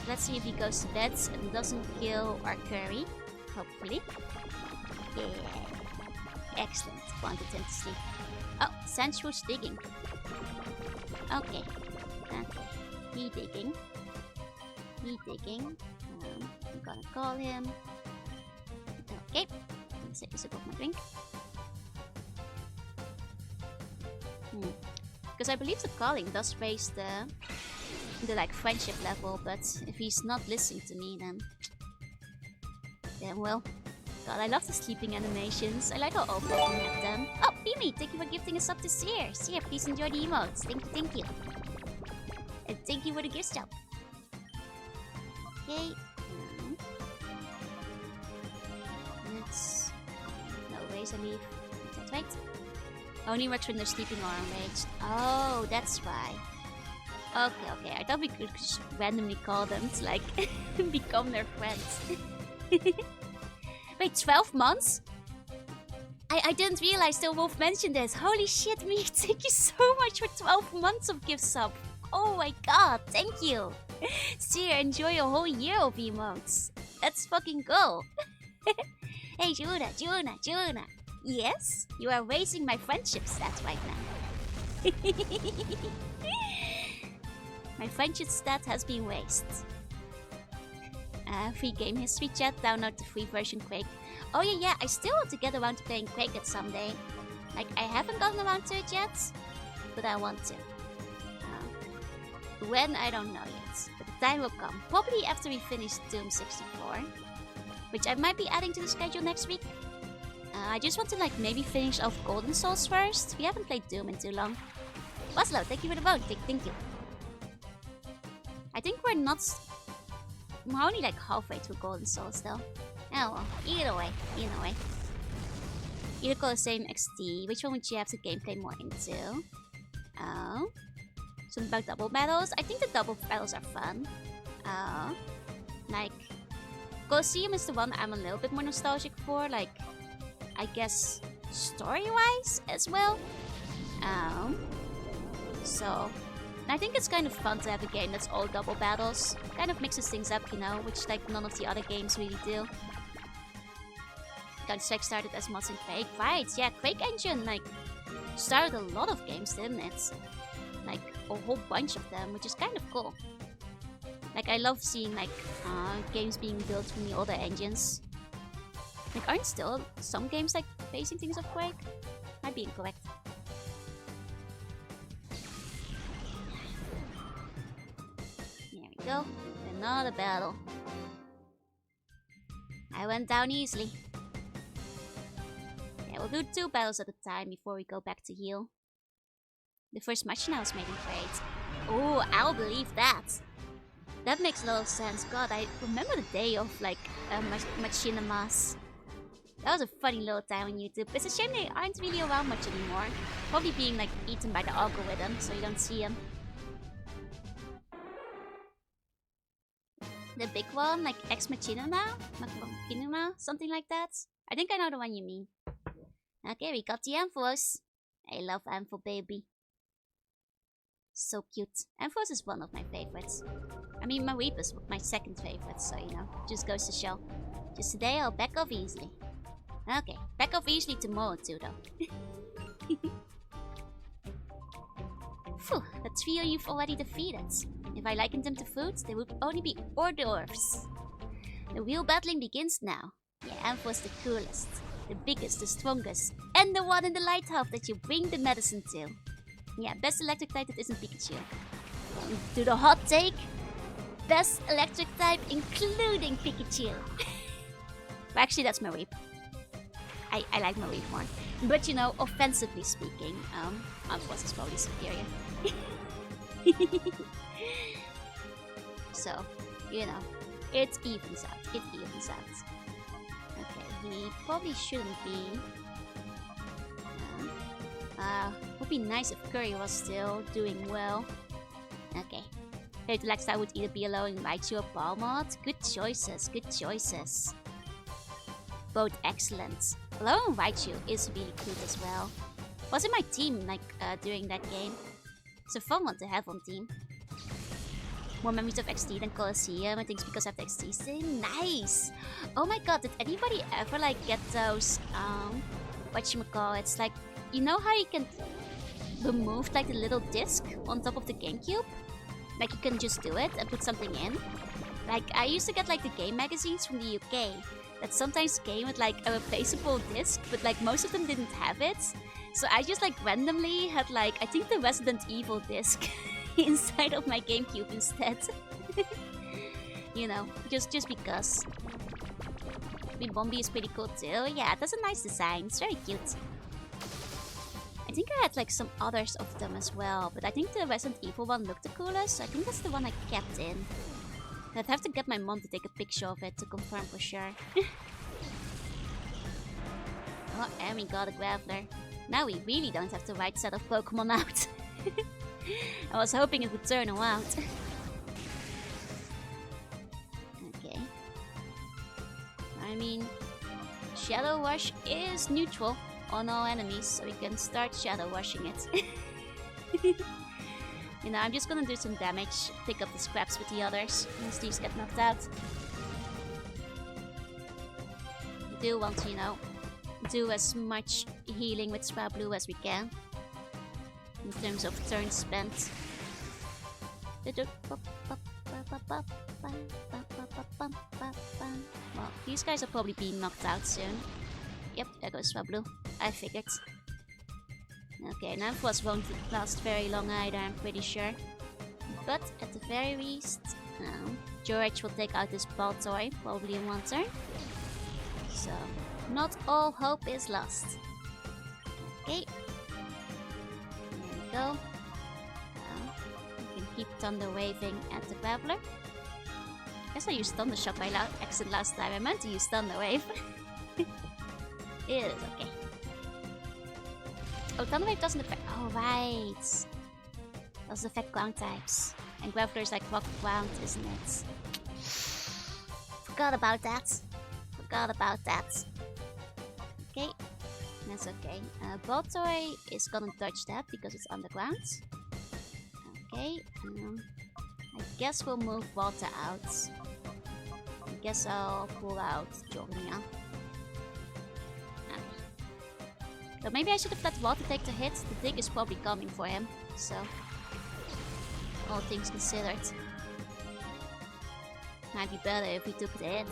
let's see if he goes to bed and doesn't kill our Curry. Hopefully. Yeah. Excellent. Wanted him to sleep. Oh, Sensual's digging. Okay. He digging. I'm gonna call him. Okay. Let's take a sip of my drink. Because I believe the calling does raise the like friendship level, but if he's not listening to me, then well. God, I love the sleeping animations. I like how all Pokemon have them. Oh, Beamy, thank you for gifting us up to Seer. Seer, please enjoy the emotes. Thank you. And thank you for the gift shop. Okay. Let's... No, razor leaf. That's right. Only works when they're sleeping or enraged. Oh, that's why. Okay. I thought we could just randomly call them to like become their friends. Wait, 12 months? I didn't realize the Wolf mentioned this. Holy shit, me! Thank you so much for 12 months of gift sub. Oh my god, thank you. See, enjoy a whole year of emotes. That's fucking cool. Hey, Juna. Yes? You are raising my friendship stats right now. My friendship stat has been raised. Free game history chat, download the free version Quake. Oh yeah, I still want to get around to playing Quake at someday. Like, I haven't gotten around to it yet, but I want to. When, I don't know yet, but the time will come. Probably after we finish Doom 64, which I might be adding to the schedule next week. I just want to like maybe finish off Golden Souls first. We haven't played Doom in too long. Waslo, thank you for the vote. Thank you. I think we're only like halfway through Golden Souls though. Oh well, either way. Either Colosseum XD. Which one would you have the gameplay more into? Oh. Something about double battles? I think the double battles are fun. Like, Colosseum is the one I'm a little bit more nostalgic for, like, I guess, story-wise as well. So, I think it's kind of fun to have a game that's all double battles. Kind of mixes things up, you know, which, like, none of the other games really do. Counter-Strike started as mods in Quake. Right, yeah, Quake Engine, like, started a lot of games, didn't it? Like, a whole bunch of them, which is kind of cool. Like, I love seeing, like, games being built from the older engines. Like, aren't still some games, like, basing things off Quake? Might be incorrect. There we go. Another battle. I went down easily. Yeah, we'll do 2 battles at a time before we go back to heal. The first Machina was made in Crate. Oh, I'll believe that. That makes a lot of sense. God, I remember the day of, like, Machina Mass. That was a funny little time on YouTube. It's a shame they aren't really around much anymore. Probably being like eaten by the algorithm, so you don't see them. The big one, like Ex Machina now? Machinima? Something like that? I think I know the one you mean. Okay, we got the Amphos. I love Ampho, baby. So cute. Amphos is one of my favorites. I mean, Mareep is my second favorite, so you know, just goes to show. Just today I'll back off easily. Okay, back off easily tomorrow too, though. Phew, the trio you've already defeated. If I likened them to foods, they would only be hors d'oeuvres. The real battling begins now. Yeah, Ampho's the coolest, the biggest, the strongest, and the one in the light half that you bring the medicine to. Yeah, best electric type that isn't Pikachu. To the hot take, best electric type including Pikachu. But actually, that's Mareep. I like Mareep more. But you know, offensively speaking, Ampharos is probably superior. So, you know, it evens out. It evens out. Okay, he probably shouldn't be. Would be nice if Curry was still doing well. Okay. Heraclex would either be alone in Raichu or Balmont. Good choices, good choices. Both excellent. Alone Raichu is really cute as well. Was in my team like during that game. It's a fun one to have on team. More memories of XD than Colosseum. I think it's because I have the XD thing. Nice! Oh my god, did anybody ever like get those whatchamacallit, like, you know how you can remove like the little disc on top of the GameCube? Like you can just do it and put something in. Like I used to get like the game magazines from the UK that sometimes came with like a replaceable disc, but like most of them didn't have it. So I just like randomly had like, I think the Resident Evil disc inside of my GameCube instead. You know, just because. Bombi is pretty cool too. Yeah, that's a nice design. It's very cute. I think I had like some others of them as well, but I think the Resident Evil one looked the coolest, so I think that's the one I kept in. I'd have to get my mom to take a picture of it to confirm for sure. Oh, and we got a Graveler. Now we really don't have the right set of Pokemon out. I was hoping it would turn around. Okay. I mean, Shadow Rush is neutral on all enemies, so we can start Shadow Rushing it. You know, I'm just gonna do some damage, pick up the scraps with the others, once these get knocked out. We do want to, you know, do as much healing with Swablu as we can. In terms of turns spent. Well, these guys are probably being knocked out soon. Yep, there goes Swablu. I figured. Okay, Ampharos won't last very long either, I'm pretty sure. But at the very least, George will take out this Baltoy, probably in one turn. So, not all hope is lost. Okay. There we go. We can keep Thunder Waving at the Babbler. Guess I used Thunder Shock by accident last time. I meant to use Thunder Wave. It is okay. Oh, Thunder Wave doesn't affect. Oh, right. Doesn't affect ground types. And Graveler is like rock ground, isn't it? Forgot about that. Forgot about that. Okay. That's okay. Baltoy is gonna dodge that because it's underground. Okay. I guess we'll move Walter out. I guess I'll pull out Jornia. But maybe I should have let Walter take the hit. The dig is probably coming for him, so all things considered, might be better if we took the hit.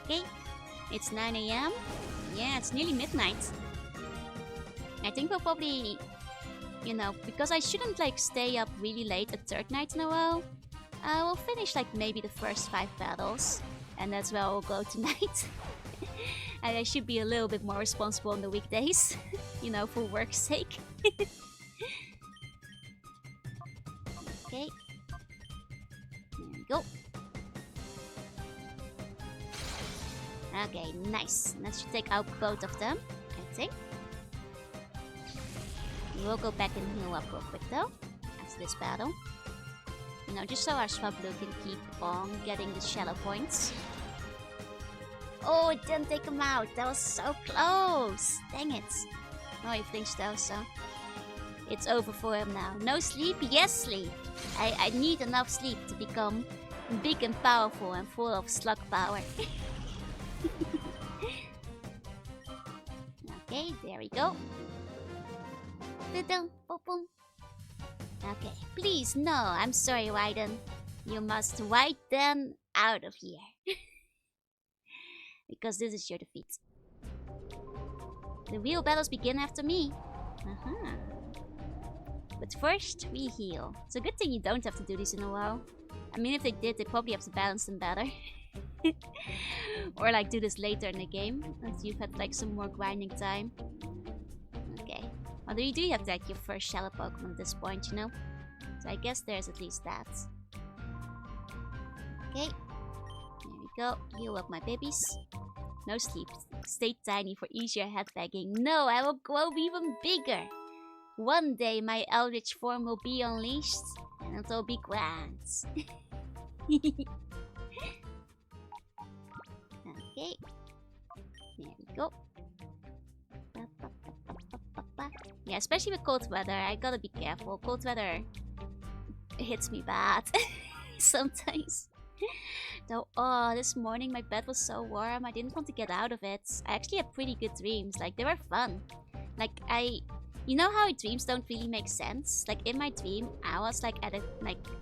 Okay, it's 9 AM. Yeah, it's nearly midnight. I think we'll probably, you know, because I shouldn't like stay up really late a third night in a row, we'll finish like maybe the first 5 battles, and that's where we'll go tonight. And I should be a little bit more responsible on the weekdays, you know, for work's sake. Okay. There we go. Okay, nice. That should take out both of them, I think. We'll go back and heal up real quick though, after this battle. You know, just so our Swablu can keep on getting the shallow points. Oh, it didn't take him out. That was so close. Dang it. Oh, he flinched though, so it's over for him now. No sleep? Yes, sleep. I need enough sleep to become big and powerful and full of slug power. Okay, there we go. Okay, please, no. I'm sorry, Wyden. You must widen out of here. Because this is your defeat. The real battles begin after me. But first, we heal. It's a good thing you don't have to do this in a while. I mean, if they did, they probably have to balance them better. Or like do this later in the game, once you've had like some more grinding time. Okay. Although you do have like your first shallow Pokemon at this point, you know? So I guess there's at least that. Okay. There we go. Heal up my babies. No sleep. Stay tiny for easier headbagging. No, I will grow even bigger. One day my Eldritch form will be unleashed and it will be grand. Okay. There we go. Yeah, especially with cold weather, I gotta be careful. Cold weather hits me bad sometimes. Though, oh, this morning my bed was so warm, I didn't want to get out of it. I actually had pretty good dreams, like they were fun. Like you know how dreams don't really make sense? Like in my dream, I was like at a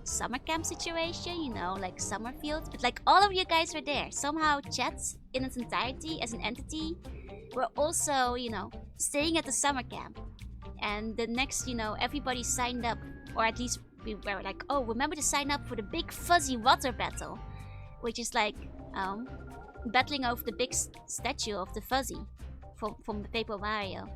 summer camp situation, you know, like summer field. But like all of you guys were there. Somehow chat in its entirety as an entity were also, you know, staying at the summer camp. And the next, you know, everybody signed up, or at least we were like, oh, remember to sign up for the big fuzzy water battle, which is like battling over the big statue of the fuzzy from the Paper Mario.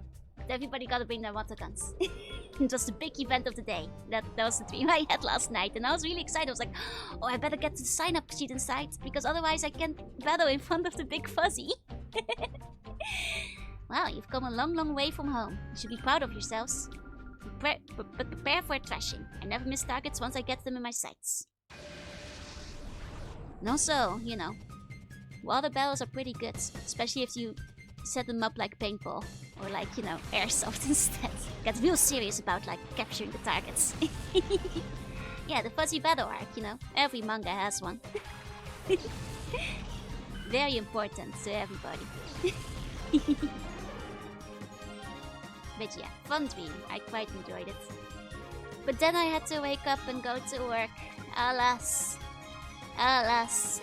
Everybody gotta bring their water guns. It was the big event of the day. That was the dream I had last night, and I was really excited. I was like, oh, I better get to the sign-up sheet inside, because otherwise I can't battle in front of the big fuzzy. Wow, you've come a long, long way from home. You should be proud of yourselves. But prepare for a thrashing. I never miss targets once I get them in my sights. And also, you know, water battles are pretty good, especially if you set them up like paintball or like, you know, airsoft instead. Get real serious about like capturing the targets. Yeah, the fuzzy battle arc, you know, every manga has one. Very important to everybody. But yeah, fun dream. I quite enjoyed it. But then I had to wake up and go to work. Alas. Alas.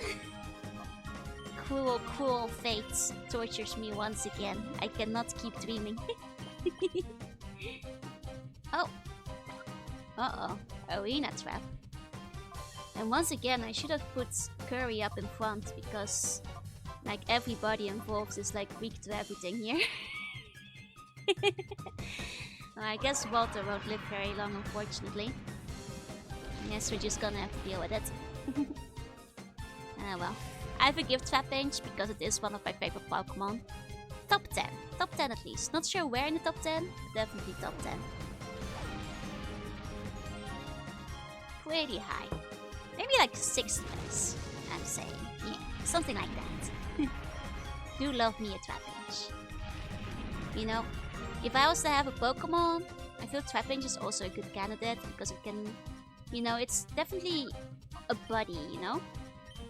Cruel, cruel fate tortures me once again. I cannot keep dreaming. Oh. Uh-oh. Arena trap. And once again, I should have put Curry up in front because like everybody involved is like weak to everything here. Well, I guess Walter won't live very long, unfortunately. Yes, we're just gonna have to deal with it. Ah well. I forgive Trapinch because it is one of my favorite Pokemon. Top 10. Top 10 at least. Not sure where in the top 10, but definitely top 10. Pretty high. Maybe like 6th place, I'm saying. Yeah, something like that. Do love me a Trapinch. You know, if I was to have a Pokemon, I feel Trapinch is also a good candidate because it can, you know, it's definitely a buddy, you know?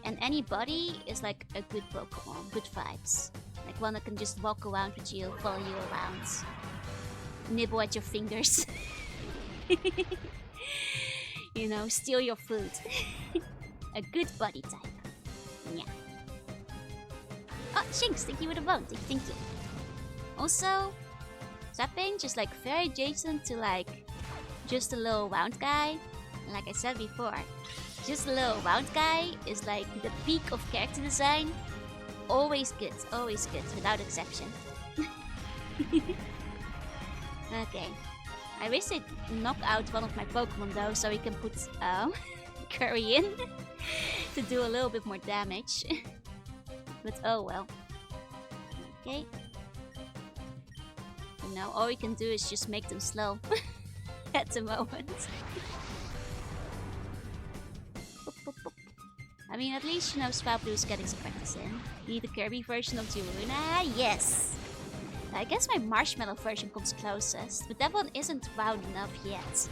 And any buddy is like a good Pokemon, good vibes. Like one that can just walk around with you, follow you around, nibble at your fingers. You know, steal your food. A good buddy type. Yeah. Oh, Shinx, thank you for the vote. Thank you. Also, Trapinch is like very adjacent to like just a little round guy. And like I said before, just a little round guy is like the peak of character design. Always good, without exception. Okay. I wish they'd knock out one of my Pokemon though, so we can put Curry in to do a little bit more damage. But oh well. Okay. You know, all you can do is just make them slow at the moment. Boop, boop, boop. I mean, at least, you know, Swablu's getting some practice in. Need the Kirby version of Jiruna? Yes! I guess my Marshmallow version comes closest, but that one isn't wound enough yet.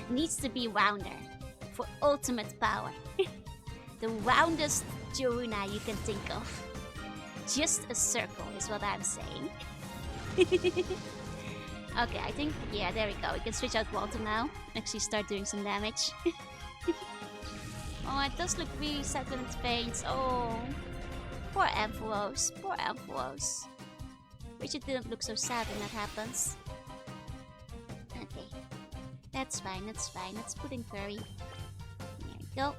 Needs to be wounder for ultimate power. The woundest Jiruna you can think of. Just a circle is what I'm saying. Okay, I think, yeah, there we go. We can switch out Walter now. Actually start doing some damage. Oh, it does look really sad when it fades. Oh, poor Ampharos. Poor Ampharos. Wish it didn't look so sad when that happens. Okay. That's fine, that's fine. Let's put in Curry. There we go.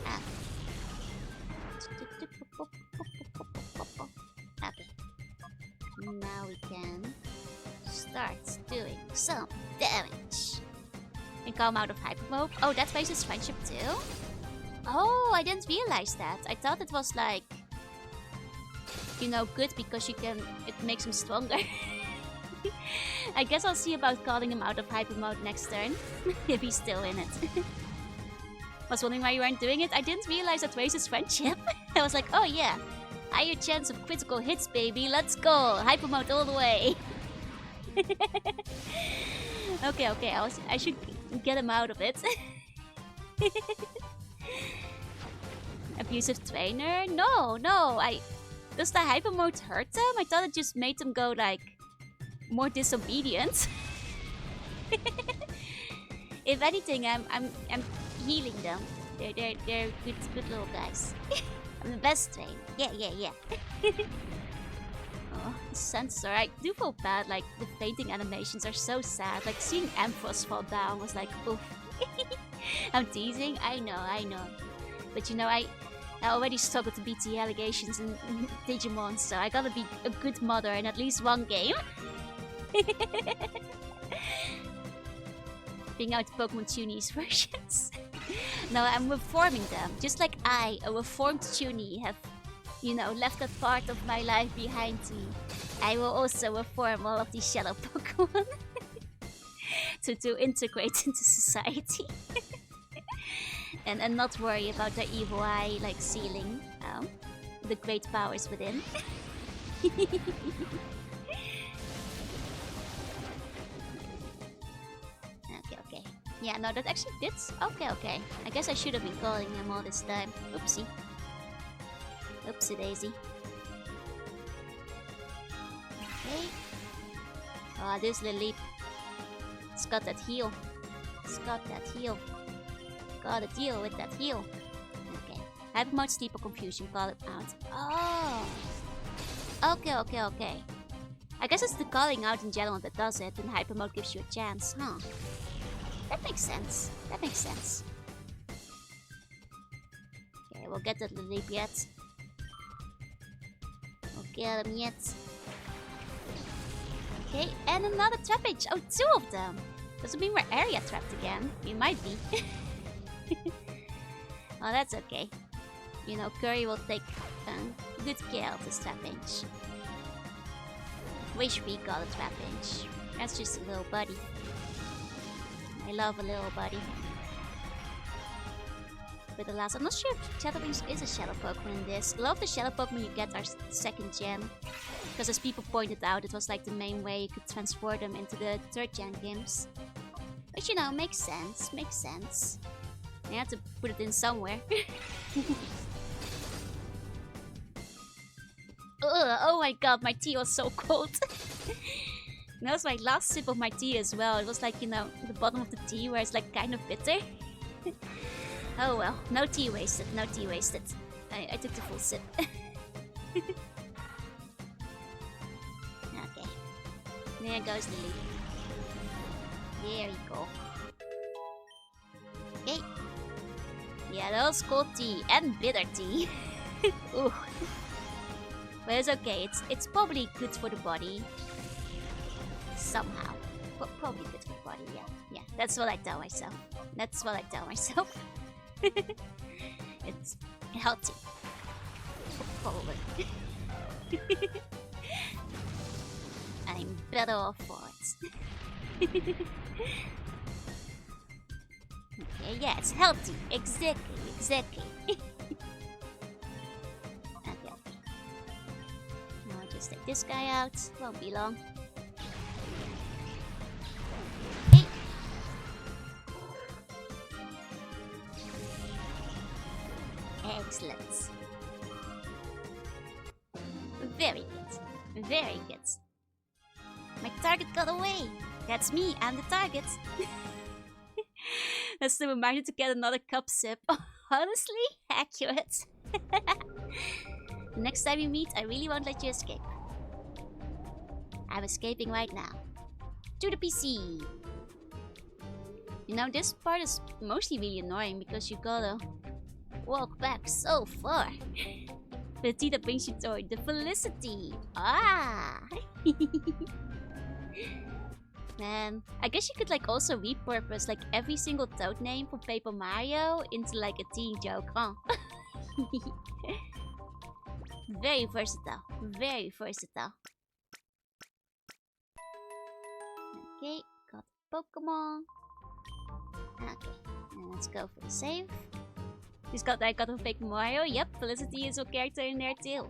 Ah. Okay. Now we can start doing some damage. And come out of Hyper Mode. Oh, that faces friendship too? Oh, I didn't realize that. I thought it was like, you know, good because it makes him stronger. I guess I'll see about calling him out of Hyper Mode next turn, if he's still in it. Was wondering why you weren't doing it. I didn't realize that raises friendship. I was like, oh yeah, higher chance of critical hits, baby. Let's go, Hyper Mode all the way. Okay, I should get him out of it. Abusive trainer? No. Does the Hyper Mode hurt them? I thought it just made them go like more disobedient. If anything, I'm healing them. They're good little guys. I'm the best trainer. Yeah. Oh, Sensor. I do feel bad. Like the fainting animations are so sad. Like seeing Ampharos fall down was like, oof. I'm teasing. I know. But you know, I already struggled to beat the allegations in Digimon, so I gotta be a good mother in at least one game. Being out Pokemon Tunies versions. No, I'm reforming them. Just like I, a reformed Tunie, have, you know, left that part of my life behind me. I will also reform all of these shadow Pokemon to integrate into society. and not worry about their evil eye like sealing the great powers within. Okay. Yeah, no, that actually did. Okay. I guess I should have been calling him all this time. Oopsie daisy. Okay. Oh, this Lily. It's got that heal. Gotta deal with that heal. Okay. Hyper Mode, Sleep, or Confusion. Call it out. Oh. Okay. I guess it's the calling out in general that does it, and Hyper Mode gives you a chance, huh? That makes sense. Okay, we'll get that Lily yet. We'll get him yet. Okay, and another trappage. Oh, 2 of them. Doesn't mean we're area trapped again. We might be. Well, that's okay. You know, Curry will take good care of this trappage. Wish we got a trappage. That's just a little buddy. I love a little buddy. But alas, I'm not sure if Chatterwings is a shadow Pokemon in this. A lot of the shadow Pokemon you get are 2nd gen. Because as people pointed out, it was like the main way you could transfer them into the 3rd gen games. Which, you know, makes sense. I have to put it in somewhere. Ugh, oh my god, my tea was so cold. That was my last sip of my tea as well. It was like, you know, the bottom of the tea where it's like kind of bitter. Oh well, no tea wasted. I took the full sip. Okay. There goes Lily. There you go. Okay. Yeah, that was cold tea and bitter tea. Ooh. But it's okay. It's probably good for the body. Somehow. But probably good for the body, yeah. That's what I tell myself. It's healthy. forward. I'm better off for it. Okay, yeah, it's healthy. Exactly. Okay. Now I'll just take this guy out. Won't be long. Hey. Excellent. Very good. Very good. My target got away. That's me. I'm the target. That's the reminder to get another cup sip. Honestly, accurate. Next time we meet, I really won't let you escape. I'm escaping right now. To the PC. You know, this part is mostly really annoying because you gotta walk back so far. The tea that brings you toward the felicity. Ah! Man, I guess you could like also repurpose like every single toad name from Paper Mario into like a teen joke, huh? Very versatile. Very versatile. Okay, got Pokemon. Okay, and let's go for the save. I got a Paper Mario. Yep, Felicity is a character in there too.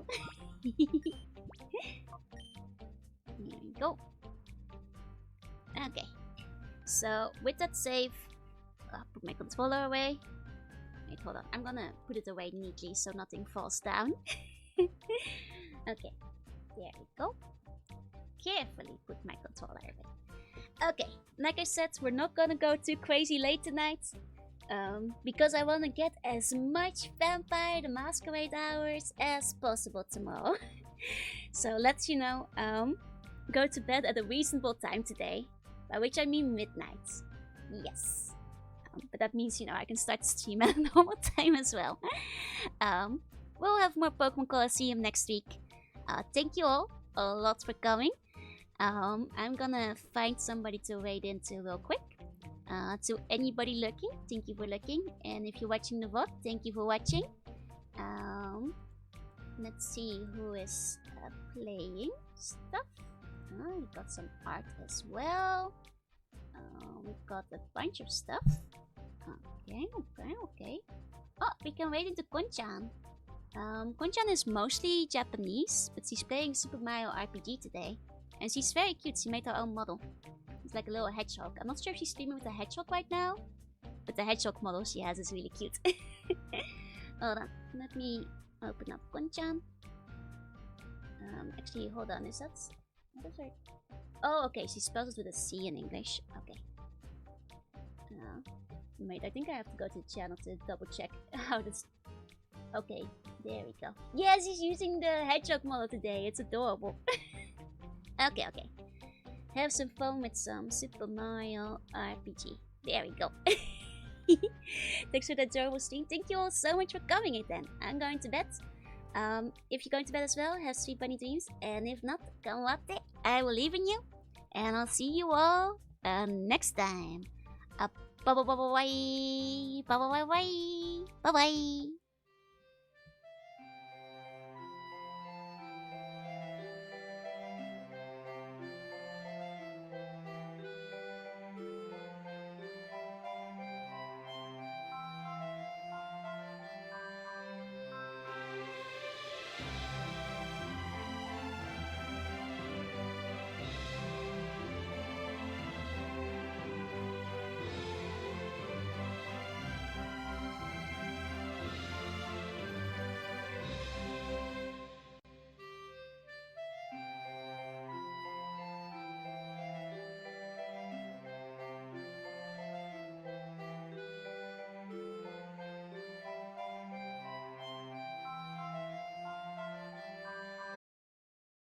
Here we go. Okay, so with that save, I'll put my controller away. Wait, hold on. I'm gonna put it away neatly so nothing falls down. Okay, there we go. Carefully put my controller away. Okay, like I said, we're not gonna go too crazy late tonight. Because I wanna get as much Vampire the Masquerade hours as possible tomorrow. So let's, go to bed at a reasonable time today. By which I mean midnight. Yes. But that means, I can start to stream at a normal time as well. We'll have more Pokemon Colosseum next week. Thank you all a lot for coming. I'm gonna find somebody to raid into real quick. To anybody looking, thank you for looking. And if you're watching the VOD, thank you for watching. Let's see who is playing stuff. We've got some art as well. We've got a bunch of stuff. Okay. Oh, we can raid into Konchan. Konchan is mostly Japanese, but she's playing Super Mario RPG today. And she's very cute. She made her own model. It's like a little hedgehog. I'm not sure if she's streaming with a hedgehog right now, but the hedgehog model she has is really cute. Hold on. Let me open up Konchan. Actually, hold on. Is that... Oh, okay. She spells it with a C in English. Okay. Wait, I think I have to go to the channel to double check how this... Okay, there we go. Yes, she's using the hedgehog model today. It's adorable. Okay. Have some fun with some Super Mario RPG. There we go. Thanks for that adorable stream. Thank you all so much for coming in then. I'm going to bed. If you're going to bed as well, have sweet bunny dreams. And if not, come what day, I will leave in you. And I'll see you all next time. Bye bye. Bye bye.